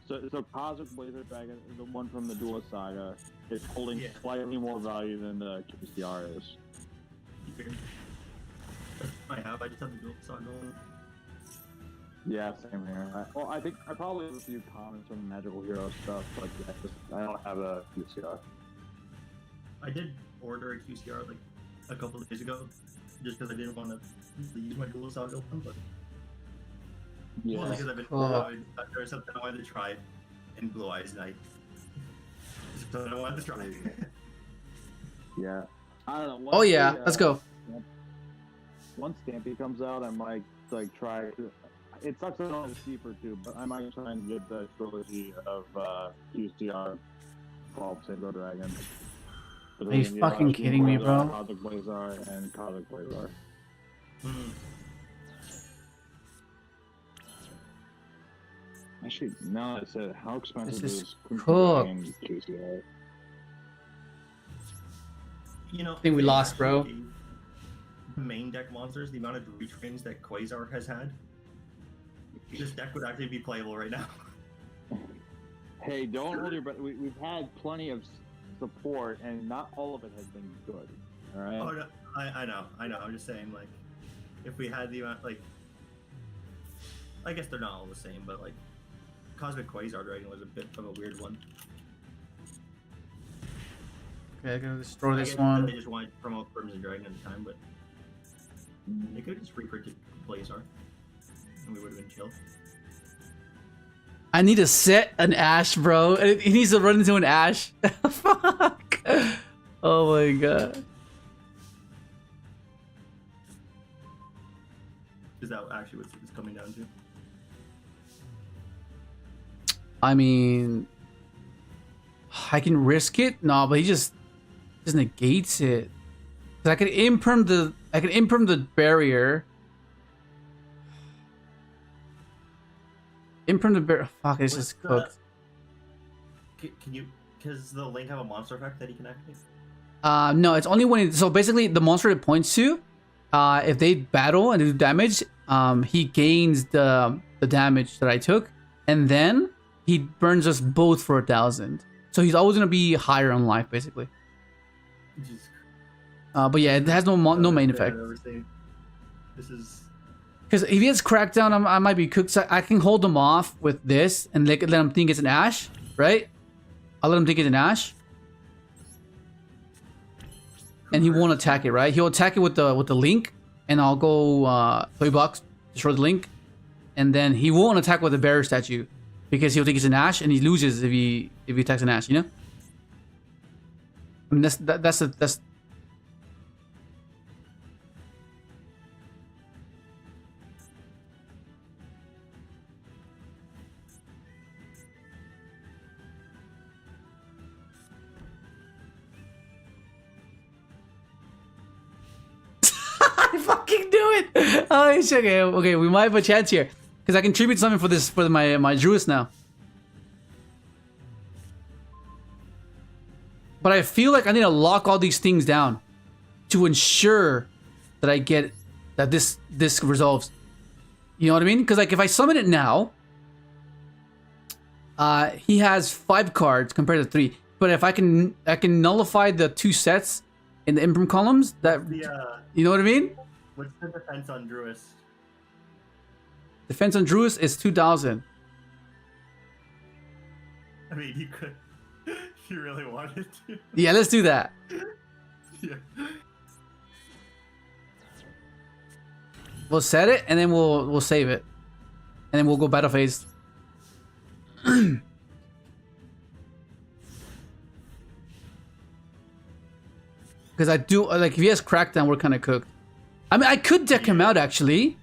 So Cosmic Blazer Dragon, the one from the Dual Saga, is holding slightly more value than the QCR is. I have. I just have the dual saw going. Yeah, same here. I think I probably have a few comments from Magical Hero stuff, but I don't have a QCR. I did order a QCR like a couple of days ago, just because I didn't want to use my dual saw open, but Yeah. mostly because I've been there's something I wanted to try in Blue Eyes Night. So I wanted to try. Yeah. I don't know. Oh yeah, let's go. Once Stampy comes out, I might like try. It sucks I don't have a Seaper too, but I might try and get the trilogy of QCR called Saber Dragon. Are you fucking kidding me, bro? Cosmic Blazar and Cosmic Blazar. Actually, now that I said it, how expensive This is is cooked. QCR? You know, I think we lost, bro. The main deck monsters, the amount of retrains that Quasar has had, this deck would actually be playable right now. Hey, don't hold your breath. We've had plenty of support, and not all of it has been good. All right. Oh no, I know. I'm just saying, like, if we had the amount, like, I guess they're not all the same, but like, Cosmic Quasar Dragon was a bit of a weird one. Okay, I'm gonna destroy I this guess one. They just wanted to promote Crimson Dragon at the time, but they could have just reprinted Blazar, and we would have been chill. I need to set an Ash, bro. He needs to run into an Ash. Fuck. Oh my god. Is that actually what it's coming down to? I mean, I can risk it. No, but he just negates it. 'Cause I can imperm the barrier. Imperm the barrier. Fuck, this is cooked. Can you? Does the link have a monster effect that he can activate? No, it's only when so basically the monster it points to, if they battle and do damage, he gains the damage that I took, and then he burns us both for 1,000. So he's always gonna be higher on life, basically. But yeah, it has no main effect. This is Because if he has Crackdown, I might be cooked. So I can hold him off with this and let him think it's an Ash, right? I'll let him think it's an Ash. And he won't attack it, right? He'll attack it with the link, and I'll go TOYBOX, destroy the link, and then he won't attack with the barrier statue because he'll think it's an Ash, and he loses if he attacks an Ash, you know? I mean that's I fucking do it! Oh, it's okay. Okay, we might have a chance here. Because I can tribute something for my Druid's now. But I feel like I need to lock all these things down to ensure that I get that this resolves. You know what I mean? Because like if I summon it now, he has 5 cards compared to 3. But if I can nullify the 2 sets in the imprint columns, that you know what I mean? What's the defense on Druid? Defense on Druid is 2,000. I mean, you could. You really wanted to. Yeah, let's do that. Yeah. We'll set it and then we'll save it, and then we'll go battle phase. Because I do like if he has Crackdown, we're kind of cooked. I mean, I could deck him out actually,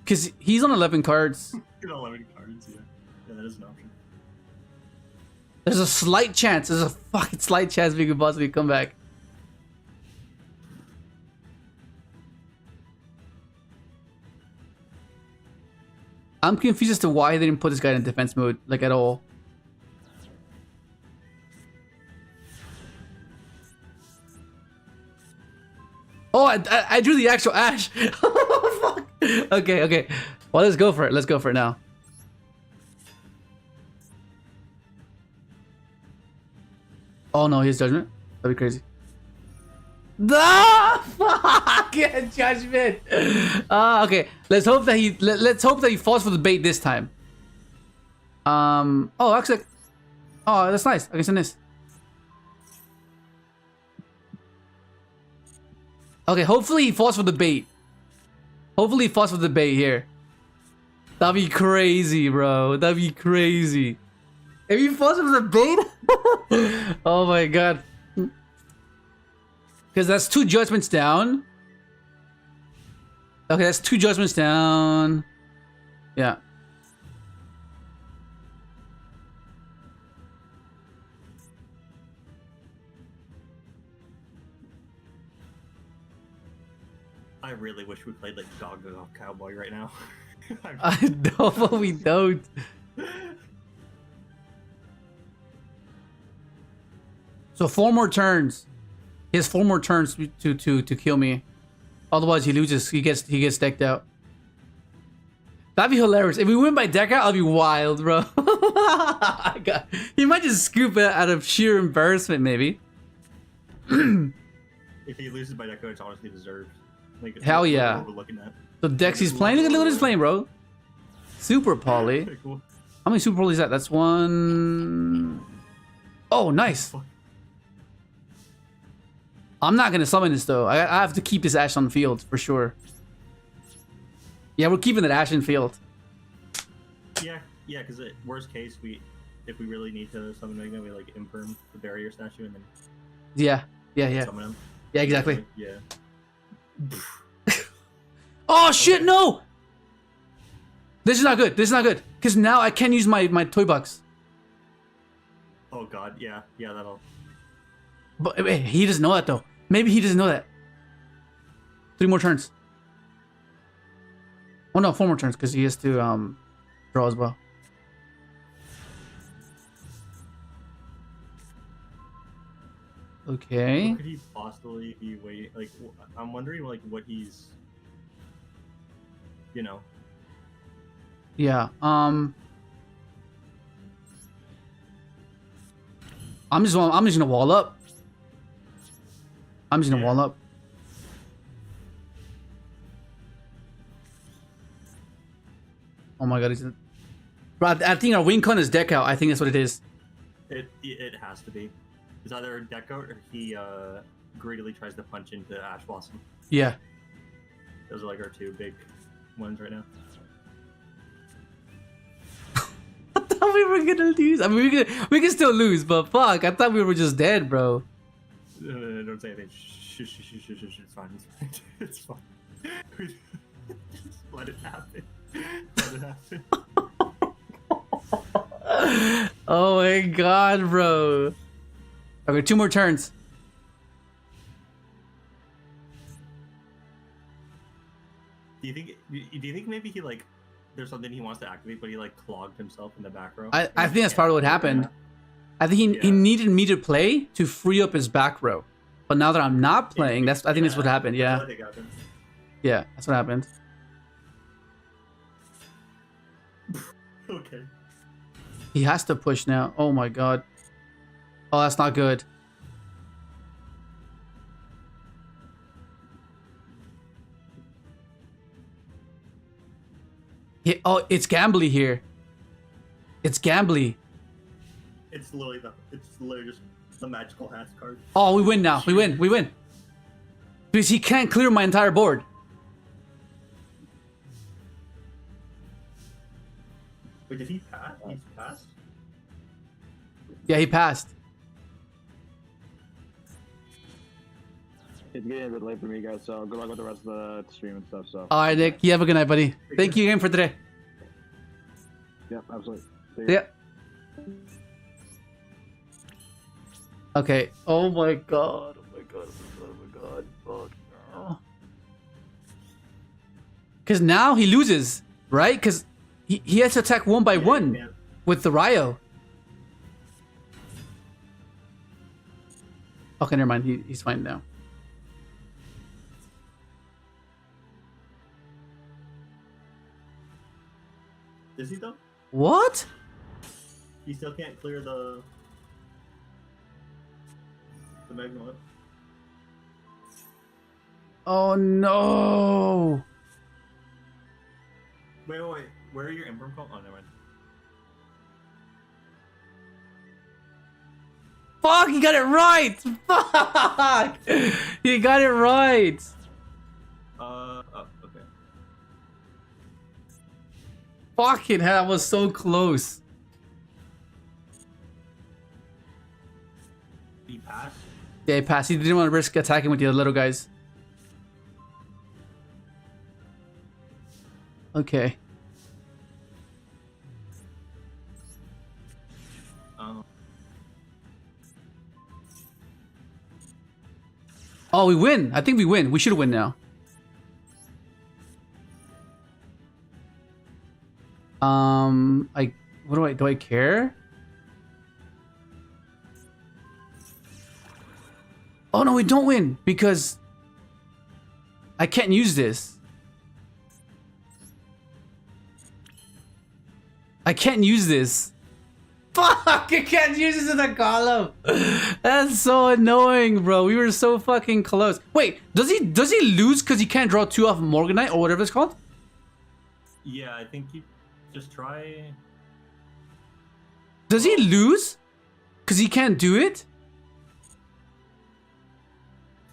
because he's on 11 cards. Get 11 cards, yeah. Yeah, that is an option. There's a slight chance. There's a fucking slight chance we could possibly come back. I'm confused as to why they didn't put this guy in defense mode, like at all. Oh, I drew the actual Ash. Oh, fuck. Okay. Well, let's go for it. Let's go for it now. Oh no, his judgment. That'd be crazy. The fuck judgment. Okay. Let's hope that let's hope that he falls for the bait this time. Oh, actually, oh, that's nice. I can send this. Okay, hopefully he falls for the bait. Hopefully he falls for the bait here. That'd be crazy, bro. That'd be crazy. If he falls for the bait, oh my god. Because that's 2 judgments down. Okay, that's 2 judgments down. Yeah. I really wish we played like Dog Dog Cowboy right now. I know, but we don't. So 4 more turns. He has 4 more turns to kill me. Otherwise, he loses. He gets decked out. That'd be hilarious. If we win by deck out, that'd be wild, bro. God. He might just scoop it out of sheer embarrassment, maybe. If he loses by deck out, it's honestly deserved. Like, hell yeah. What we're looking at. The decks he's playing. Look at what he's playing, bro. Super Poly. Cool. How many Super Polys is that? That's 1. Oh, nice. I'm not gonna summon this though. I have to keep this Ash on field for sure. Yeah, we're keeping that Ash in field. Yeah, because worst case, if we really need to summon Magna, we like imperm the barrier statue and then Yeah. summon him. Yeah, exactly. Yeah. Oh shit, no! This is not good. This is not good. Because now I can't use my TOYBOX. Oh god, yeah, that'll. But wait, he doesn't know that though. Maybe he doesn't know that. 3 more turns. Oh no, 4 more turns because he has to draw as well. Okay. What could he possibly be waiting? Like, I'm wondering like what he's, you know. Yeah. I'm just gonna wall up. I'm just gonna wall up. Oh my god, he's. Bro, I think our wing con is deck out. I think that's what it is. It has to be. It's either deck out or he greedily tries to punch into Ash Blossom. Yeah. Those are like our 2 big ones right now. I thought we were gonna lose. I mean, we can still lose, but fuck, I thought we were just dead, bro. No, don't say anything. Shh, it's fine. It's fine. Just let it happen. Let it happen. Oh my god, bro. Okay, 2 more turns. Do you think maybe he like there's something he wants to activate, but he like clogged himself in the back row? I think that's probably what happened. I think he needed me to play to free up his back row. But now that I'm not playing, I think that's what happened. Yeah. Yeah, that's what happened. Okay. He has to push now. Oh my god. Oh, that's not good. Oh, it's Gambly here. It's Gambly. It's literally just the magical hats card. Oh, we win now. We win. Because he can't clear my entire board. Wait, did he pass? He's passed? Yeah, he passed. It's getting a bit late for me, guys, so good luck with the rest of the stream and stuff. So. Alright, Nick. You have a good night, buddy. Thank you again for today. Yep, absolutely. Yeah. Okay. Oh my god. Oh my god. Oh my god. Fuck. Oh. Because now he loses, right? Because he has to attack 1 by 1 with the Ryo. Okay, never mind. He's fine now. Is he though? What? He still can't clear the Magma. Oh no! Wait. Where are your Emperor called? Oh, never mind. Fuck! You got it right! Fuck! You got it right! Oh, okay. Fucking hell, that was so close. He passed? Yeah, he passed. He didn't want to risk attacking with the little guys. Okay. Oh, we win. I think we win. We should win now. What do I care? Oh no, we don't win because I can't use this. I can't use this. Fuck! I can't use this in the column. That's so annoying, bro. We were so fucking close. Wait, does he lose because he can't draw 2 off Morganite or whatever it's called? Yeah, I think you just try. Does he lose because he can't do it?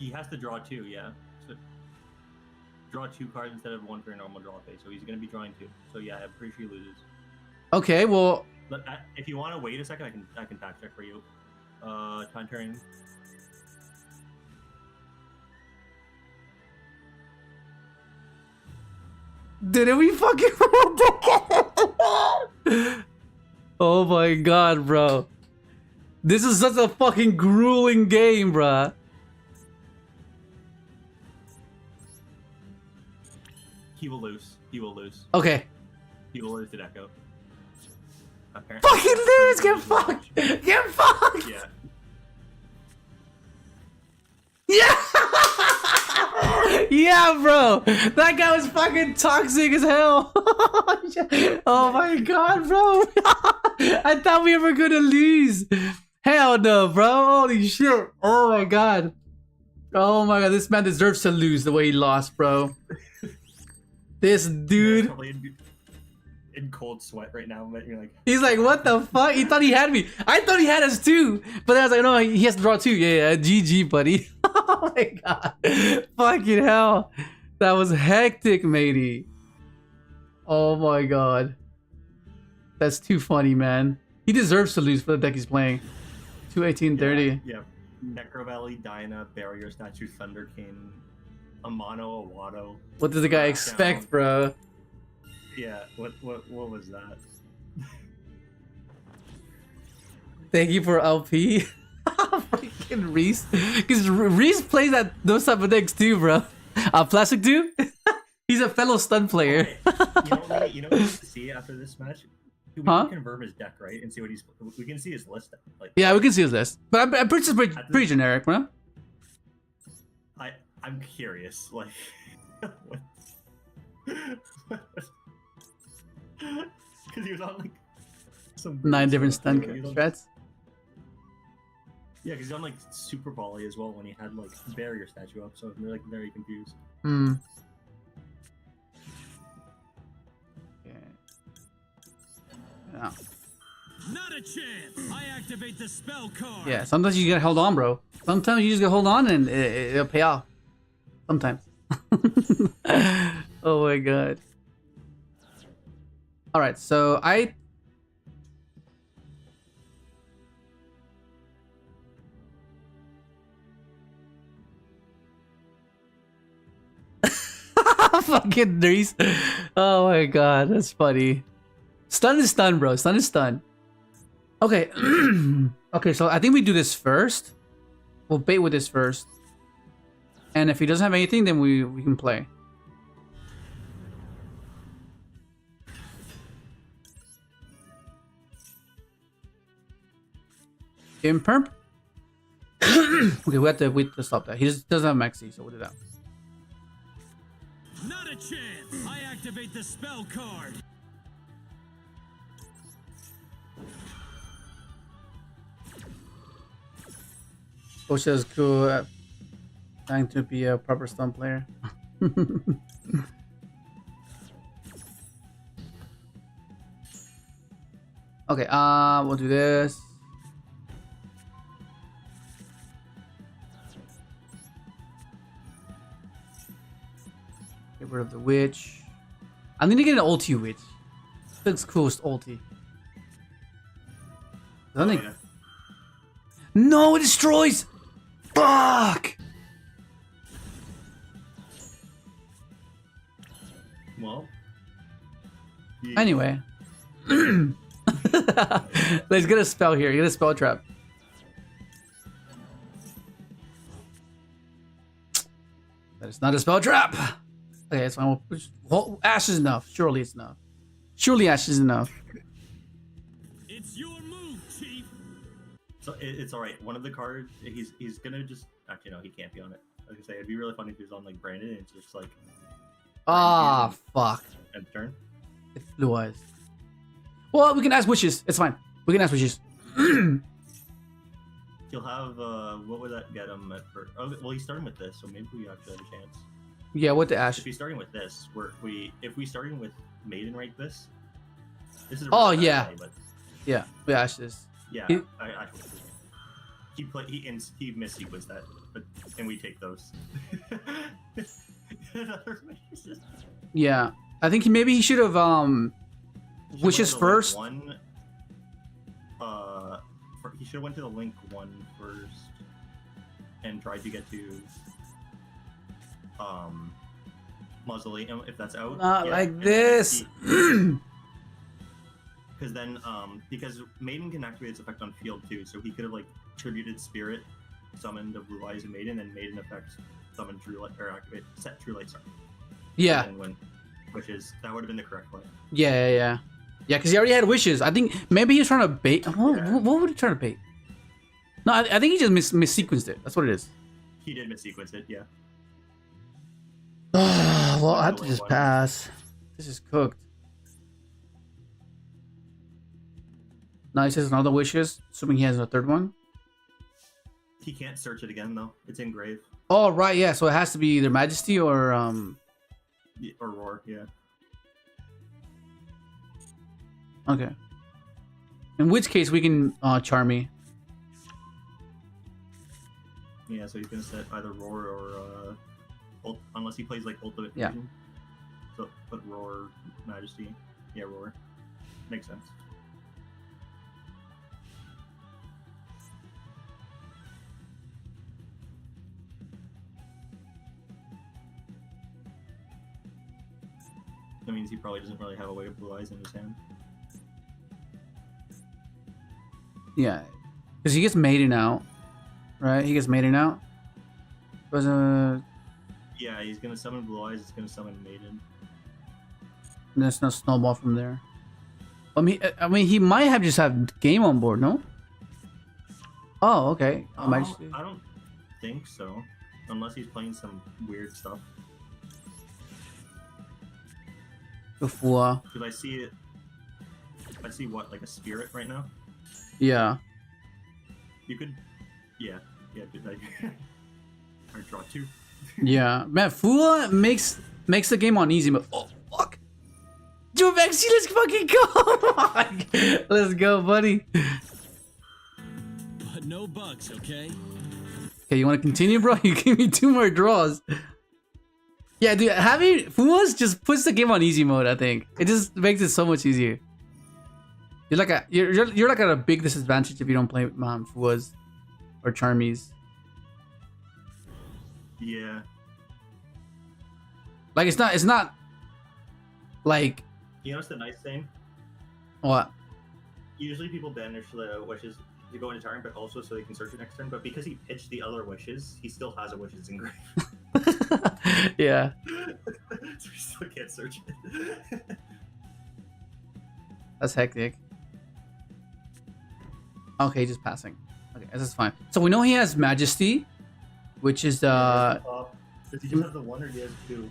He has to draw 2, yeah. So draw 2 cards instead of 1 for your normal draw phase. So he's gonna be drawing 2. So yeah, I'm pretty sure he loses. Okay, well. But if you want to wait a second, I can fact check for you. Time turn. Didn't we fucking? Oh my god, bro. This is such a fucking grueling game, bruh. He will lose. He will lose. Okay. He will lose to Deco. Apparently. Fucking lose! Get fucked! Get fucked! Yeah. Yeah! Yeah, bro! That guy was fucking toxic as hell! Oh my god, bro! I thought we were gonna lose! Hell no, bro! Holy shit! Oh my god! Oh my god, this man deserves to lose the way he lost, bro. This dude... in cold sweat right now, but you're like... He's like, what the fuck? He thought he had me. I thought he had us too. But then I was like, no, he has to draw 2. Yeah, GG, buddy. Oh my god. Fucking hell. That was hectic, matey. Oh my god. That's too funny, man. He deserves to lose for the deck he's playing. 2/18/30. Yeah. Necro Valley, Dinah, Barrier Statue, Thunder King, Amano, Awado. What does the guy expect, bro? Yeah, what was that? Thank you for LP. Freaking Reese. Because Reese plays those type of decks too, bro. Plastic dude? He's a fellow stun player. Okay. You know what we need to see after this match? We can confirm his deck, right? And see what we can see his list. Like, yeah, we can see his list. But I'm pretty generic, bro. I'm curious, like what? Because he was on like some 9 different stun strats. Yeah, because he's on like super volley as well when he had like barrier statue up, so they're like very confused. Hmm. Yeah. Not a chance. I activate the spell card. Yeah, sometimes you gotta hold on, bro. Sometimes you just gotta hold on and it'll pay off. Sometimes. Oh my god. Alright, so I... Fucking Reese. Oh my god, that's funny. Stun is stun, bro. Stun is stun. Okay. Okay, so I think we do this first. We'll bait with this first. And if he doesn't have anything, then we can play. Imperm? Okay, we have to stop that. He just doesn't have maxi, so we'll do that. Not a chance. I activate the spell card. Which is cool. Trying to be a proper stun player. Okay, we'll do this. Get rid of the witch. I'm gonna get an ulti witch. Looks coolest ulti. Yeah. No, it destroys! Fuck! Well. Anyway. Let's get a spell here. Get a spell trap. That is not a spell trap. Okay, it's fine. Well, Ash is enough. Surely it's enough. Surely Ash is enough. It's your move, Chief. So it's all right. One of the cards, he's gonna just actually no, he can't be on it. I was gonna say it'd be really funny if he was on like Brandon and it's just like Ah, fuck. end turn. It's blue eyes. Well, we can ask wishes. It's fine. We can ask wishes. He'll have what would that get him at first? Oh, well, he's starting with this, so maybe we actually have a chance. Yeah, what the Ash? If he's starting with this, if we starting with Maiden right this is a Oh, really bad yeah. play, but Yeah, we Ash this. yeah, He- he missequenced that, but and we take those. Yeah, I think maybe he should have wishes first. He should have went to the link one first and tried to get to mausoleum if that's out. Not Yeah, like and this. Because then because Maiden can activate its effect on field too, so he could have like tributed Spirit, summoned a Blue Eyes and Maiden, and Maiden effect summon True Light or activate set True Light Star. Yeah. And when wishes, that would have been the correct play. Yeah, because he already had wishes. I think maybe he's trying to bait. What would he try to bait? No, I think he just missequenced it. That's what it is. He did missequence it, yeah. Well, I have to just pass. This is cooked. Now he says another wishes, assuming he has a third one. He can't search it again though. It's engraved. Oh right, yeah. So it has to be either Majesty or Or Roar, yeah. Okay. In which case we can Charmy. Yeah, so he's gonna set either Roar or unless he plays like Ultimate Yeah. Fusion. So put Roar, Majesty. Yeah, Roar. Makes sense. That means he probably doesn't really have a way of Blue Eyes in his hand. Yeah, because he gets Maiden out, right? He gets Maiden out. Was Yeah, he's gonna summon Blue Eyes. It's gonna summon Maiden. there's no snowball from there. I mean, he might have just have game on board, no? Oh, okay. Majesty. I don't think so, unless he's playing some weird stuff. Before. Because I see it. I see what, like a spirit right now. Yeah. You could, yeah, good idea. Or draw two. Yeah, man, Fua makes the game on easy mode. Oh fuck, dude, Maxi, let's fucking go! Come on. Let's go, buddy. But no bugs, okay? Okay, you want to continue, bro? You give me 2 more draws. Yeah, dude, having Fua's just puts the game on easy mode. I think it just makes it so much easier. You're like you're like at a big disadvantage if you don't play Fua's or Charmies. Yeah. Like it's not like You know what's the nice thing? what? Usually people banish the wishes to go into turn, but also so they can search it next turn. But because he pitched the other wishes, he still has a wishes engraved. Yeah. So he still can't search it. That's hectic. Okay, just passing. Okay, this is fine. So we know he has Majesty, which is Does he just have the one or he has two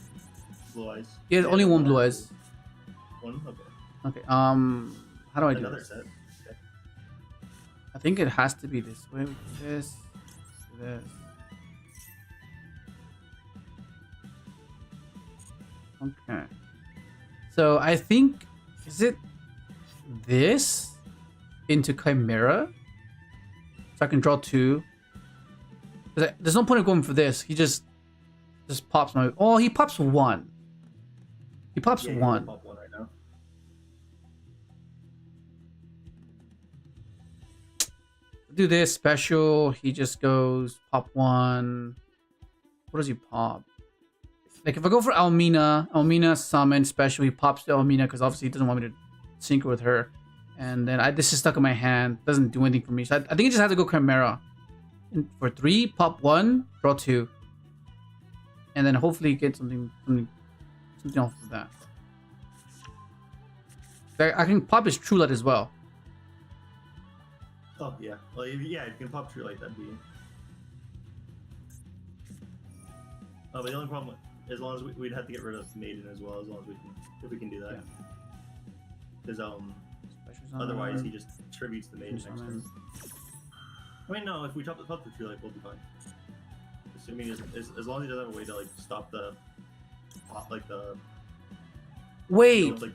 Blue Eyes? he has only one Blue Eyes. One? Okay. Okay, how do I do Another this? set. Okay. I think it has to be this way. This, this. Okay. So I think, is it this into Chimera? So I can draw 2. There's no point in going for this. He just pops my. Oh, he pops 1. He pops Yeah, 1. Pop 1 right now. Do this special. He just goes pop 1. What does he pop? Like if I go for Almina summon special, he pops the Almina because obviously he doesn't want me to sync with her. And then this is stuck in my hand. Doesn't do anything for me. So I think I just have to go Chimera. And for 3, pop 1, draw 2. And then hopefully get something off of that. I can pop his True Light as well. Oh yeah. Well, yeah, you can pop True Light. That'd be. Oh, but the only problem, as long as we'd have to get rid of Maiden as well, as long as we can, if we can do that. Because otherwise he just tributes the Maiden next turn. I mean, no, if we pop the True Light, we'll be fine. Assuming as long as he doesn't have a way to like stop the, like the. Wait. Like,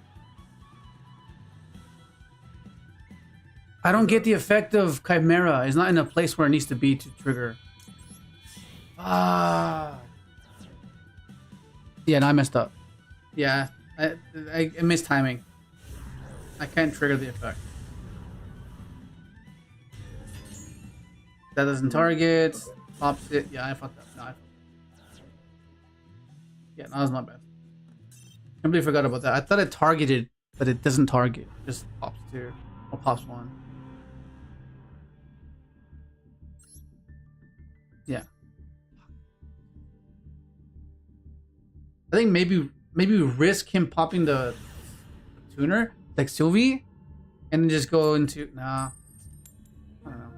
I don't get the effect of Chimera. It's not in a place where it needs to be to trigger. Ah. Yeah, no, I messed up. Yeah, I missed timing. I can't trigger the effect. That doesn't target. Pops it. Yeah, I fucked up. No, I fucked up. Yeah, no, that was not bad. I completely forgot about that. I thought it targeted, but it doesn't target. It just pops 2 or pops 1. Yeah. I think maybe we risk him popping the tuner like Sylvie, and then just go into nah. I don't know.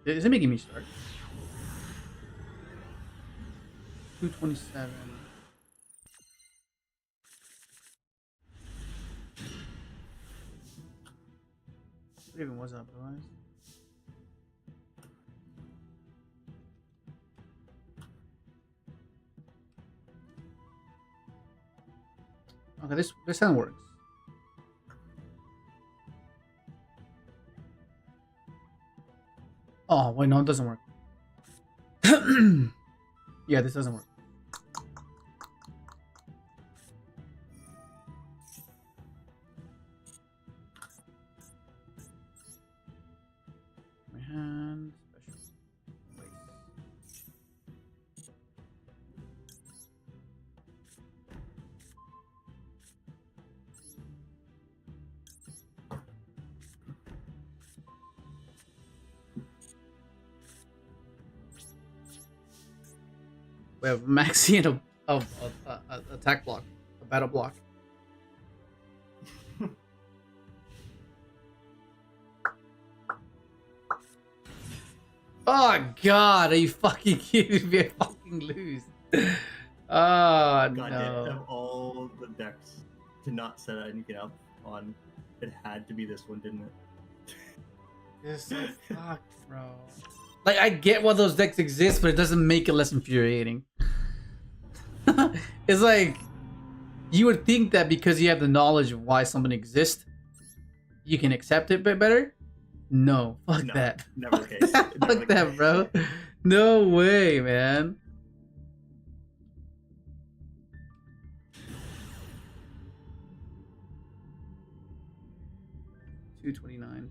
Is it making me start? 227. What even was that, boys? Okay, this sound works. Oh wait, no, it doesn't work. Yeah, this doesn't work. My hand special. Wait. We have Maxi and a attack block, a battle block. Oh God, are you fucking kidding me? I fucking lose. Oh God no. damn, of all the decks to not set anything up on, it had to be this one, didn't it? This is so fucked, bro. Like, I get why those decks exist, but it doesn't make it less infuriating. It's like, you would think that because you have the knowledge of why someone exists, you can accept it a bit better. No, fuck No, that. never the case. Fuck Never the that, case. bro. No way, man. $229.50.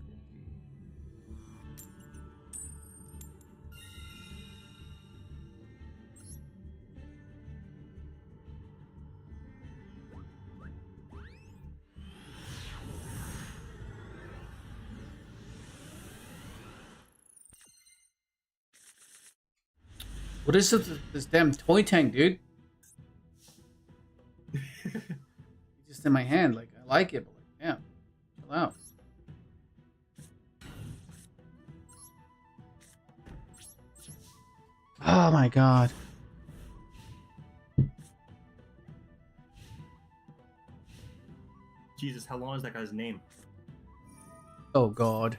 What is this damn toy tank, dude? It's just in my hand. Like, I like it, but like, damn, chill out. Oh my God. Jesus, how long is that guy's name? Oh God.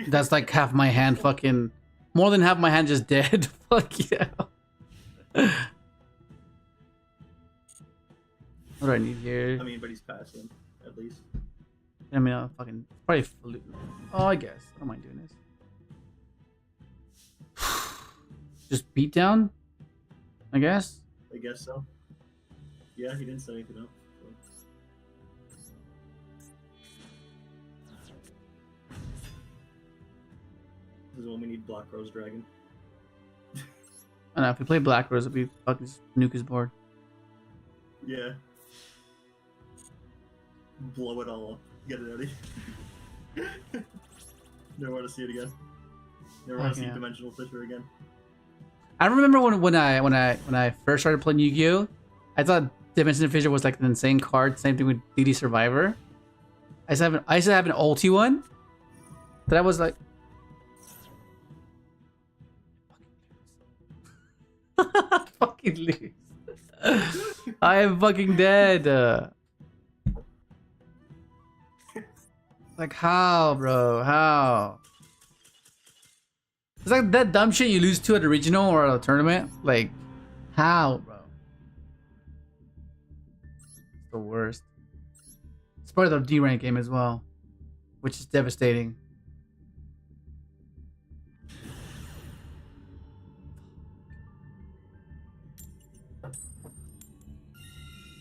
That's like half my hand fucking More than half my hand just dead. Fuck yeah. What do I need here? I mean, but he's passing, at least. I mean, I'll fucking probably flute. Oh, I guess. I don't mind doing this. Just beat down? I guess? I guess so. Yeah, he didn't set anything up. So. This is when we need Black Rose Dragon. I don't know, if we play Black Rose, it'll be fucking nuke his board. Yeah. Blow it all up. Get it ready. Never want to see it again. Never want to see Dimensional Fissure again. I remember when I first started playing Yu-Gi-Oh! I thought Dimensional Fissure was like an insane card. Same thing with DD Survivor. I used to have an ulti one. But I was like, fucking lose. I am fucking dead. Like how, bro? How? It's like that dumb shit you lose to at a regional or a tournament. Like, how, bro? It's the worst. It's part of the D rank game as well, which is devastating.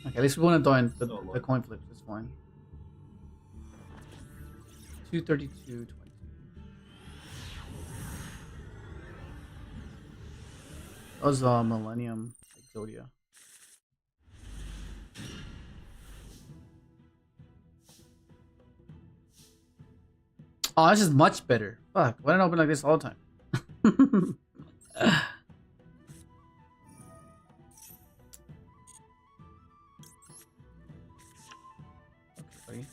Okay, at least we want to join the coin flips. It's fine. 232.20. That was Millennium EXODIA. Oh, this is much better. Fuck, why don't I open like this all the time? Okay,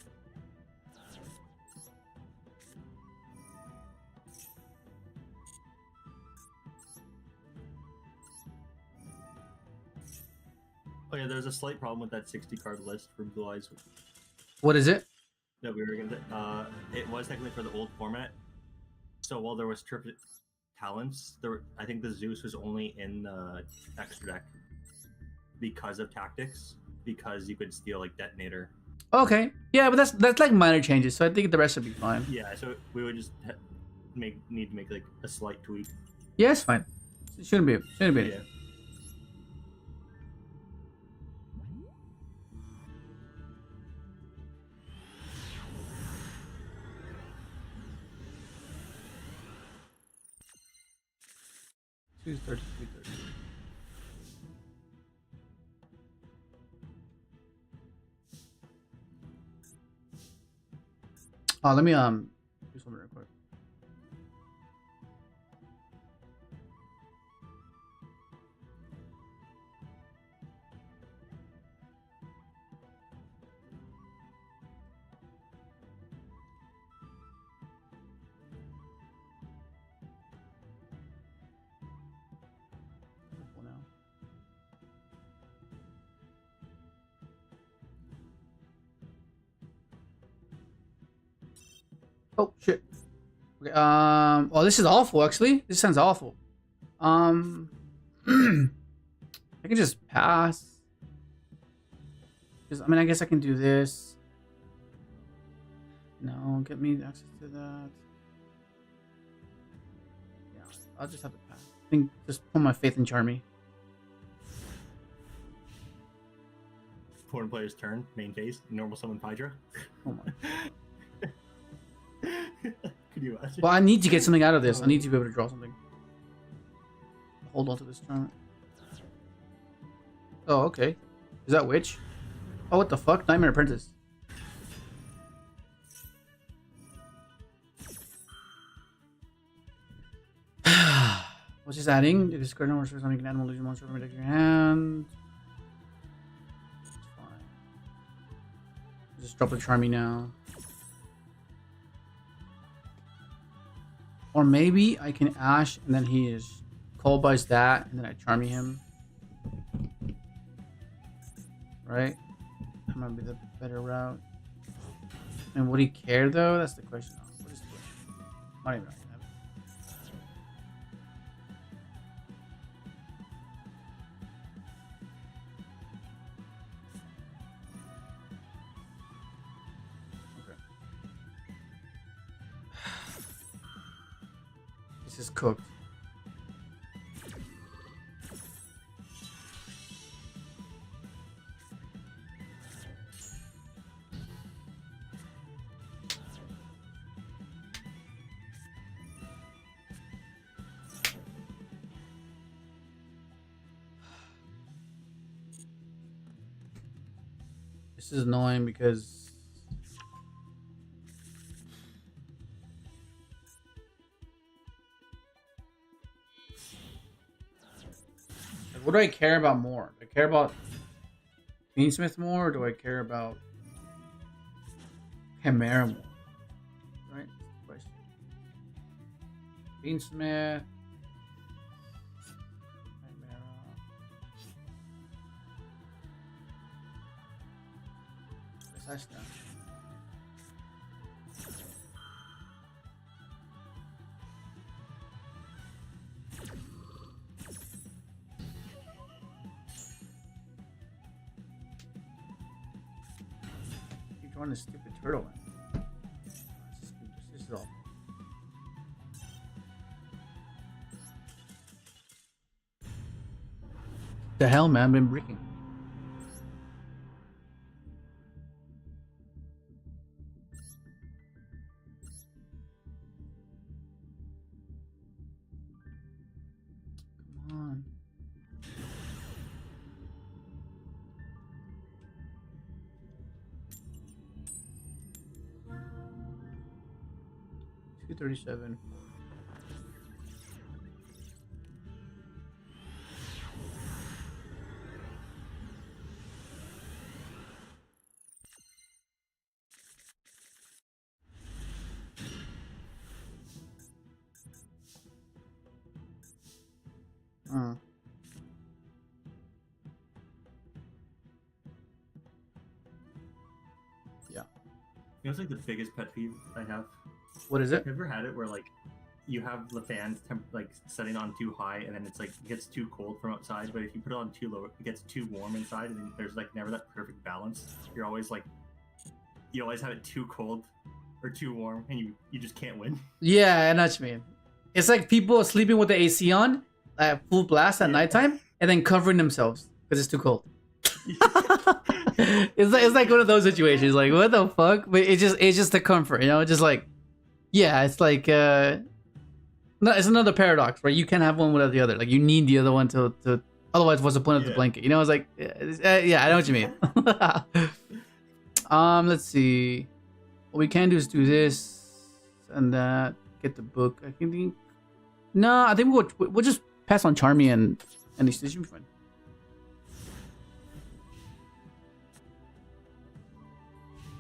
Oh yeah, there's a slight problem with that 60 card list for Blue Eyes what is it? that we were gonna. It was technically for the old format. So while there was triplet talents, I think the Zeus was only in the extra deck because of tactics, because you could steal like detonator. Okay, yeah, but that's like minor changes, so I think the rest would be fine. Yeah, so we would just need to make like a slight tweak. Yeah, it's fine. It shouldn't be. Yeah. Oh, let me do something real quick. Oh shit. Okay, well, this is awful actually. This sounds awful. I can just pass. I mean, I guess I can do this. No, get me access to that. Yeah, I'll just have to pass. I think just put my faith in Charmy. Foreign player's turn, main phase, normal summon Hydra. Oh my. Could you imagine? Well, I need to get something out of this. I need to be able to draw something. Hold on to this tournament. Oh, okay. Is that Witch? Oh, what the fuck? Nightmare Apprentice. What's this adding? If you discard no more source, you can add an illusion monster from your deck to your hand. It's fine. Just drop a Charmy now. Or maybe I can Ash and then he is Cold buys that and then I Charmy him. Right? That might be the better route. And would he care though? That's the question. What is the question? Not even is cooked. This is annoying because what do I care about more? Do I care about fiendsmith more, or do I care about Chimera more? Right? Question. Fiendsmith. Chimera. That's that. On this stupid turtle. This is all. The hell, man! I've been breaking. Come on. $237. Yeah. You know, it's like the biggest pet peeve I have. What is it? Have you ever had it where like you have the fans like setting on too high and then it's like it gets too cold from outside, but if you put it on too low, it gets too warm inside, and then there's like never that perfect balance. You're always like, you always have it too cold or too warm, and you just can't win. Yeah, I know what you mean. It's like people sleeping with the AC on at full blast at nighttime and then covering themselves because it's too cold. it's like one of those situations. Like, what the fuck? But it's just the comfort, you know. Just like, yeah, it's like no, it's another paradox, right? You can't have one without the other. Like, you need the other one to otherwise, what's the point of the blanket? You know, it's like, yeah, I know what you mean. Let's see. What we can do is do this and that. Get the book. I think. No, I think we'll just pass on Charmy and this should be fine.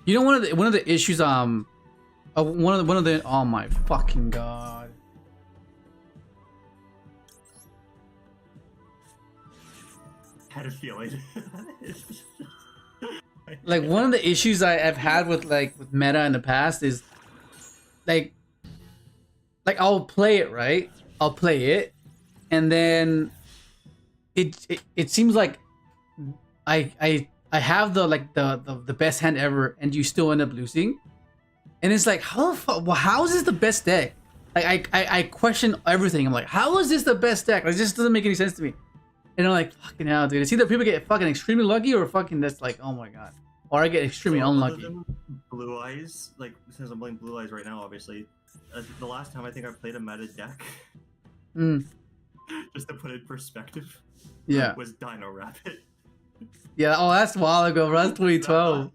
You know, one of the issues one of the oh my fucking god. Had a feeling. Like, one of the issues I've had with meta in the past is like I'll play it, right? I'll play it, and then it seems like I have the best hand ever, and you still end up losing, and it's like, how is this the best deck? Like, I question everything. I'm like, how is this the best deck? Like, it just doesn't make any sense to me. And I'm like, fucking hell, dude. It's either people get fucking extremely lucky or fucking that's like, oh my god. Or I get extremely unlucky. Blue Eyes, like, since I'm playing Blue Eyes right now, obviously, the last time I think I played a meta deck, just to put it in perspective, was Dino Rabbit. Yeah, oh, that's a while ago, bro. That's 2012.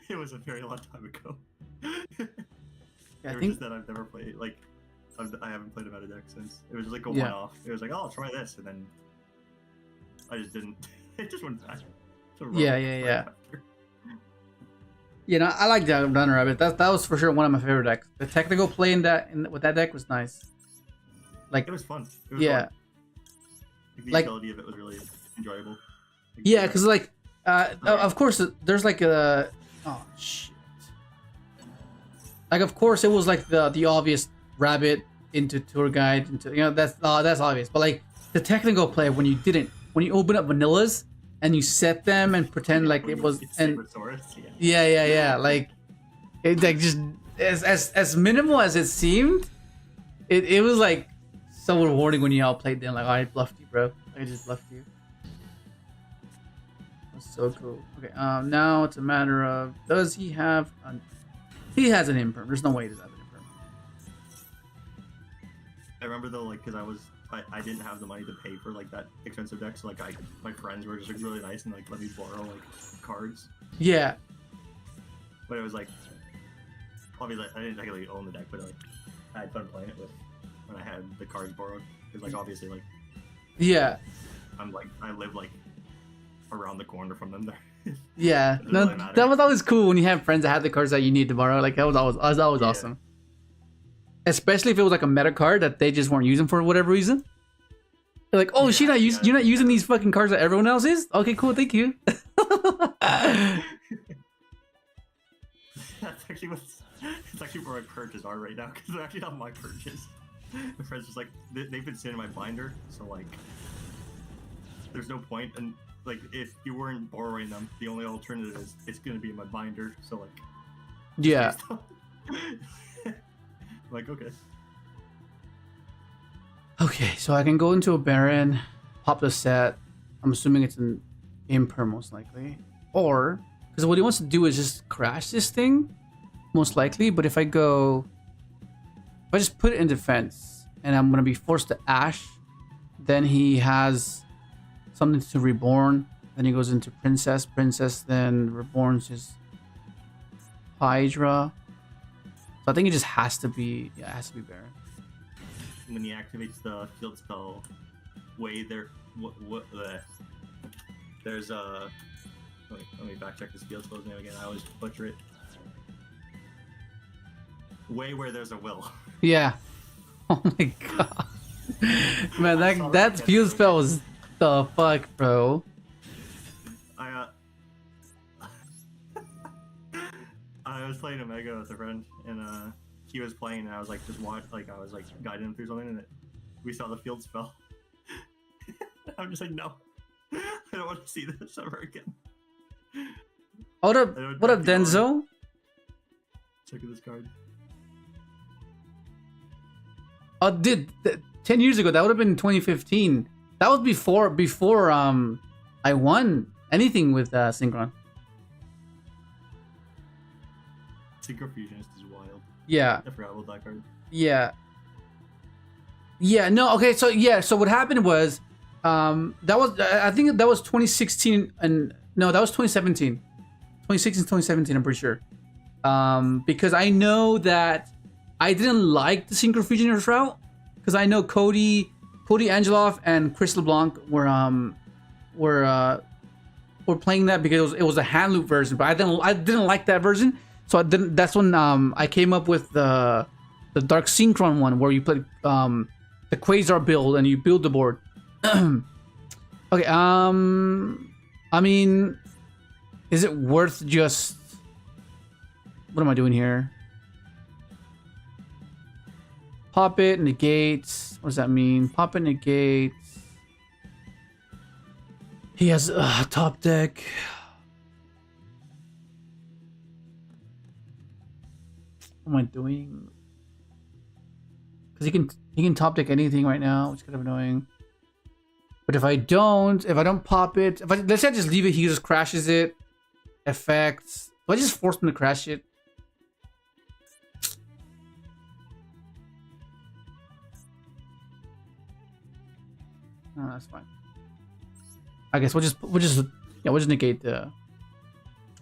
It was a very long time ago. Yeah, I think that I've never played, like, I haven't played a meta deck since. It was just like a one-off. It was like, oh, I'll try this, and then I just didn't. It just went back. Yeah. You know, I like Dino Rabbit. That was for sure one of my favorite decks. The technical play with that deck was nice. Like, it was fun. It was yeah. fun. The utility of it was really enjoyable. Yeah, because like, of course, there's like a oh shit. Like, of course, it was like the obvious rabbit into tour guide into, you know, that's obvious. But like the technical play when you open up vanillas and you set them and pretend like it was and yeah, like it like just as minimal as it seemed, it was like so rewarding when you all played them. Like, I bluffed you, bro. I just bluffed you. That's so cool. Okay, now it's a matter of, does he have an... He has an imperm. There's no way he doesn't have an imperm. I remember though, like, because I didn't have the money to pay for like that expensive deck, so like my friends were just like really nice and like let me borrow like cards. Yeah. But it was like, obviously I didn't technically own the deck, but like I had fun playing it with when I had the cards borrowed. Because like obviously like, yeah, I live like around the corner from them there. Yeah, no, really that was always cool when you have friends that had the cards that you need to borrow. Like, that was always awesome. Especially if it was like a meta card that they just weren't using for whatever reason. They're like, oh, you're not using these fucking cards that everyone else is? Okay, cool, thank you. That's actually it's actually where my purges are right now, because they're actually not my purges. My friends just like, they've been sitting in my binder, so like, there's no point, and like, if you weren't borrowing them, the only alternative is it's gonna be in my binder, so like... Yeah. Like, okay. Okay, so I can go into a Baron, pop the set. I'm assuming it's an Imper, most likely. Or, because what he wants to do is just crash this thing, most likely, but if I just put it in defense, and I'm going to be forced to Ash, then he has something to Reborn, then he goes into Princess, then Reborns his Hydra. So I think it just has to be, yeah, it has to be Baron. When he activates the field spell, there's a... Wait, let me back check this field spell's name again. I always butcher it. Way where there's a will. Yeah. Oh my god. Man, that field spell was the fuck, bro. I was playing Omega with a friend, and he was playing, and I was like, just watch, like, I was like guiding him through something, and we saw the field spell. I'm just like, no, I don't want to see this ever again. What up, Denzo? Check this card. Oh, dude, 10 years ago, that would have been 2015. That was before I won anything with Synchron. Synchrofusionist is wild. Yeah. I forgot about that card. Yeah. Yeah, no, okay, so yeah, so what happened was, I think that was 2016, and no, that was 2017. 2016, 2017, I'm pretty sure. Because I know that I didn't like the Synchrofusionist route, because I know Cody Angelov and Chris LeBlanc were playing that because it was a hand loop version, but I didn't like that version. So that's when I came up with the Dark Synchron one, where you play the Quasar build and you build the board. Okay, I mean, is it worth just... What am I doing here? Pop it, negates. What does that mean? Pop it, negates. He has top deck. What am I doing? Because he can top deck anything right now, which is kind of annoying. But if I don't pop it, let's say I just leave it, he just crashes it. Effects. Do I just force him to crash it? Oh, that's fine. I guess we'll just negate the,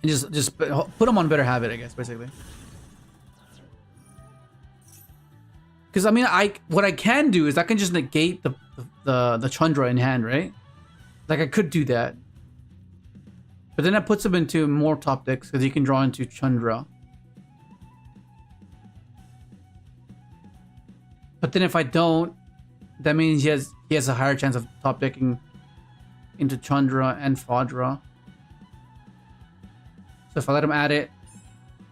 and just put him on better habit, I guess, basically. Because I mean, what I can do is I can just negate the Chandra in hand, right? Like, I could do that, but then that puts him into more top decks because he can draw into Chandra. But then if I don't, that means he has a higher chance of top decking into Chandra and Fadra. So if I let him add it,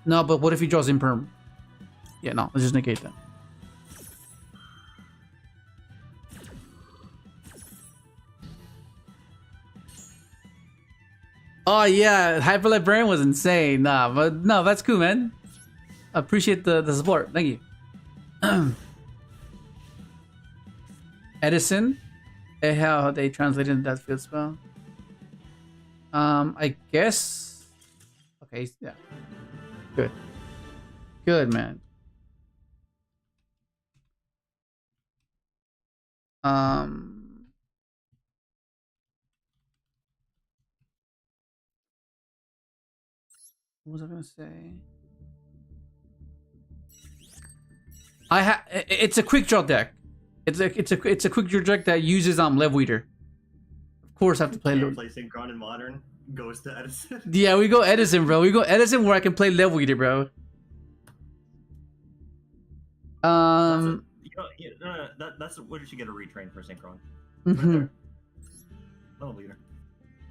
no. But what if he draws Imperm? Yeah, no. Let's just negate that. Oh yeah, Hyperlight Baron was insane. Nah, but no, that's cool, man. I appreciate the support. Thank you. Edison. How they translated that field spell. I guess. Okay, yeah. Good. Good, man. What was I gonna say? It's a quick draw deck. It's a quick draw deck that uses Lev Weeder. Of course, I have to play. Play Synchron in Modern goes to Edison. Yeah, we go Edison, bro. We go Edison where I can play Lev Weeder, bro. That's what you should get a retrain for Synchron. Mm-hmm. Right there. Level leader.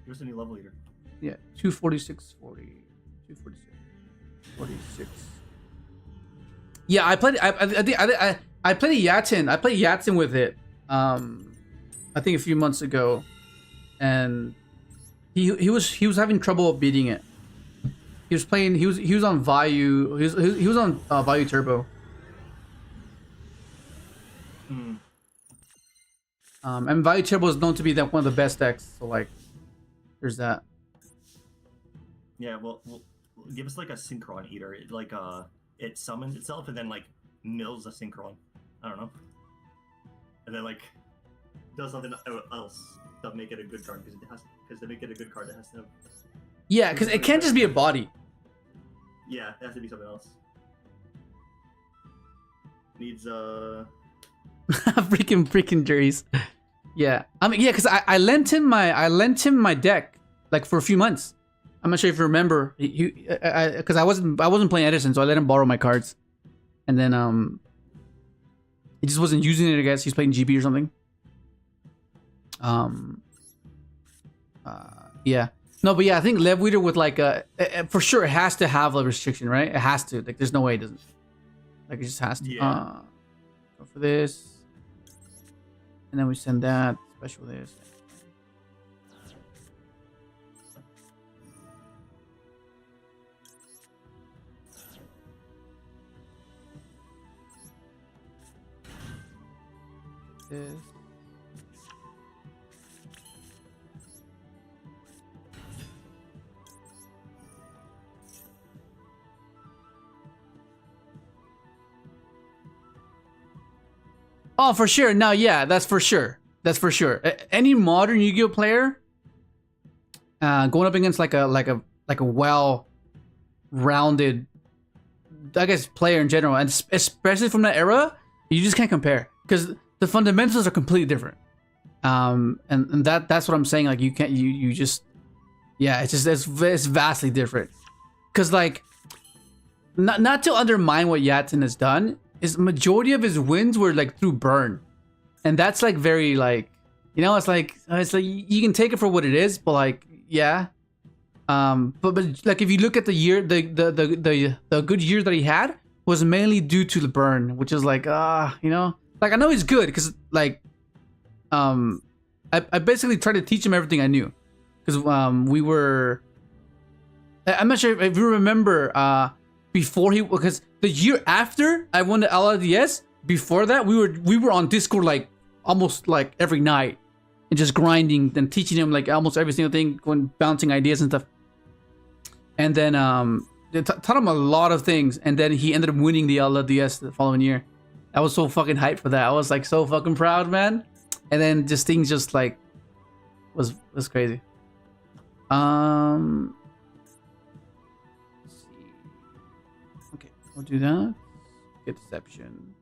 Here's a new level leader. Yeah, 246, 40, 246, 46. Yeah, I played. I played Yatin. I played Yatin with it. I think a few months ago, and he was having trouble beating it. He was playing. He was on Vayu. He was on Vayu Turbo. And Vayu Turbo is known to be one of the best decks. So like, there's that. Yeah, well, give us like a Synchron Eater. It summons itself and then like mills a Synchron. I don't know. And then like does something else to make it a good card because to make it a good card it has to have. Yeah, because it can't just be a body. Yeah, it has to be something else. Needs freaking juries. Yeah, I mean, yeah, because I lent him my deck like for a few months. I'm not sure if you remember, because I wasn't playing Edison, so I let him borrow my cards, and then he just wasn't using it. I guess he's playing GB or something. Yeah, no, but yeah, I think Lev Weeder with like for sure it has to have a restriction, right? It has to. Like, there's no way it doesn't. Like, it just has to. Yeah. Go for this. And then we send that. Special this. This. Oh, for sure. No, yeah, that's for sure. That's for sure. Any modern Yu-Gi-Oh player going up against like a well-rounded, I guess, player in general, and especially from that era, you just can't compare because the fundamentals are completely different. And that's what I'm saying. Like, you can't, you just, yeah, it's vastly different. Because like, not to undermine what Yatin has done, is majority of his wins were like through burn, and that's like very like, you know, it's like you can take it for what it is, but like, yeah, but like if you look at the year, the good year that he had was mainly due to the burn, which is like, you know, like I know he's good because like, I basically tried to teach him everything I knew, because we were, I'm not sure if you remember, before because the year after I won the LRDS, before that we were on Discord like almost like every night and just grinding and teaching him like almost every single thing, going bouncing ideas and stuff. And then they taught him a lot of things, and then he ended up winning the LRDS the following year. I was so fucking hyped for that. I was like so fucking proud, man. And then just things just like was crazy. We'll do that. Get deception.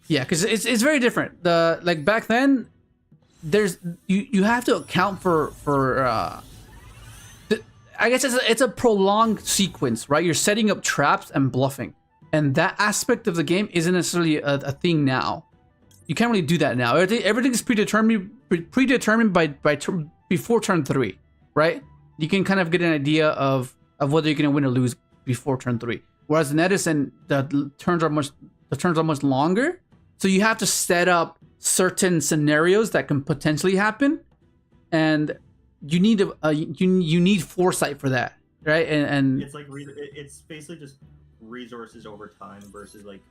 Yeah, because it's very different. The like back then, there's you have to account for I guess it's a prolonged sequence, right? You're setting up traps and bluffing, and that aspect of the game isn't necessarily a thing now. You can't really do that now. Everything's predetermined by before turn 3, right? You can kind of get an idea of whether you're gonna win or lose before turn 3. Whereas in Edison, the turns are much longer, so you have to set up certain scenarios that can potentially happen, and you need you need foresight for that, right? And it's like it's basically just resources over time versus like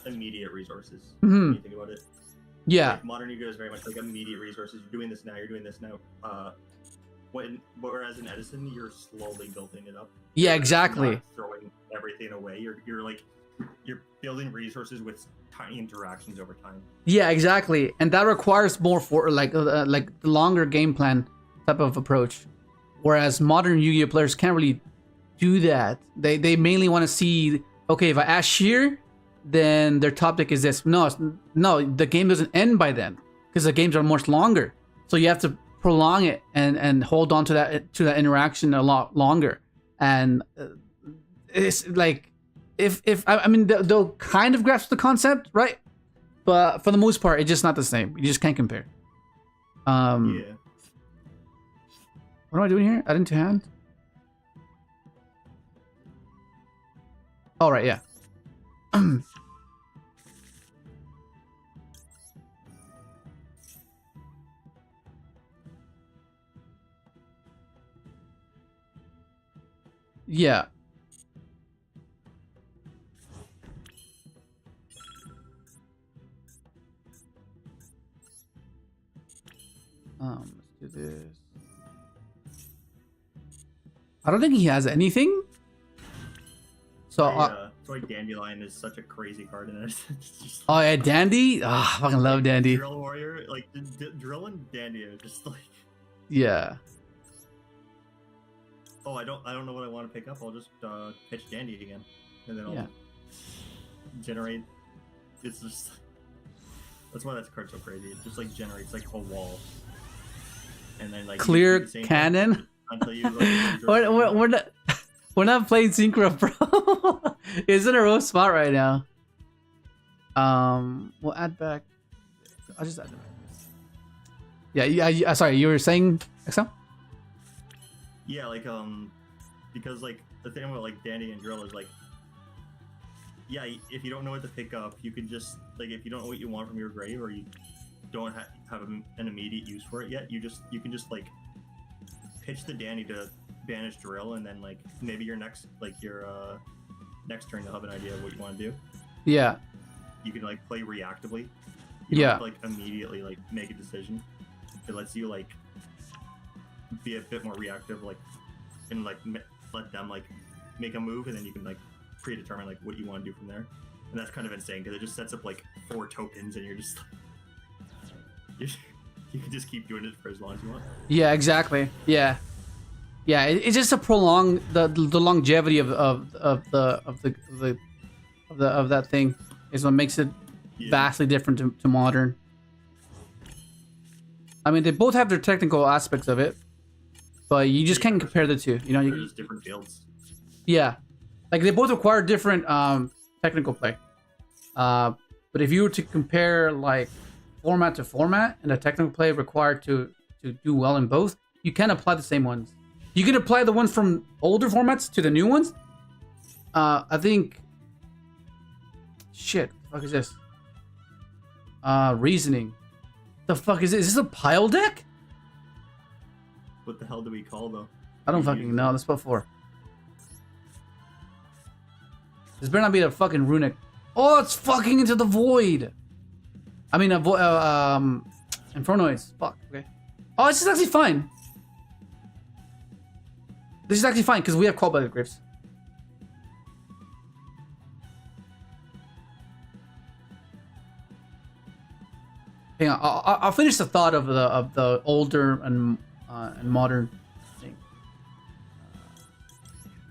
immediate resources. Mhm. When you think about it. Yeah. Like, modern Yu-Gi-Oh is very much like immediate resources. You're doing this now. You're doing this now. Whereas in Edison, you're slowly building it up. Yeah, You're exactly. not throwing everything away. You're building resources with tiny interactions over time. Yeah, exactly. And that requires more for like the longer game plan type of approach. Whereas modern Yu-Gi-Oh players can't really do that. They mainly want to see, okay, if I ash here, then their top deck is this. No, the game doesn't end by then because the games are much longer. So you have to prolong it and hold on to that interaction a lot longer. And it's like I mean they'll kind of grasp the concept, right? But for the most part, it's just not the same. You just can't compare. Yeah. What am I doing here? Add into hand. All right, yeah. Yeah. Let's do this. I don't think he has anything. So, Toy Dandelion is such a crazy card in it. It's just, oh yeah, Dandy. Ah, I fucking love Dandy. Drill Warrior, like Drill and Dandy are just like. Yeah. Oh, I don't know what I want to pick up. I'll just pitch Dandy again, and then I'll generate. It's just that's why that card's so crazy. It just like generates like a wall, and then like clear cannon. Until you like. We're not playing Synchro, bro. It's in a rough spot right now. We'll add back. I'll just add them back. Yeah. Sorry, you were saying, Excel? Yeah, like because like the thing about like Dandy and Drill is like, yeah, if you don't know what to pick up, you can just like if you don't know what you want from your grave or you don't have an immediate use for it yet, you can just like pitch the Dandy to banish Drill, and then like maybe your next next turn you'll have an idea of what you want to do. Yeah. You can like play reactively. Yeah. You don't have to, like immediately like make a decision. It lets you like be a bit more reactive, like and like let them like make a move, and then you can like predetermine like what you want to do from there. And that's kind of insane because it just sets up like 4 tokens, and you're just you can just keep doing it for as long as you want. Yeah, exactly. Yeah. Yeah, it's just to prolong the longevity of that thing is what makes it vastly different to modern. I mean, they both have their technical aspects of it, but you just can't compare the two. You know, there's different builds. Yeah, like they both require different technical play. But if you were to compare like format to format and the technical play required to do well in both, you can apply the same ones. You can apply the ones from older formats to the new ones. I think. Shit, what the fuck is this? Reasoning. The fuck is this? Is this a pile deck? What the hell do we call though? I don't fucking know. That's before. This better not be a fucking runic. Oh, it's fucking into the void. I mean, Infernoids. Fuck. Okay. Oh, this is actually fine. This is actually fine because we have Cold-Blooded Graves. Hang on, I'll finish the thought of the older and modern thing.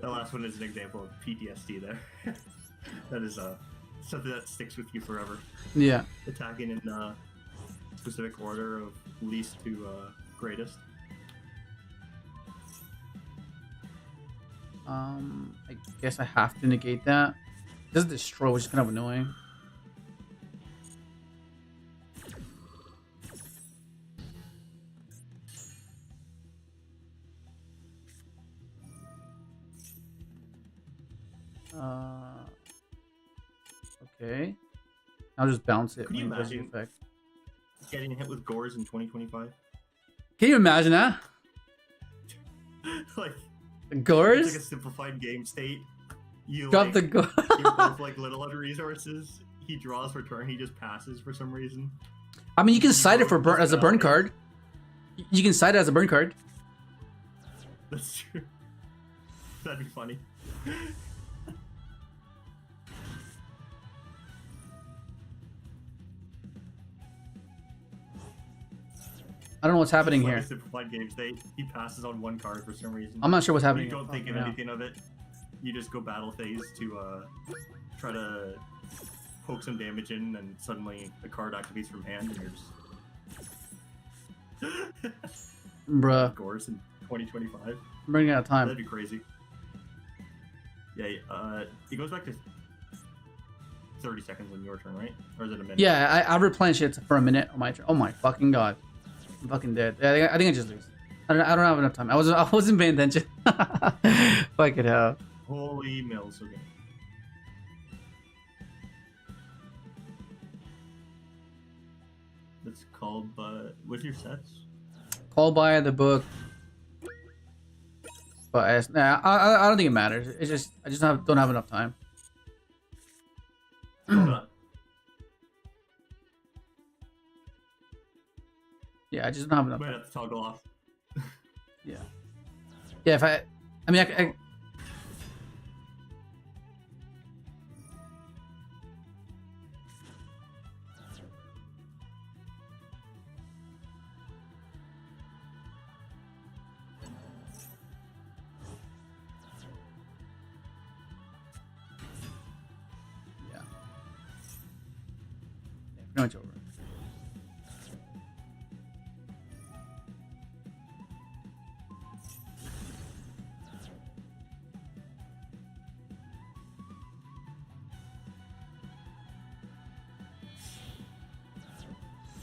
The last one is an example of PTSD there. That is something that sticks with you forever. Yeah. Attacking in specific order of least to greatest. I guess I have to negate that. It doesn't destroy, which is kind of annoying. Okay. I'll just bounce it. Can you when it does the imagine effect. getting hit with Gores in 2025? Can you imagine that? Like Gores? it's like a simplified game state. You Drop like, the go. you're both like little under resources. He draws for turn. He just passes for some reason. I mean, you can cite it for burn as a burn card. You can cite it as a burn card. That's true. That'd be funny. I don't know what's happening here. Simplified games. He passes on one card for some reason. I'm not sure what's happening. You don't think of anything of it. You just go battle phase to try to poke some damage in, and suddenly a card activates from hand, and you're just Bruh. Gorse in 2025. I'm running out of time. That'd be crazy. Yeah, it goes back to 30 seconds on your turn, right? Or is it a minute? Yeah, I replenish it for a minute on my turn. Oh my fucking god. I'm fucking dead. I think I just lose. I don't have enough time. I wasn't paying attention. Fucking hell. Holy mills, okay. That's called, with your sets? Call by the book. But I don't think it matters. It's just I just don't have enough time. Hold on. Yeah, I just don't have enough. Might have to toggle off. Yeah. Yeah, if I mean, I yeah. Pretty much over.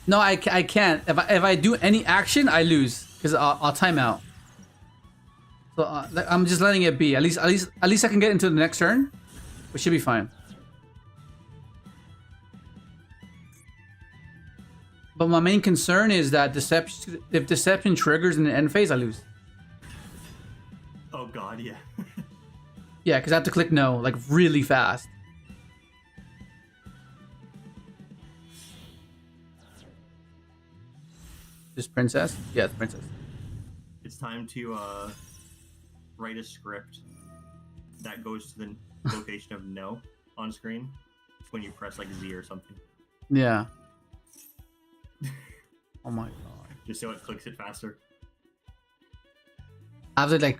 No, I can't. If I do any action, I lose because I'll time out. So I'm just letting it be. At least I can get into the next turn, which should be fine. But my main concern is that if deception triggers in the end phase, I lose. Oh god, yeah. Yeah, because I have to click no like really fast. This princess? Yeah, it's princess. It's time to write a script that goes to the location of no on screen when you press like Z or something. Yeah. Oh my god. Just so it clicks it faster. I have to like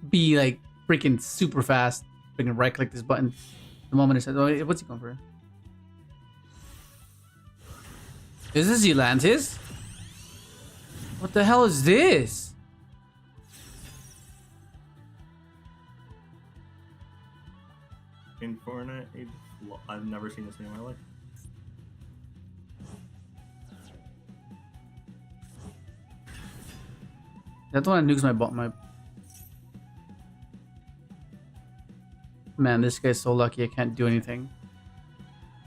be like freaking super fast. Freaking right click this button the moment it says, oh, what's he going for? Is this Atlantis? What the hell is this? Inferna, I've never seen this thing in my life. That's the one that nukes my Man, this guy's so lucky I can't do anything.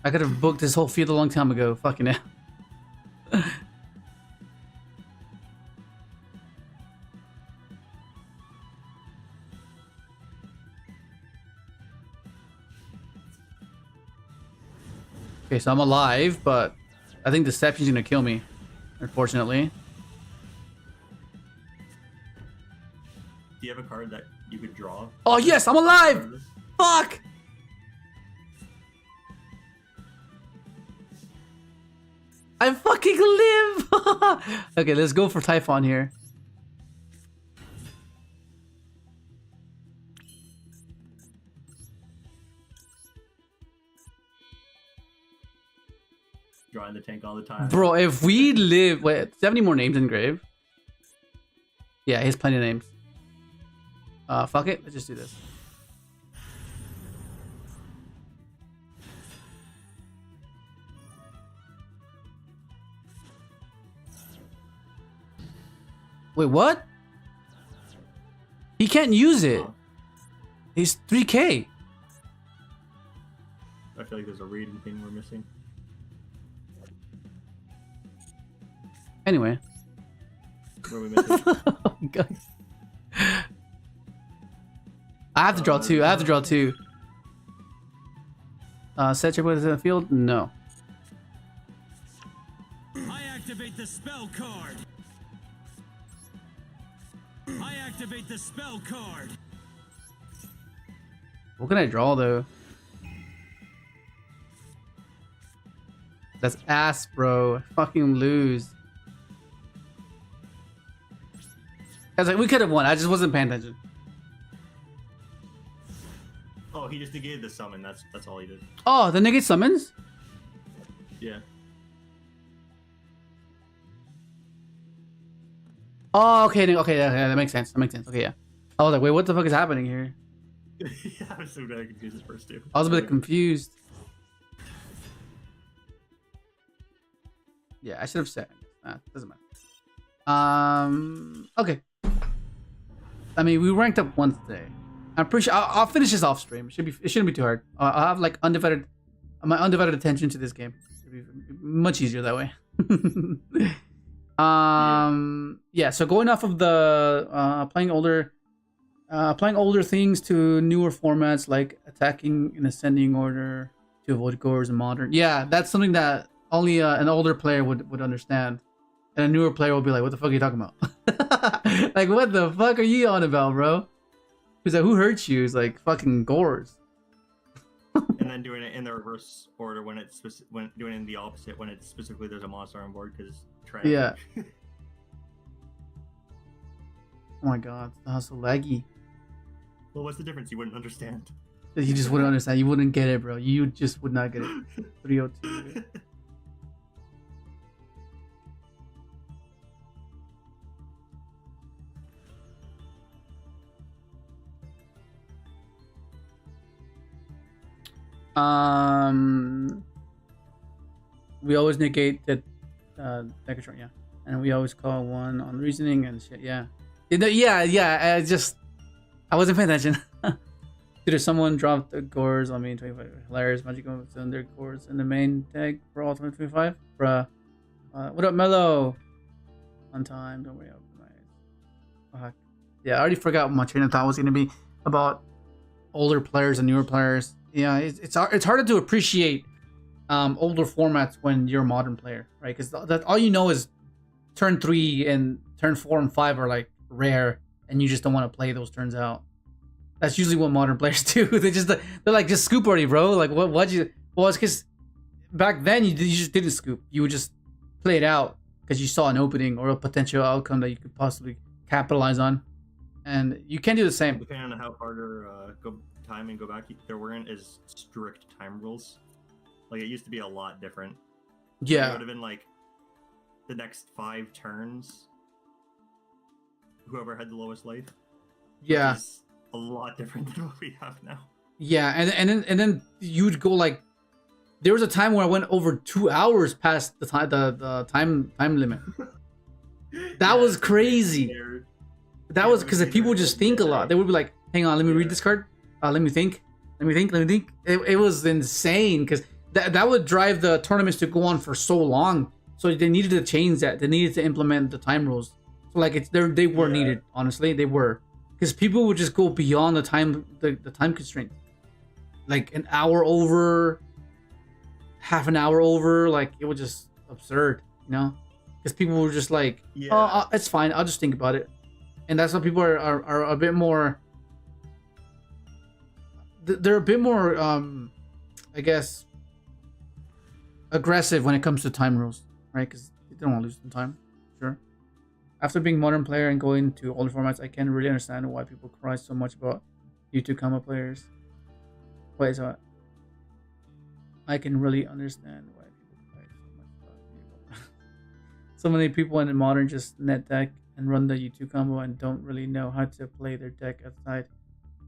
I could have booked this whole field a long time ago. Fucking hell. Okay, so I'm alive, but I think Deception's gonna kill me, unfortunately. Do you have a card that you could draw? Oh yes, I'm alive! Fuck! I fucking live! Okay, let's go for Typhon here. Drawing the tank all the time. Bro, if we live... Wait, do you have any more names in Grave? Yeah, he has plenty of names. Fuck it. Let's just do this. Wait, what? He can't use it. He's 3K. I feel like there's a reading thing we're missing. Anyway. What are we missing? Oh, God. I have to draw two. I have to draw two. set your players in the field? No. I activate the spell card. I activate the spell card. What can I draw though? That's ass, bro. I fucking lose. I was like, we could have won. I just wasn't paying attention. Oh, he just negated the summon. That's all he did. Oh, the negate summons? Yeah. Oh, okay, okay, yeah, that makes sense. That makes sense. Okay, yeah. I was like, wait, what the fuck is happening here? Yeah, I was so very confused at first too. I was a bit confused. Yeah, I should have said. Doesn't matter. Okay. I mean, we ranked up once today. I'm pretty sure I'll finish this off stream. It shouldn't be too hard. I'll have like my undivided attention to this game. It'll be much easier that way. Yeah. So going off of the playing older things to newer formats like attacking in ascending order to avoid gores and modern. Yeah, that's something that only an older player would understand, and a newer player will be like, "What the fuck are you talking about? Like, what the fuck are you on about, bro?" He's like, "Who hurt you?" It's like fucking gores. And then doing it in the reverse order when doing it in the opposite when it's specifically there's a monster on board because trash. Yeah. Oh my god, that's so laggy. Well, what's the difference? You wouldn't understand. You just wouldn't understand. You wouldn't get it, bro. You just would not get it. 302. We always negate the Megatron, yeah, and we always call one on reasoning and shit, yeah. Yeah. I wasn't paying attention. Did someone drop the gores on me in 25? Hilarious magic moves and their gores in the main tag for all 2025. Bruh. What up, Mello? On time, don't worry. Fuck. Yeah, I already forgot what my train of thought was gonna be about older players and newer players. Yeah, it's harder to appreciate older formats when you're a modern player, right? Because that all you know is turn 3 and turn 4 and 5 are like rare, and you just don't want to play those turns out. That's usually what modern players do. They're like, just scoop already, bro. Like what you? Well, it's because back then you just didn't scoop. You would just play it out because you saw an opening or a potential outcome that you could possibly capitalize on, and you can do the same. Depending on how far go time and go back there weren't as strict time rules. Like it used to be a lot different. Yeah. It would have been like the next 5 turns. Whoever had the lowest life. Yeah. Is a lot different than what we have now. Yeah, and then you'd go like, there was a time where I went over 2 hours past the time limit. That was crazy. That was because people just think a lot. They would be like, "Hang on, let me read this card. Let me think. It was insane because that would drive the tournaments to go on for so long. So they needed to change that. They needed to implement the time rules. So like they were needed. Honestly, they were, because people would just go beyond the time time constraint, like an hour over, half an hour over. Like it was just absurd, you know, because people were just like, "Oh, it's fine. I'll just think about it," and that's why people are a bit more. They're a bit more, I guess, aggressive when it comes to time rules, right? Because they don't want to lose some time. Sure. After being a modern player and going to older formats, I can't really understand why people cry so much about YouTube combo players. Wait, so I can really understand why people cry so much about YouTube. So many people in the modern just net deck and run the YouTube combo and don't really know how to play their deck outside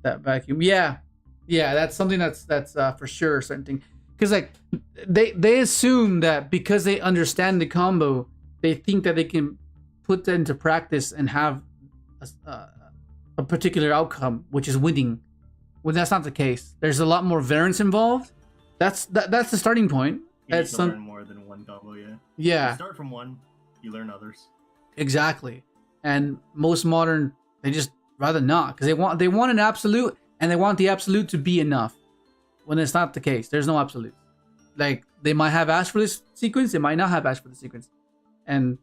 that vacuum. Yeah, that's something that's for sure a certain thing. Because like they assume that because they understand the combo, they think that they can put that into practice and have a particular outcome, which is winning. Well, that's not the case. There's a lot more variance involved. That's the starting point. You need to learn more than one combo, yeah. Yeah. You start from one, you learn others. Exactly. And most modern, they just rather not, because they want an absolute, and they want the absolute to be enough. when it's not the case. There's no absolute. Like, they might have asked for this sequence, they might not have asked for the sequence, and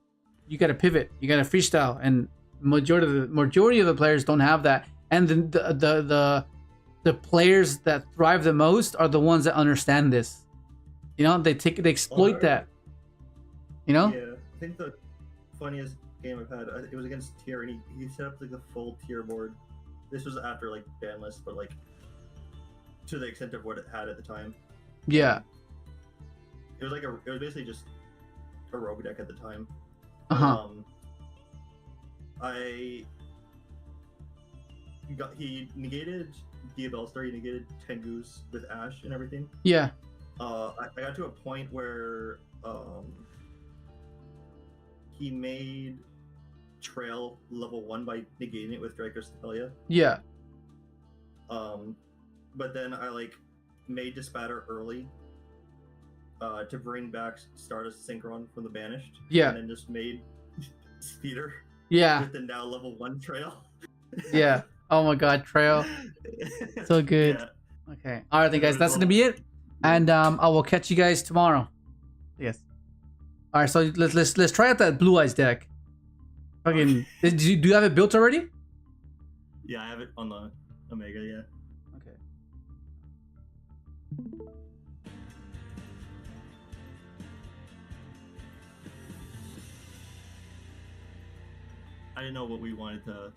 you gotta pivot, you gotta freestyle, and majority of the players don't have that. And the players that thrive the most are the ones that understand this. You know, they exploit that. You know? Yeah, I think the funniest game I've had, it was against Tier, and he set up like the full Tier board. This was after like ban list, but like to the extent of what it had at the time. Yeah. It was basically just a rogue deck at the time. He negated diabellstar, he negated Tengu's with Ash and everything. Yeah. I got to a point where he made Trail level 1 by negating it with Dracostelia. Yeah. But then I like made Dispatter early to bring back Stardust Synchron from the Banished. Yeah. And then just made Speeder. Yeah. With the now level 1 Trail. Yeah. Oh my god, Trail. So good. Yeah. Okay. Alright then guys, that's gonna be it. And I will catch you guys tomorrow. Yes. Alright, so let's try out that Blue Eyes deck. Fucking do you have it built already? Yeah, I have it on the Omega, yeah. Okay. I didn't know what we wanted to